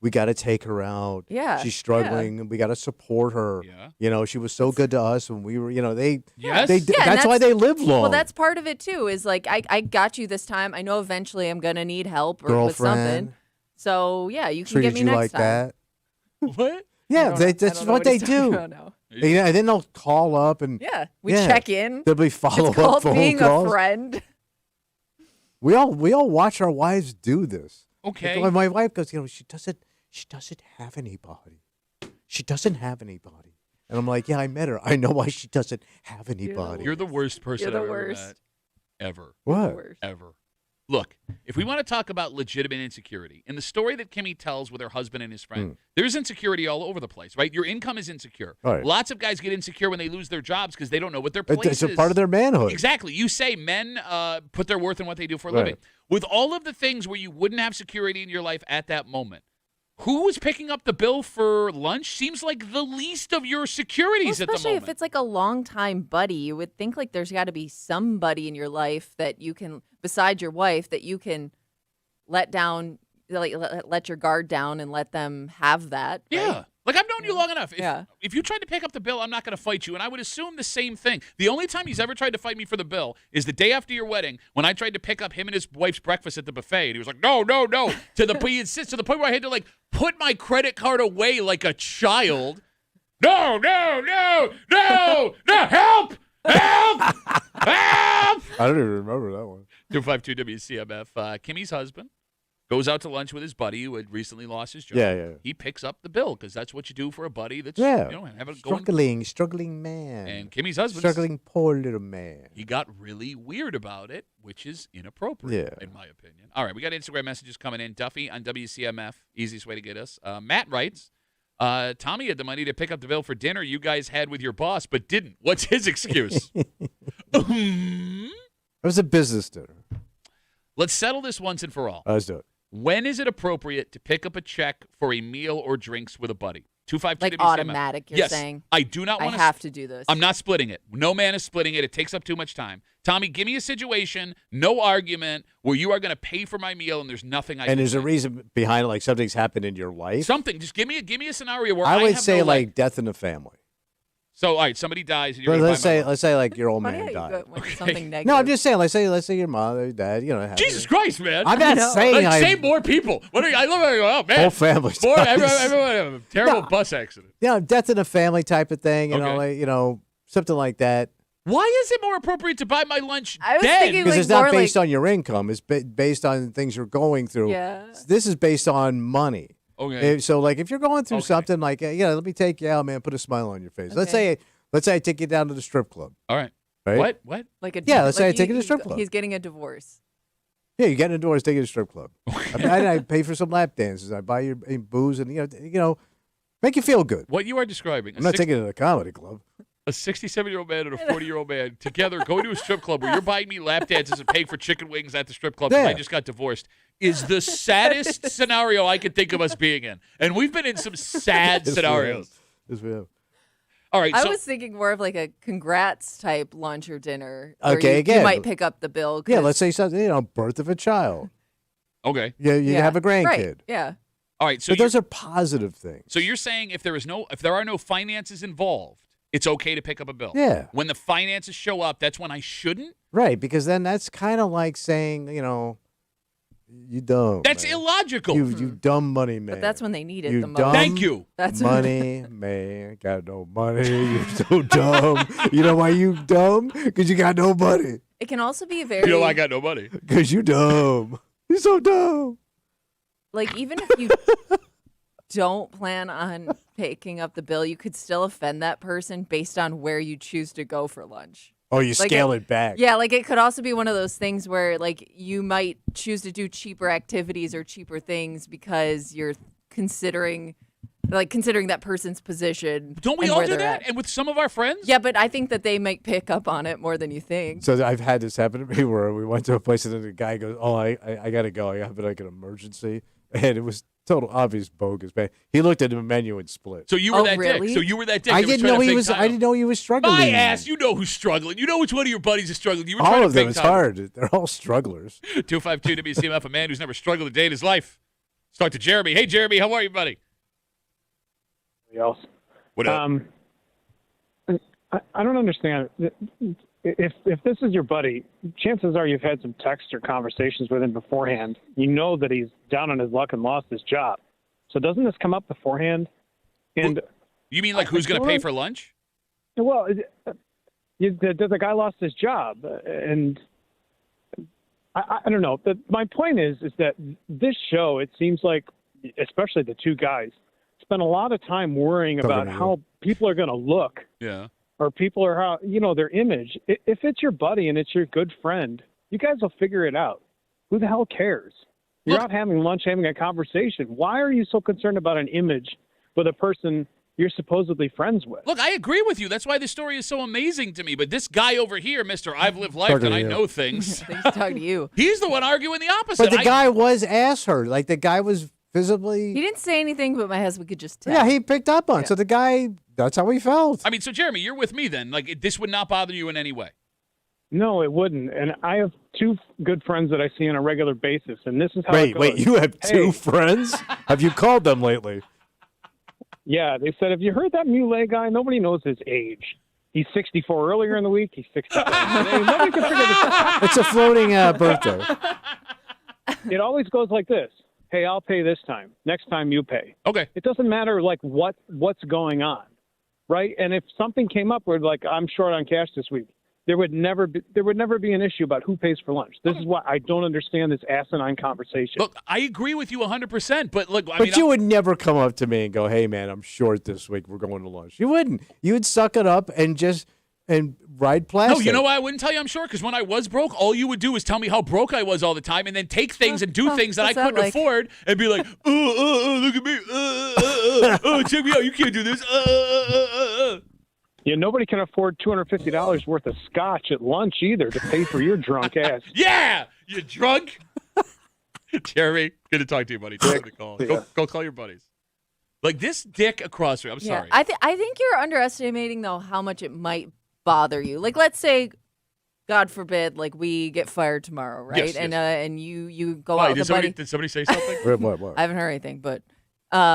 S1: we got to take her out.
S3: Yeah,
S1: she's struggling, and we got to support her.
S2: Yeah.
S1: You know, she was so good to us when we were. You know, they.
S2: Yes.
S1: They,
S3: Yeah, and
S1: that's why they live long.
S3: Well, that's part of it too. Is like I got you this time. I know eventually I'm gonna need help or with something.
S1: Girlfriend.
S3: So yeah, you can
S1: Treated
S3: get me
S1: you
S3: next
S1: like
S3: time.
S1: that.
S2: What?
S1: Yeah,
S3: I
S1: that's
S3: don't know
S1: what
S3: he's
S1: they
S3: talking
S1: do.
S3: about now.
S1: Yeah, and then they'll call up and
S3: Yeah, we
S1: Yeah.
S3: check in.
S1: there'll be follow
S3: It's
S1: up
S3: called
S1: phone
S3: being
S1: calls.
S3: a friend.
S1: We all watch our wives do this.
S2: Okay.
S1: Like, my wife goes, she doesn't have anybody. She doesn't have anybody. And I'm like, yeah, I met her. I know why she doesn't have anybody.
S2: You're the worst person
S3: You're the
S2: I've ever
S3: worst.
S2: met. Ever.
S1: What?
S3: Worst.
S2: Ever. Look, if we want to talk about legitimate insecurity, in the story that Kimmy tells with her husband and his friend, there's insecurity all over the place, right? Your income is insecure.
S1: Right.
S2: Lots of guys get insecure when they lose their jobs because they don't know what their place
S1: It's
S2: is.
S1: a part of their manhood.
S2: Exactly. You say men put their worth in what they do for a
S1: Right.
S2: living. With all of the things where you wouldn't have security in your life at that moment, who was picking up the bill for lunch seems like the least of your securities at the
S3: Especially
S2: moment.
S3: if it's like a longtime buddy, you would think like there's got to be somebody in your life that you can, besides your wife, that you can let down, like let your guard down and let them have that.
S2: Yeah.
S3: right?
S2: Like, I've known you long enough.
S3: Yeah.
S2: If you tried to pick up the bill, I'm not going to fight you. And I would assume the same thing. The only time he's ever tried to fight me for the bill is the day after your wedding when I tried to pick up him and his wife's breakfast at the buffet. And he was like, no. He insists to the point where I had to, like, put my credit card away like a child. No, help! Help!
S1: I don't even remember that one.
S2: 252 WCMF. Kimmy's husband goes out to lunch with his buddy who had recently lost his job.
S1: Yeah.
S2: He picks up the bill because that's what you do for a buddy that's
S1: Yeah.
S2: having going.
S1: Struggling man.
S2: And Kimmy's husband,
S1: Struggling poor little man.
S2: he got really weird about it, which is inappropriate,
S1: Yeah.
S2: in my opinion. All right, we got Instagram messages coming in. Duffy on WCMF, easiest way to get us. Matt writes, Tommy had the money to pick up the bill for dinner you guys had with your boss, but didn't. What's his excuse?
S1: It was a business dinner.
S2: Let's settle this once and for all.
S1: Let's do it.
S2: When is it appropriate to pick up a check for a meal or drinks with a buddy? 252
S3: Like
S2: WCMF.
S3: automatic, you're
S2: yes,
S3: saying?
S2: I do not
S3: I
S2: want
S3: have to do this.
S2: I'm not splitting it. No man is splitting it. It takes up too much time. Tommy, give me a situation, no argument, where you are going to pay for my meal and there's nothing I can
S1: And there's a
S2: say.
S1: reason behind it, like something's happened in your life.
S2: Something. Just give me a scenario where
S1: I would
S2: have
S1: say
S2: no leg.
S1: like death in the family.
S2: So, all right, somebody dies and you're
S1: But
S2: going
S1: let's
S2: to buy my
S1: say
S2: lunch.
S1: like your old
S3: Funny how
S1: man
S3: you
S1: died.
S3: go with something negative.
S1: No, I'm just saying. Let's say your mother, your dad. Have
S2: Jesus Christ, man.
S1: I'm not saying
S2: Like,
S1: I.
S2: say more people. What are you, I love it. Oh, man.
S1: Whole family.
S2: More,
S1: dies.
S2: everyone, a terrible
S1: No.
S2: bus accident.
S1: Death in the family type of thing.
S2: Okay.
S1: Something like that.
S2: Why is it more appropriate to buy my lunch
S3: I was
S2: dead?
S3: thinking-
S1: Because
S3: like
S1: it's not
S3: more
S1: based
S3: like-
S1: on your income. It's based on things you're going through.
S3: Yeah.
S1: This is based on money.
S2: Okay.
S1: So like if you're going through
S2: Okay.
S1: something like let me take you out, man. Put a smile on your face. Let's say I take you down to the strip club.
S2: All right.
S1: Right?
S2: What?
S3: Like a
S1: Yeah, let's say I
S3: like
S1: take you to the strip club.
S3: He's getting a divorce.
S1: Yeah, you get in the doors, take you to the strip club. I pay for some lap dances. I buy you booze and make you feel good.
S2: What you are describing.
S1: I'm not taking you to the comedy club.
S2: a 67-year-old man and a 40-year-old man together going to a strip club where you're buying me lap dances and paying for chicken wings at the strip club because
S1: Yeah.
S2: I just got divorced is the saddest scenario I could think of us being in. And we've been in some sad scenarios.
S1: Yes, we have.
S2: All right,
S3: I
S2: so
S3: was thinking more of like a congrats type lunch or dinner. where
S1: Okay,
S3: you
S1: again.
S3: might pick up the bill.
S1: Yeah,
S3: 'cause-
S1: let's say something, birth of a child.
S2: okay.
S1: Yeah, you have a grandkid.
S3: Right. Yeah.
S2: All right, so
S1: But those are positive things.
S2: So you're saying if there are no finances involved, it's okay to pick up a bill.
S1: Yeah.
S2: When the finances show up, that's when I shouldn't.
S1: Right, because then that's kind of like saying, you dumb.
S2: That's
S1: man.
S2: illogical.
S1: You dumb money man.
S3: But that's when they need it
S1: You
S3: the most.
S1: dumb
S2: Thank you.
S3: That's
S1: money man. Got no money. You're so dumb. You know why you dumb? Because you got no money.
S3: It can also be very
S2: You know I got no money.
S1: Because you dumb. You're so dumb.
S3: like even if you don't plan on picking up the bill, you could still offend that person based on where you choose to go for lunch.
S1: Oh, you
S3: Like
S1: scale it back.
S3: Yeah, like it could also be one of those things where like you might choose to do cheaper activities or cheaper things because you're considering that person's position.
S2: Don't we
S3: and
S2: all
S3: where
S2: do
S3: they're
S2: that?
S3: at.
S2: And with some of our friends?
S3: Yeah, but I think that they might pick up on it more than you think.
S1: So I've had this happen to me where we went to a place and then the guy goes, "Oh, I got to go. I have like an emergency," and it was total obvious bogus. Man, he looked at the menu and split.
S2: So you were
S3: Oh,
S2: that
S3: really?
S2: dick. So you were that dick.
S1: I
S2: that was
S1: didn't
S2: trying
S1: know
S2: to
S1: he
S2: fake
S1: was.
S2: time
S1: I didn't know he was struggling.
S2: My ass, you know who's struggling. You know which one of your buddies is struggling. You were trying
S1: All
S2: to
S1: of them.
S2: fake
S1: It's
S2: time.
S1: hard. They're all strugglers.
S2: 252 WCMF, a man who's never struggled a day in his life. Let's talk to Jeremy. Hey, Jeremy, how are you, buddy?
S9: Else.
S2: What up?
S9: I don't understand. If this is your buddy, chances are you've had some text or conversations with him beforehand. You know that he's down on his luck and lost his job. So doesn't this come up beforehand? And
S2: You mean like who's going to pay for lunch?
S9: well, the guy lost his job, and I don't know. But my point is that this show, it seems like, especially the two guys, spend a lot of time worrying about how people are going to look.
S2: Yeah.
S9: Or people are how their image. If it's your buddy and it's your good friend, you guys will figure it out. Who the hell cares? You're out having lunch, having a conversation. Why are you so concerned about an image with a person you're supposedly friends with?
S2: Look, I agree with you. That's why this story is so amazing to me. But this guy over here, Mr. I've lived life and I know things,
S3: Thanks to talk to you.
S2: he's the one arguing the opposite.
S1: But the guy was ass hurt. Like the guy was
S3: He
S1: visibly.
S3: didn't say anything, but my husband could just tell.
S1: Yeah, he picked up on. So the guy. That's how he felt.
S2: I mean, so Jeremy, you're with me then. Like this would not bother you in any way.
S9: No, it wouldn't. And I have two good friends that I see on a regular basis, and this is how it
S1: Wait,
S9: goes.
S1: you have two
S9: Hey.
S1: friends? Have you called them lately?
S9: Yeah, they said, have you heard that Muley guy? Nobody knows his age. He's 64 earlier in the week. He's 64 today. Nobody can figure this out.
S1: It's a floating birthday.
S9: It always goes like this. Hey, I'll pay this time. Next time you pay.
S2: Okay.
S9: It doesn't matter like what's going on, right? And if something came up where like I'm short on cash this week, there would never be an issue about who pays for lunch. This is why I don't understand this asinine conversation.
S2: Look, I agree with you 100%. But look, I
S1: But
S2: mean,
S1: you would never come up to me and go, "Hey, man, I'm short this week. We're going to lunch." You wouldn't. You would suck it up and ride plastic.
S2: no, you know why I wouldn't tell you I'm short? Because when I was broke, all you would do is tell me how broke I was all the time, and then take things and do things that I
S3: what's that
S2: couldn't
S3: like?
S2: afford, and be like, look at me, check me out, you can't do this,
S9: Yeah, nobody can afford $250 worth of scotch at lunch either to pay for your drunk ass.
S2: Yeah, you drunk. Jeremy, good to talk to you, buddy. Thanks for the call. Go call your buddies. Like this dick across from you. I'm sorry.
S3: I think you're underestimating though how much it might bother you. Like let's say, God forbid, like we get fired tomorrow, right?
S2: Yes,
S3: And you go
S2: Why,
S3: out with a buddy.
S2: did somebody say something?
S1: What?
S3: I haven't heard anything, but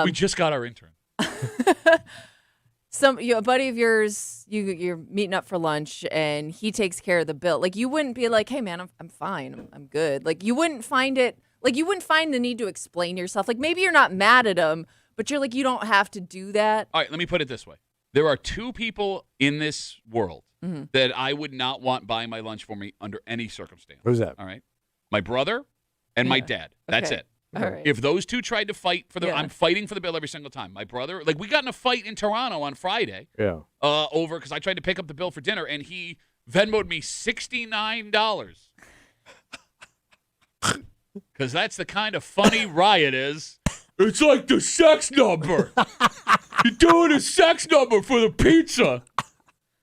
S2: We just got our intern.
S3: a buddy of yours, you're meeting up for lunch, and he takes care of the bill. Like you wouldn't be like, "Hey, man, I'm fine, I'm good." Like you wouldn't find the need to explain yourself. Like maybe you're not mad at him, but you're like, you don't have to do that.
S2: All right, let me put it this way. There are two people in this world that I would not want buying my lunch for me under any circumstance.
S1: Who's that?
S2: All right. My brother and my dad. That's
S3: Okay.
S2: it.
S3: All right.
S2: If those two tried to fight for the,
S3: Yeah.
S2: I'm fighting for the bill every single time. My brother, like we got in a fight in Toronto on Friday
S1: Yeah.
S2: over because I tried to pick up the bill for dinner and he Venmoed me $69. Because that's the kind of funny riot is. It's like the sex number. You're doing a sex number for the pizza.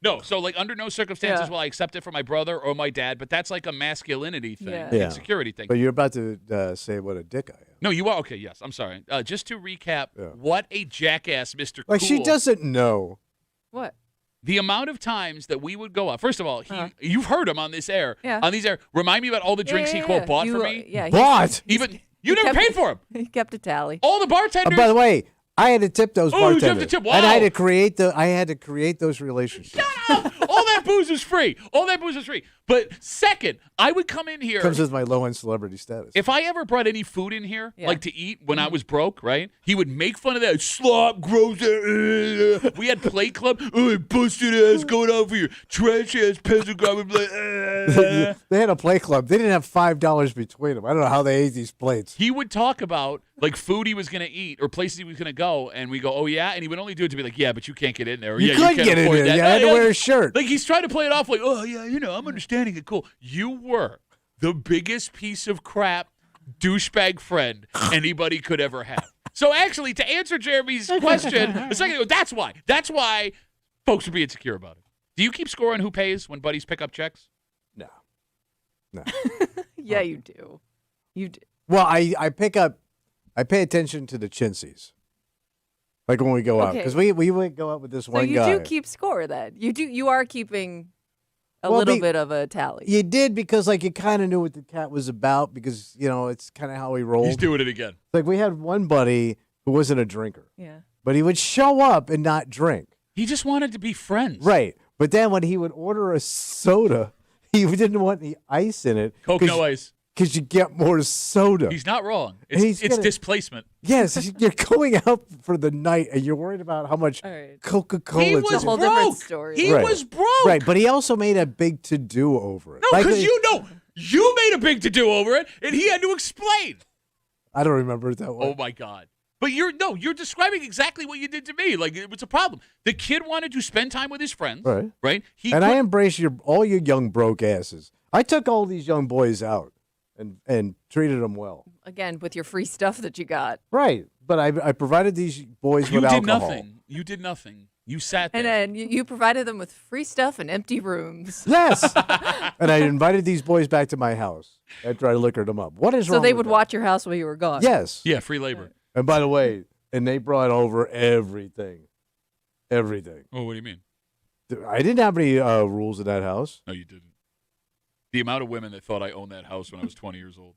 S2: No, so like under no circumstances
S3: Yeah.
S2: will I accept it from my brother or my dad, but that's like a masculinity thing,
S3: Yeah.
S1: Yeah.
S2: insecurity thing.
S1: But you're about to say what a dick I am.
S2: No, you are okay. Yes, I'm sorry. Just to recap,
S1: Yeah.
S2: what a jackass, Mr.
S1: Like
S2: Cool.
S1: she doesn't know.
S3: What?
S2: The amount of times that we would go out. First of all, you've heard him on this air.
S3: Yeah.
S2: On these air. Remind me about all the drinks he quote bought for me.
S3: Yeah.
S1: But
S2: Even you never paid for him.
S3: He kept a tally.
S2: All the bartenders.
S1: by the way, I had to tip those
S2: Oh, you have to
S1: bartenders,
S2: tip.
S1: and I had
S2: Wow.
S1: to create those relationships.
S2: all that booze is free. All that booze is free. But second, I would come in here.
S1: Comes with my low-end celebrity status.
S2: If I ever brought any food in here,
S3: Yeah.
S2: like to eat when I was broke, right? He would make fun of that slop, gross. We had plate club. Oh, busted ass going out for your trash ass peasant garbage.
S1: They had a play club. They didn't have $5 between them. I don't know how they ate these plates.
S2: He would talk about like food he was going to eat or places he was going to go, and we go, "Oh yeah," and he would only do it to be like, "Yeah, but you can't get in there." Or,
S1: You
S2: yeah,
S1: couldn't
S2: can't
S1: get in
S2: afford
S1: there.
S2: that."
S1: You had to wear a shirt.
S2: Like he's trying to play it off like, "Oh yeah, I'm understanding it. Cool." You were the biggest piece of crap douchebag friend anybody could ever have. So actually, to answer Jeremy's question a second ago, that's why. That's why folks would be insecure about it. Do you keep score on who pays when buddies pick up checks?
S1: No.
S3: Yeah, you do. You do.
S1: Well, I pay attention to the chinsies. Like when we go out.
S3: Okay.
S1: Because we would go out with this
S3: So
S1: one
S3: you
S1: guy.
S3: do keep score then. You are keeping a
S1: Well,
S3: little bit of a tally.
S1: You did because like you kind of knew what the cat was about because, it's kind of how he rolled.
S2: He's doing it again.
S1: Like we had one buddy who wasn't a drinker.
S3: Yeah.
S1: But he would show up and not drink.
S2: He just wanted to be friends.
S1: Right. But then when he would order a soda, he didn't want any ice in it.
S2: Coke, no ice.
S1: Because you get more soda.
S2: He's not wrong.
S1: He's
S2: It's
S1: gonna-
S2: displacement.
S1: Yes, you're going out for the night and you're worried about how much
S3: All right.
S1: Coca-Cola
S2: He
S1: is
S2: was
S1: in
S3: whole
S1: it.
S3: different
S2: broke.
S3: story.
S2: He
S1: Right.
S2: was broke.
S1: Right, but he also made a big to-do over it.
S2: No,
S1: Like,
S2: because you made a big to-do over it, and he had to explain.
S1: I don't remember it that way.
S2: Oh, my God. But you're describing exactly what you did to me. Like, it was a problem. The kid wanted to spend time with his friends.
S1: Right.
S2: He
S1: And I
S2: could-
S1: embrace all you young broke asses. I took all these young boys out and treated them well.
S3: Again, with your free stuff that you got.
S1: Right. But I provided these boys
S2: you
S1: with
S2: did
S1: alcohol.
S2: nothing. You did nothing. You sat there.
S3: And then you provided them with free stuff and empty rooms.
S1: Yes. And I invited these boys back to my house after I liquored them up. What is wrong
S3: So they
S1: with
S3: would
S1: that?
S3: watch your house while you were gone.
S1: Yes.
S2: Yeah, free labor.
S1: And by the way, and they brought over everything. Everything.
S2: Oh, what do you mean?
S1: I didn't have any rules in that house.
S2: No, you didn't. The amount of women that thought I owned that house when I was 20 years old.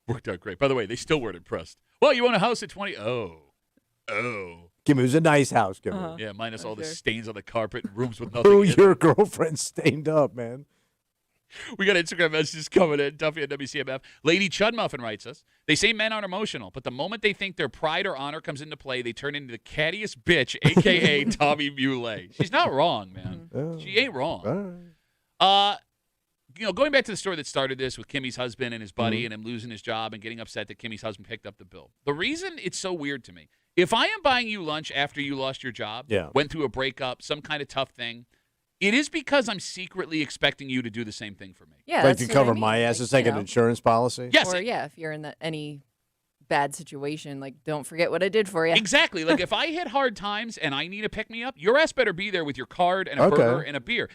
S2: Worked out great. By the way, they still weren't impressed. Well, you own a house at 20. Oh.
S1: Kim, it was a nice house, Kim.
S3: Uh-huh.
S2: Yeah, minus all the
S3: sure.
S2: stains on the carpet and rooms with nothing
S1: Who
S2: in it.
S1: your girlfriend stained up, man.
S2: We got Instagram messages coming in. Duffy at WCMF. Lady Chudmuffin writes us. They say men aren't emotional, but the moment they think their pride or honor comes into play, they turn into the cattiest bitch, a.k.a. Tommy Muley. She's not wrong, man.
S1: Oh.
S2: She ain't wrong.
S1: All right.
S2: Going back to the story that started this with Kimmy's husband and his buddy
S1: Mm-hmm.
S2: and him losing his job and getting upset that Kimmy's husband picked up the bill. The reason it's so weird to me, if I am buying you lunch after you lost your job,
S1: Yeah.
S2: went through a breakup, some kind of tough thing, it is because I'm secretly expecting you to do the same thing for me.
S3: Yeah.
S1: Like
S3: that's
S1: to
S3: what I
S1: cover
S3: mean.
S1: my ass.
S3: Like,
S1: It's like
S3: you
S1: an
S3: know.
S1: insurance policy.
S2: Yes.
S3: Or yeah, if you're in any bad situation, like don't forget what I did for you.
S2: Exactly. Like if I hit hard times and I need a pick me up, your ass better be there with your card and a
S1: Okay.
S2: burger and a beer.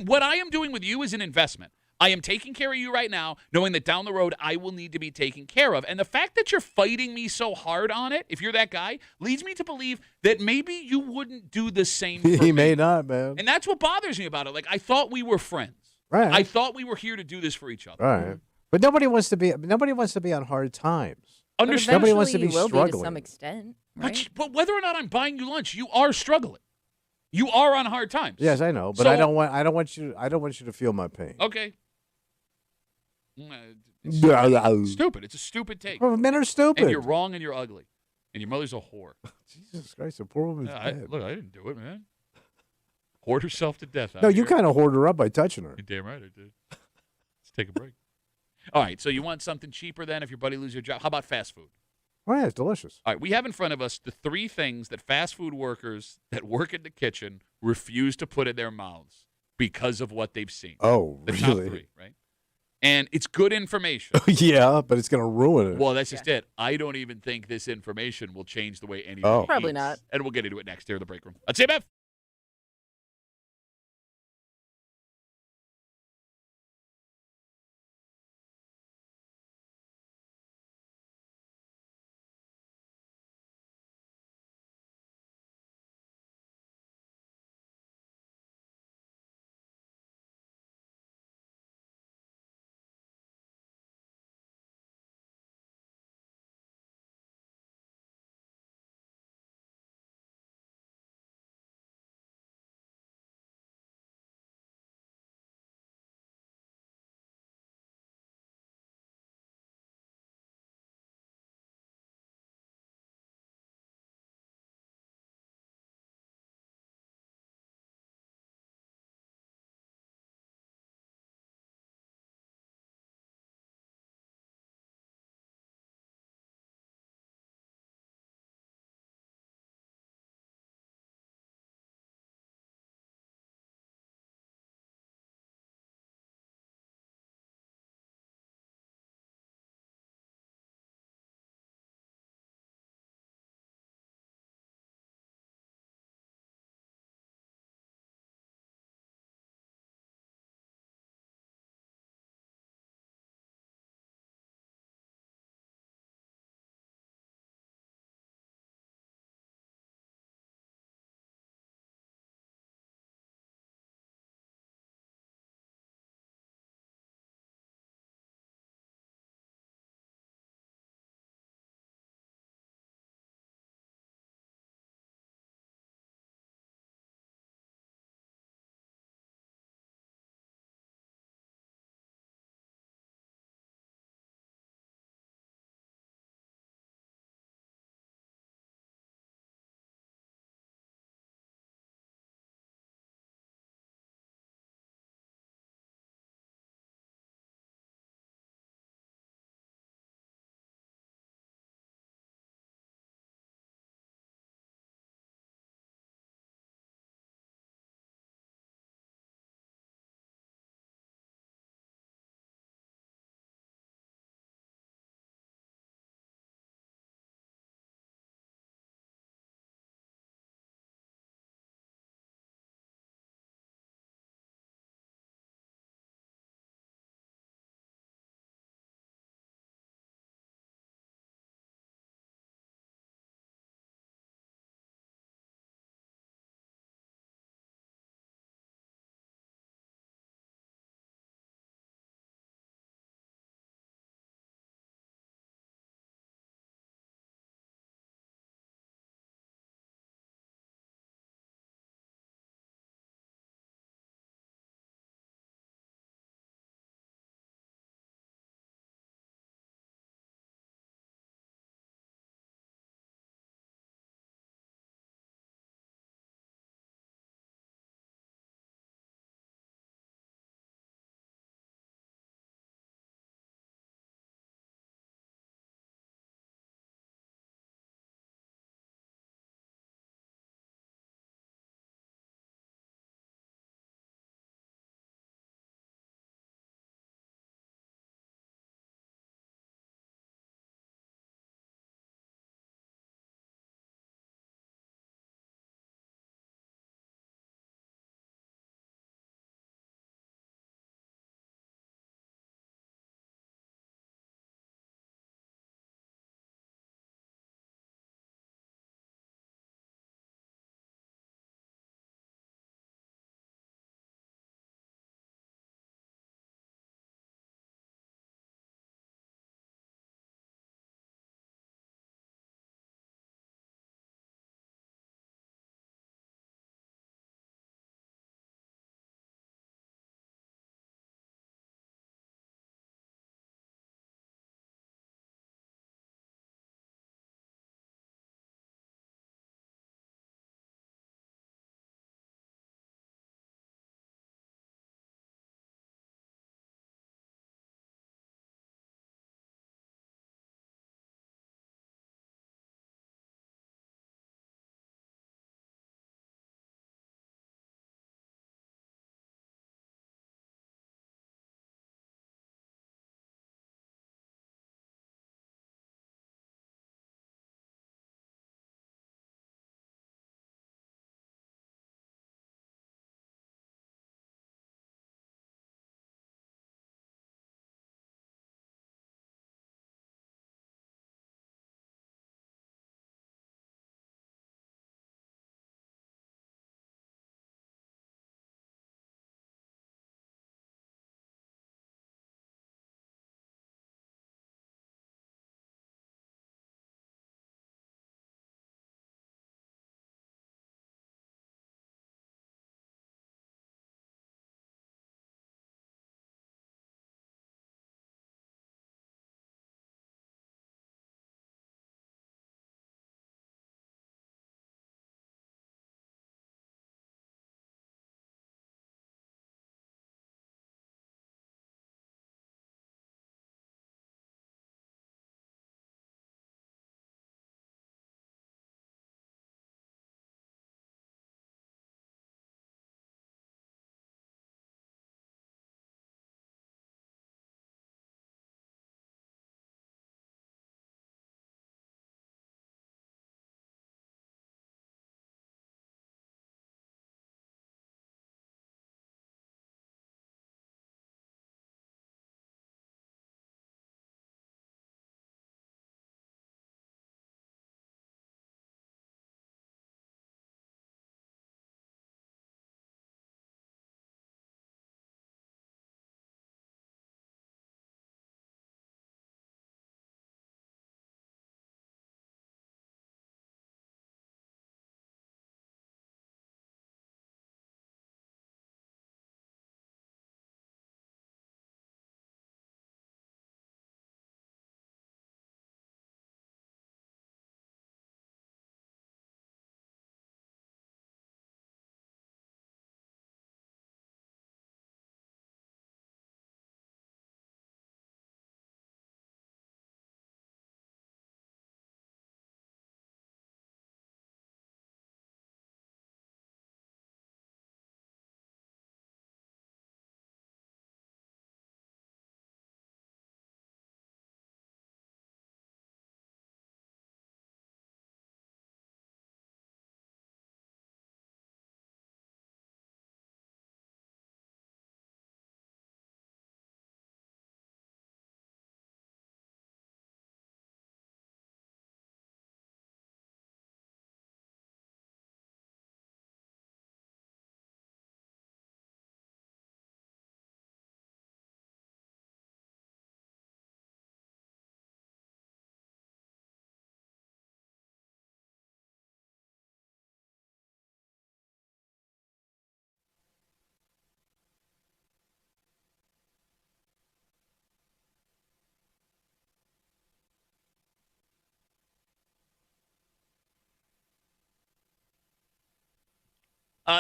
S2: What I am doing with you is an investment. I am taking care of you right now, knowing that down the road I will need to be taken care of. And the fact that you're fighting me so hard on it, if you're that guy, leads me to believe that maybe you wouldn't do the same for
S1: He
S2: me.
S1: may not, man.
S2: And that's what bothers me about it. Like I thought we were friends.
S1: Right.
S2: I thought we were here to do this for each other.
S1: All right. But nobody wants to be on hard times.
S3: But
S2: Understand?
S1: Nobody wants to
S3: eventually
S1: be
S3: you will
S1: struggling.
S3: be to some extent,
S2: But,
S3: right?
S2: but whether or not I'm buying you lunch, you are struggling. You are on hard times.
S1: Yes, I know, but
S2: So-
S1: I don't want you to feel my pain.
S2: Okay. It's
S1: Jesus
S2: stupid. It's a stupid take.
S1: Men are stupid.
S2: And you're wrong and you're ugly. And your mother's a whore.
S1: Jesus Christ, the poor woman's
S2: Yeah,
S1: dead.
S2: look, I didn't do it, man. Hoard herself to death. out
S1: No, you
S2: here.
S1: kind of hoard her up by touching her.
S2: You're damn right I did. Let's take a break. All right, so you want something cheaper then if your buddy loses your job? How about fast food?
S1: Oh, yeah, it's delicious.
S2: All right, we have in front of us the three things that fast food workers that work in the kitchen refuse to put in their mouths because of what they've seen.
S1: Oh,
S2: The top
S1: really?
S2: three, right? And it's good information.
S1: Yeah, but it's going to ruin it.
S2: Well, that's just it. I don't even think this information will change the way anybody
S1: Oh.
S3: Probably
S2: eats.
S3: not.
S2: And we'll get into it next here in the break room. Let's see, Beth.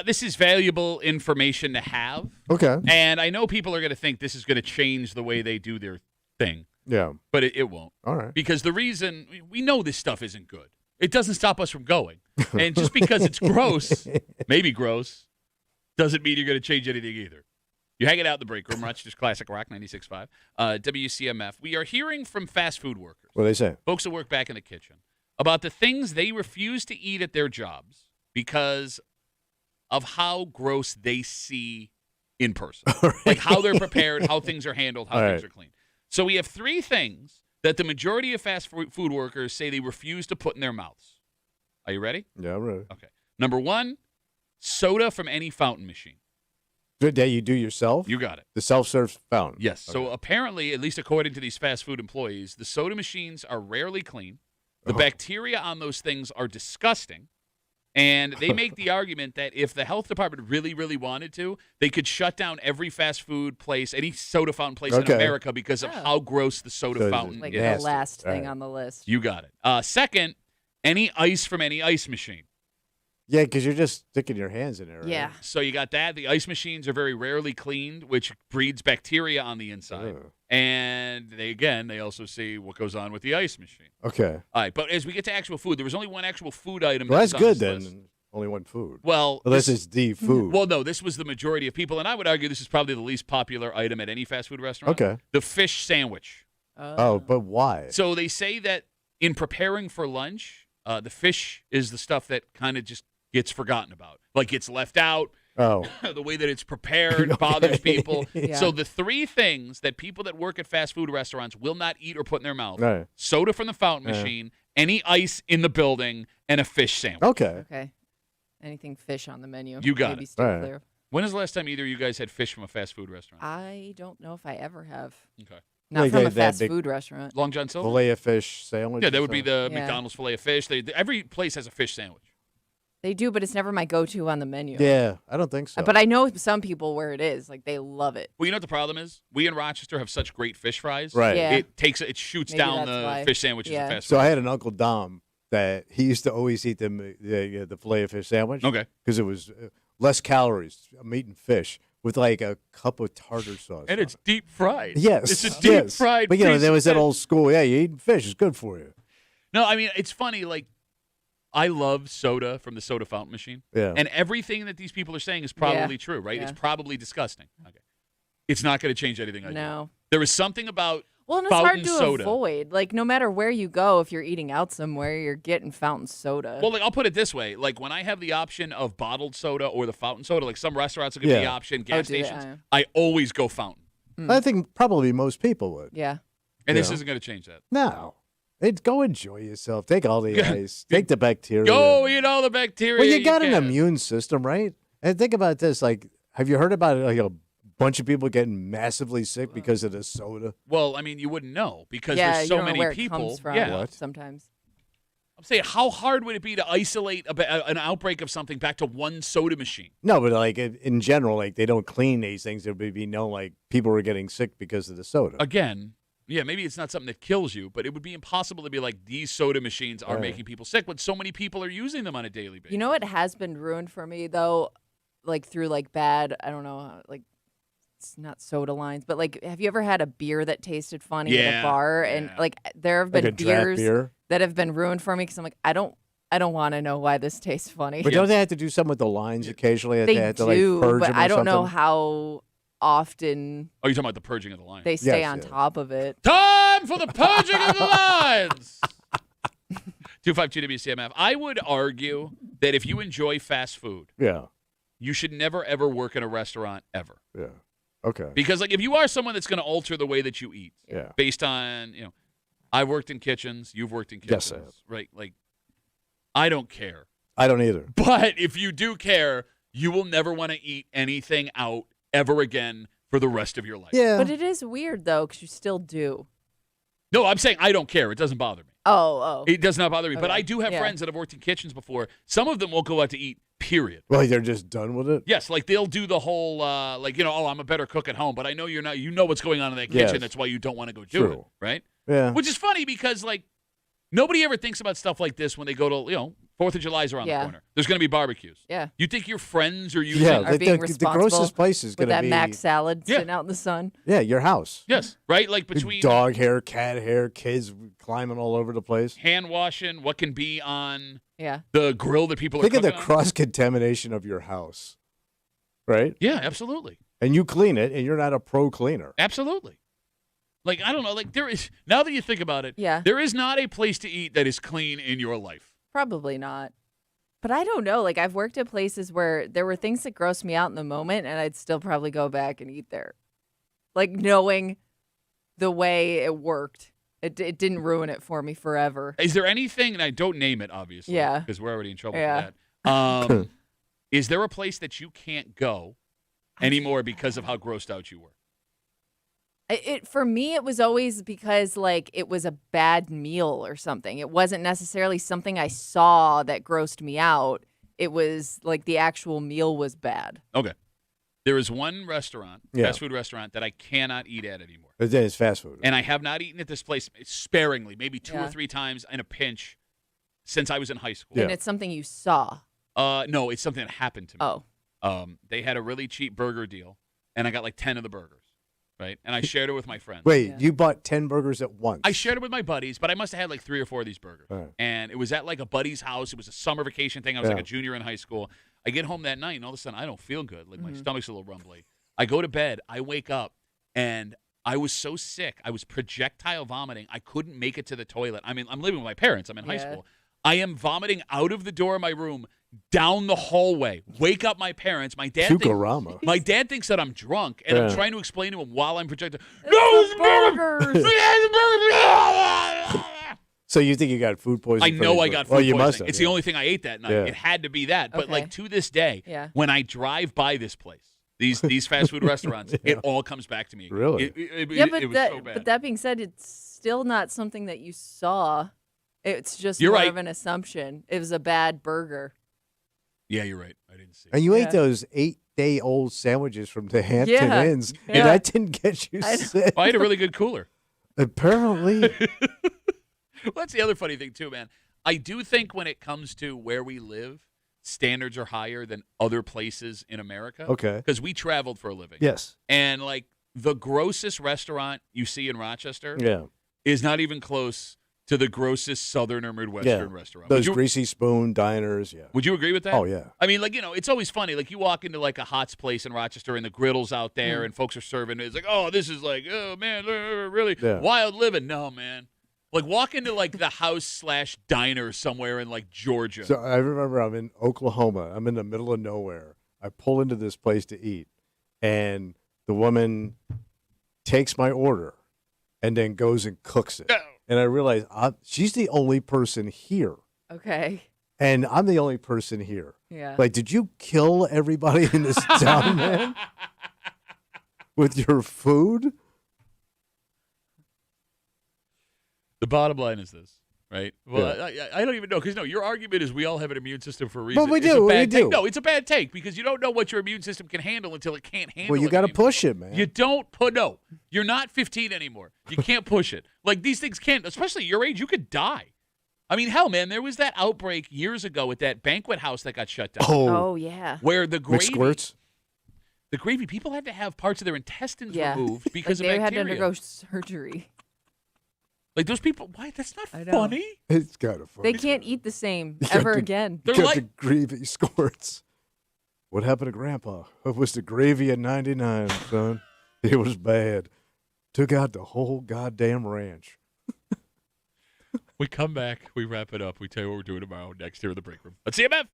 S2: This is valuable information to have.
S1: Okay.
S2: And I know people are going to think this is going to change the way they do their thing.
S1: Yeah.
S2: But it won't.
S1: All right.
S2: Because the reason we know this stuff isn't good. It doesn't stop us from going. And just because it's gross, maybe gross, doesn't mean you're going to change anything either. You're hanging out in the break room, Rochester's Classic Rock 96.5, WCMF. We are hearing from fast food workers.
S1: What do they say?
S2: Folks that work back in the kitchen about the things they refuse to eat at their jobs because of how gross they see in person. Like how they're prepared, how things are handled, how things are cleaned. So we have 3 things that the majority of fast food workers say they refuse to put in their mouths. Are you ready?
S1: Yeah, I'm ready.
S2: Okay. Number 1, soda from any fountain machine.
S1: Good day you do yourself?
S2: You got it.
S1: The self-serve fountain.
S2: Yes.
S1: Okay.
S2: So apparently, at least according to these fast food employees, the soda machines are rarely clean. The bacteria on those things are disgusting. And they make the argument that if the health department really, really wanted to, they could shut down every fast food place, any soda fountain place in America because of how gross the soda fountain
S3: like
S2: is.
S3: the last thing on the list.
S2: You got it. Second, any ice from any ice machine.
S1: Yeah, because you're just sticking your hands in there. Right?
S3: Yeah.
S2: So you got that. The ice machines are very rarely cleaned, which breeds bacteria on the inside. And they also see what goes on with the ice machine.
S1: Okay.
S2: All right, but as we get to actual food, there was only one actual food item.
S1: Well, that's
S2: that was
S1: good
S2: on this
S1: then.
S2: list.
S1: Only one food.
S2: Well,
S1: unless it's the food.
S2: Well, no, this was the majority of people, and I would argue this is probably the least popular item at any fast food restaurant.
S1: Okay.
S2: The fish sandwich.
S1: Oh, but why?
S2: So they say that in preparing for lunch, the fish is the stuff that kind of just gets forgotten about, like gets left out.
S1: Oh,
S2: the way that it's prepared bothers people.
S3: Yeah.
S2: So the 3 things that people that work at fast food restaurants will not eat or put in their mouth:
S1: right.
S2: soda from the fountain machine, any ice in the building, and a fish sandwich.
S1: Okay.
S3: Okay. Anything fish on the menu.
S2: You got
S3: Maybe
S2: it.
S3: steer
S1: Right.
S3: clear.
S2: When is the last time either of you guys had fish from a fast food restaurant?
S3: I don't know if I ever have.
S2: Okay.
S3: Not
S1: Like
S3: from a
S1: that
S3: fast
S1: big
S3: food restaurant.
S2: Long John Silver?
S1: Filet of fish sandwich.
S2: Yeah, that would be the
S3: Yeah.
S2: McDonald's filet of fish. Every place has a fish sandwich.
S3: They do, but it's never my go-to on the menu.
S1: Yeah, I don't think so.
S3: But I know some people where it is. Like, they love it.
S2: Well, you know what the problem is? We in Rochester have such great fish fries.
S1: Right.
S3: Yeah.
S2: It shoots
S3: Maybe
S2: down
S3: that's
S2: the
S3: why.
S2: fish sandwiches
S3: Yeah.
S2: at fast
S1: So
S2: food.
S1: I had an Uncle Dom that he used to always eat the filet of fish sandwich.
S2: Okay.
S1: Because it was less calories. I'm eating fish with like a cup of tartar sauce.
S2: And
S1: on
S2: it's deep fried.
S1: it. Yes.
S2: It's a deep
S1: yes.
S2: fried
S1: But you know,
S2: piece
S1: there
S2: of
S1: was that
S2: fish.
S1: old school. Yeah, you eating fish. It's good for you.
S2: No, I mean, it's funny. Like, I love soda from the soda fountain machine.
S1: Yeah.
S2: And everything that these people are saying is probably
S3: Yeah.
S2: true, right?
S3: Yeah.
S2: It's probably disgusting. Okay. It's not going to change anything I do.
S3: No.
S2: There is something about
S3: Well, and it's hard
S2: fountain
S3: to
S2: soda.
S3: avoid. Like, no matter where you go, if you're eating out somewhere, you're getting fountain soda.
S2: Well, like, I'll put it this way. Like, when I have the option of bottled soda or the fountain soda, like some restaurants will give me the
S1: Yeah.
S2: option, gas
S3: do they?
S2: stations, I always go fountain.
S1: I think probably most people would.
S3: yeah.
S2: And this
S1: Yeah.
S2: isn't going to change that.
S1: No. Go enjoy yourself. Take all the ice. Take the bacteria.
S2: Go eat all the bacteria.
S1: Well, you got an
S2: can.
S1: immune system, right? And think about this. Like, have you heard about like a bunch of people getting massively sick because of the soda?
S2: Well, I mean, you wouldn't know because
S3: Yeah,
S2: there's
S3: you
S2: so
S3: don't know
S2: many
S3: where it
S2: people.
S3: comes from
S2: Yeah.
S1: What?
S3: sometimes.
S2: I'm saying, how hard would it be to isolate an outbreak of something back to one soda machine?
S1: No, but like in general, like they don't clean these things. There would be no like people were getting sick because of the soda.
S2: Again, yeah, maybe it's not something that kills you, but it would be impossible to be like, these soda machines are
S1: Right.
S2: making people sick when so many people are using them on a daily basis.
S3: You know what has been ruined for me, though? Like, through, like, bad, I don't know, like, it's not soda lines, but, like, have you ever had a beer that tasted funny at
S2: Yeah,
S3: a bar? And,
S2: yeah.
S3: like, there have
S1: Like
S3: been
S1: a draft
S3: beers
S1: beer.
S3: that have been ruined for me because I'm like, I don't want to know why this tastes funny.
S1: But don't they have to do something with the lines occasionally? That
S3: They
S1: have to
S3: do,
S1: like purge
S3: but
S1: them or
S3: I don't know
S1: something?
S3: how often
S2: Oh, you're talking about the purging of the line.
S3: they stay
S1: Yes,
S3: on
S1: yes.
S3: top of it.
S2: Time for the purging of the lines. 252 WCMF. I would argue that if you enjoy fast food,
S1: Yeah.
S2: you should never, ever work in a restaurant ever.
S1: Yeah. Okay.
S2: Because, like, if you are someone that's going to alter the way that you eat
S1: Yeah.
S2: based on, I've worked in kitchens, you've worked in kitchens,
S1: Yes, I have.
S2: right? Like, I don't care.
S1: I don't either.
S2: But if you do care, you will never want to eat anything out ever again for the rest of your life.
S1: Yeah.
S3: But it is weird, though, because you still do.
S2: No, I'm saying I don't care. It doesn't bother me.
S3: Oh.
S2: It does not bother me. But
S3: Okay.
S2: I do have
S3: Yeah.
S2: friends that have worked in kitchens before. Some of them won't go out to eat, period.
S1: Well, they're just done with it.
S2: Yes, like they'll do the whole, I'm a better cook at home, but I know you're not. You know what's going on in that kitchen.
S1: Yes.
S2: That's why you don't want to go do
S1: True.
S2: it, right?
S1: Yeah.
S2: Which is funny because, like, Nobody ever thinks about stuff like this when they go to, 4th of July's around the corner. There's going to be barbecues.
S3: Yeah.
S2: You think your friends are using
S3: Are being
S1: the
S3: responsible
S1: grossest place is
S3: with
S1: going to
S3: that
S1: be
S3: mac salad sitting out in the sun.
S1: Yeah, your house.
S2: Yes, right? Like between
S1: dog hair, cat hair, kids climbing all over the place.
S2: hand washing, what can be on
S3: Yeah.
S2: the grill that people
S1: Think
S2: are
S1: of the
S2: cooking on.
S1: cross-contamination of your house, right?
S2: Yeah, absolutely.
S1: And you clean it, and you're not a pro cleaner.
S2: Absolutely. Like, I don't know. Like, there is, now that you think about it,
S3: Yeah.
S2: there is not a place to eat that is clean in your life.
S3: Probably not. But I don't know. Like, I've worked at places where there were things that grossed me out in the moment, and I'd still probably go back and eat there. Like, knowing the way it worked, it didn't ruin it for me forever.
S2: Is there anything, and I don't name it, obviously,
S3: Yeah.
S2: because we're already in trouble
S3: Yeah.
S2: for that. Is there a place that you can't go anymore because of how grossed out you were?
S3: For me, it was always because, like, it was a bad meal or something. It wasn't necessarily something I saw that grossed me out. It was, like, the actual meal was bad.
S2: Okay. There is one restaurant,
S1: Yeah.
S2: fast food restaurant, that I cannot eat at anymore.
S1: It's fast food.
S2: And I have not eaten at this place sparingly, maybe two
S3: Yeah.
S2: or three times in a pinch since I was in high school.
S1: Yeah.
S3: And it's something you saw.
S2: No, it's something that happened to me.
S3: Oh.
S2: They had a really cheap burger deal, and I got like 10 of the burgers, right? And I shared it with my friends.
S1: Wait,
S3: Yeah.
S1: you bought 10 burgers at once?
S2: I shared it with my buddies, but I must have had like 3 or 4 of these burgers.
S1: All right.
S2: And it was at like a buddy's house. It was a summer vacation thing. I was
S1: Yeah.
S2: like a junior in high school. I get home that night, and all of a sudden, I don't feel good. Like my
S3: Mhm.
S2: stomach's a little rumbly. I go to bed. I wake up, and I was so sick. I was projectile vomiting. I couldn't make it to the toilet. I mean, I'm living with my parents. I'm in high
S3: Yeah.
S2: school. I am vomiting out of the door of my room, down the hallway. Wake up my parents. My dad thinks,
S1: Chukarama.
S2: my dad thinks that I'm drunk, and I'm
S1: Yeah.
S2: trying to explain to him while I'm projecting.
S3: It's
S2: No,
S3: the burgers.
S1: So you think you got food poisoning?
S2: I
S1: from
S2: know
S1: these
S2: I
S1: burgers?
S2: got food
S1: Well, you
S2: poisoning.
S1: must have,
S2: It's
S1: yeah.
S2: the only thing I ate that night.
S1: Yeah.
S2: It had to be that. But
S3: Okay.
S2: like to this day,
S3: Yeah.
S2: when I drive by this place, these fast food restaurants, it all comes back to me. again.
S1: Really?
S2: It was so bad.
S3: But that being said, it's still not something that you saw. It's just
S2: You're
S3: more
S2: right.
S3: of an assumption. It was a bad burger.
S2: Yeah, you're right. I didn't see it.
S1: And you
S3: Yeah.
S1: ate those 8-day-old sandwiches from the Hampton
S3: Yeah.
S1: Inns,
S3: Yeah.
S1: and that didn't get you
S3: I know.
S1: sick.
S2: Well, I had a really good cooler.
S1: Apparently.
S2: Well, that's the other funny thing too, man. I do think when it comes to where we live, standards are higher than other places in America.
S1: Okay.
S2: Because we traveled for a living.
S1: Yes.
S2: And like the grossest restaurant you see in Rochester
S1: Yeah.
S2: is not even close to the grossest southern or midwestern restaurant.
S1: Those
S2: would, you,
S1: greasy spoon diners. Yeah.
S2: would you agree with that?
S1: Oh, yeah.
S2: I mean, like, it's always funny. Like, you walk into, like, a Hots place in Rochester, and the griddle's out there,
S3: Mm.
S2: and folks are serving. It's like, oh, this is like, oh, man, really
S1: Yeah.
S2: wild living. No, man. Like, walk into, like, the house/diner somewhere in, like, Georgia.
S1: So I remember I'm in Oklahoma. I'm in the middle of nowhere. I pull into this place to eat, and the woman takes my order and then goes and cooks it.
S2: No.
S1: And I realize she's the only person here,
S3: Okay.
S1: and I'm the only person here.
S3: Yeah.
S1: Like, did you kill everybody in this town, man, with your food?
S2: The bottom line is this, right? Well,
S1: Yeah.
S2: I don't even know, because, no, your argument is we all have an immune system for a reason.
S1: But we
S2: It's
S1: do,
S2: a
S1: we
S2: bad take.
S1: do.
S2: No, it's a bad take, because you don't know what your immune system can handle until it can't handle it.
S1: Well, you got to
S2: anymore.
S1: push it, man.
S2: You don't put no. You're not 15 anymore. You can't push it. Like these things can't, especially your age. You could die. I mean, hell, man. There was that outbreak years ago at that banquet house that got shut down,
S3: Oh, yeah.
S2: where the
S1: mixed
S2: gravy,
S1: squirts.
S2: people had to have parts of their intestines
S3: Yeah.
S2: removed because
S3: Like,
S2: of
S3: they had
S2: bacteria.
S3: to undergo surgery.
S2: Like those people. Why? That's not
S3: I know.
S2: funny.
S1: It's kind of funny.
S3: They can't eat the same
S1: You got
S3: ever
S1: to-
S3: again.
S2: They're
S1: Got
S2: like
S1: the gravy squirts. What happened to Grandpa? It was the gravy in '99, son. It was bad. Took out the whole goddamn ranch.
S2: we come back, we wrap it up, we tell you what we're doing tomorrow next here in the break room. Let's see you, man.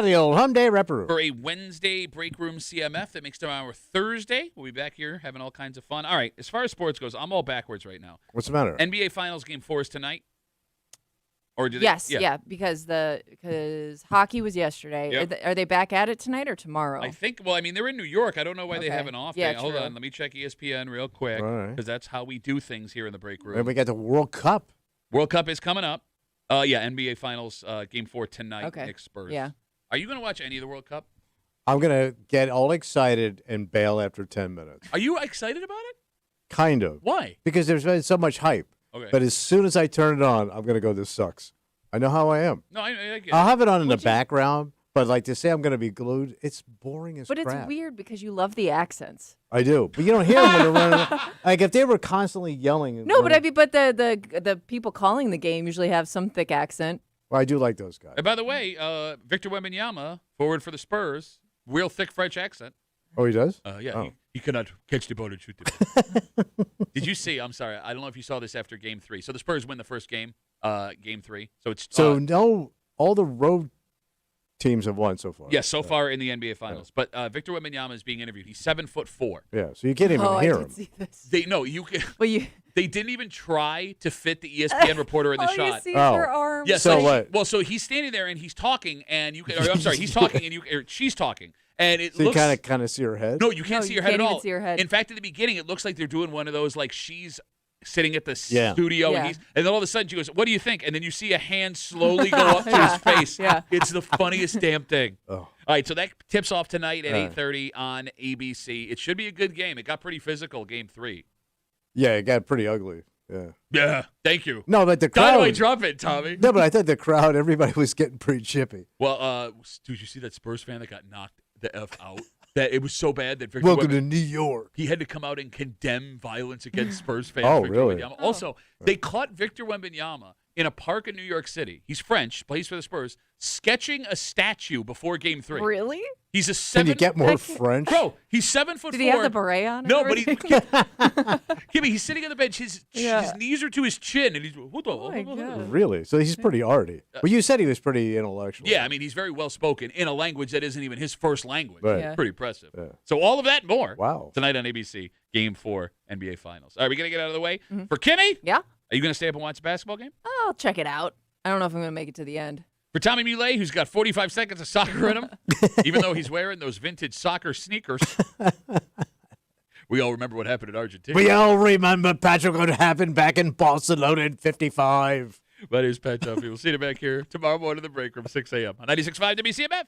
S1: Yeah, the old hum day repper.
S2: For a Wednesday break room CMF that makes tomorrow Thursday. We'll be back here having all kinds of fun. All right, as far as sports goes, I'm all backwards right now.
S1: What's the matter?
S2: NBA Finals Game 4 is tonight? Or do they,
S3: Yes, yeah, because hockey was yesterday.
S2: Yep.
S3: Are they back at it tonight or tomorrow?
S2: I think, well, I mean, they're in New York. I don't know why they
S3: Okay.
S2: have an off
S3: Yeah,
S2: day. Hold
S3: true.
S2: on, let me check ESPN real quick,
S1: All right.
S2: because that's how we do things here in the break room.
S1: And we got the World Cup.
S2: World Cup is coming up. Yeah, NBA Finals Game 4 tonight.
S3: Okay.
S2: Knicks Spurs.
S3: Yeah.
S2: Are you going to watch any of the World Cup?
S1: I'm going to get all excited and bail after 10 minutes.
S2: Are you excited about it?
S1: Kind of.
S2: Why?
S1: Because there's been so much hype.
S2: Okay.
S1: But as soon as I turn it on, I'm going to go, this sucks. I know how I am.
S2: No, I get
S1: I'll
S2: it.
S1: have it on in the
S3: Would you-
S1: background, but like to say I'm going to be glued, it's boring as
S3: But
S1: crap.
S3: it's weird because you love the accents.
S1: I do. But you don't hear them when they're running. Like if they were constantly yelling.
S3: No, but I mean, but the people calling the game usually have some thick accent.
S1: Well, I do like those guys.
S2: And by the way, Victor Wembanyama, forward for the Spurs, real thick French accent.
S1: Oh, he does?
S2: Yeah,
S1: Oh.
S2: he cannot catch the ball and shoot the ball. Did you see? I'm sorry. I don't know if you saw this after Game 3. So the Spurs win the first game, Game 3. So it's
S1: So all the road teams have won so far.
S2: yes, so far in the NBA Finals. But Victor Wembanyama is being interviewed. He's 7'4".
S1: Yeah, so you can't even
S3: I
S1: hear
S3: did
S1: him.
S3: see this.
S2: You can.
S3: Well, you
S2: They didn't even try to fit the ESPN reporter in the
S3: you
S2: shot.
S3: see
S1: Oh.
S3: her arm.
S2: Yeah,
S1: So
S2: so
S1: what?
S2: Well, so he's standing there and he's talking, and you can. Or, I'm sorry, he's talking and she's talking, and it
S1: So you
S2: looks.
S1: kind of see her head?
S2: No, you can't
S3: No,
S2: see
S3: you
S2: her head
S3: can't
S2: at
S3: even
S2: all.
S3: see her head.
S2: In fact, at the beginning, it looks like they're doing one of those like she's sitting at the
S1: Yeah.
S2: studio,
S3: Yeah.
S2: and then all of a sudden she goes, "What do you think?" And then you see a hand slowly go up to his face.
S3: Yeah.
S2: It's the funniest damn thing.
S1: Oh.
S2: All right, so that tips off tonight at
S1: All right.
S2: 8:30 on ABC. It should be a good game. It got pretty physical, Game 3.
S1: Yeah, it got pretty ugly. Yeah.
S2: Yeah, thank you.
S1: No, but the
S2: How do
S1: crowd.
S2: I drop it, Tommy?
S1: No, but I thought the crowd, everybody was getting pretty chippy.
S2: Well, dude, you see that Spurs fan that got knocked the F out? That it was so bad that Victor
S1: Welcome to
S2: Wembanyama,
S1: New York.
S2: he had to come out and condemn violence against Spurs fans.
S1: Oh,
S2: Victor
S1: really?
S2: Wembanyama. Also, they caught Victor Wembanyama in a park in New York City. He's French, plays for the Spurs, sketching a statue before Game 3.
S3: Really?
S2: He's a
S1: Can
S2: seven.
S1: you get more French?
S2: Bro, he's 7'4".
S3: Did he have the beret on? and
S2: No, but
S3: everything?
S2: Kimmy, he's sitting on the bench. His
S3: Yeah.
S2: knees are to his chin, and he's what the?
S3: Oh my God.
S1: Really? So he's pretty arty. Well, you said he was pretty intellectual.
S2: Yeah, I mean, he's very well spoken in a language that isn't even his first language.
S1: Right.
S3: Yeah.
S2: Pretty impressive.
S1: Yeah.
S2: So all of that and more.
S1: Wow.
S2: Tonight on ABC, Game 4, NBA Finals. All right, we gonna get out of the way for Kimmy.
S3: Yeah.
S2: Are you gonna stay up and watch the basketball game?
S3: I'll check it out. I don't know if I'm going to make it to the end.
S2: For Tommy Muley, who's got 45 seconds of soccer in him, even though he's wearing those vintage soccer sneakers. We all remember what happened in Argentina.
S1: We all remember Patrick what happened back in Barcelona in 55.
S2: My name is Pat Duffy. We'll see you back here tomorrow morning in the break room, 6 a.m. on 96.5 WCMF.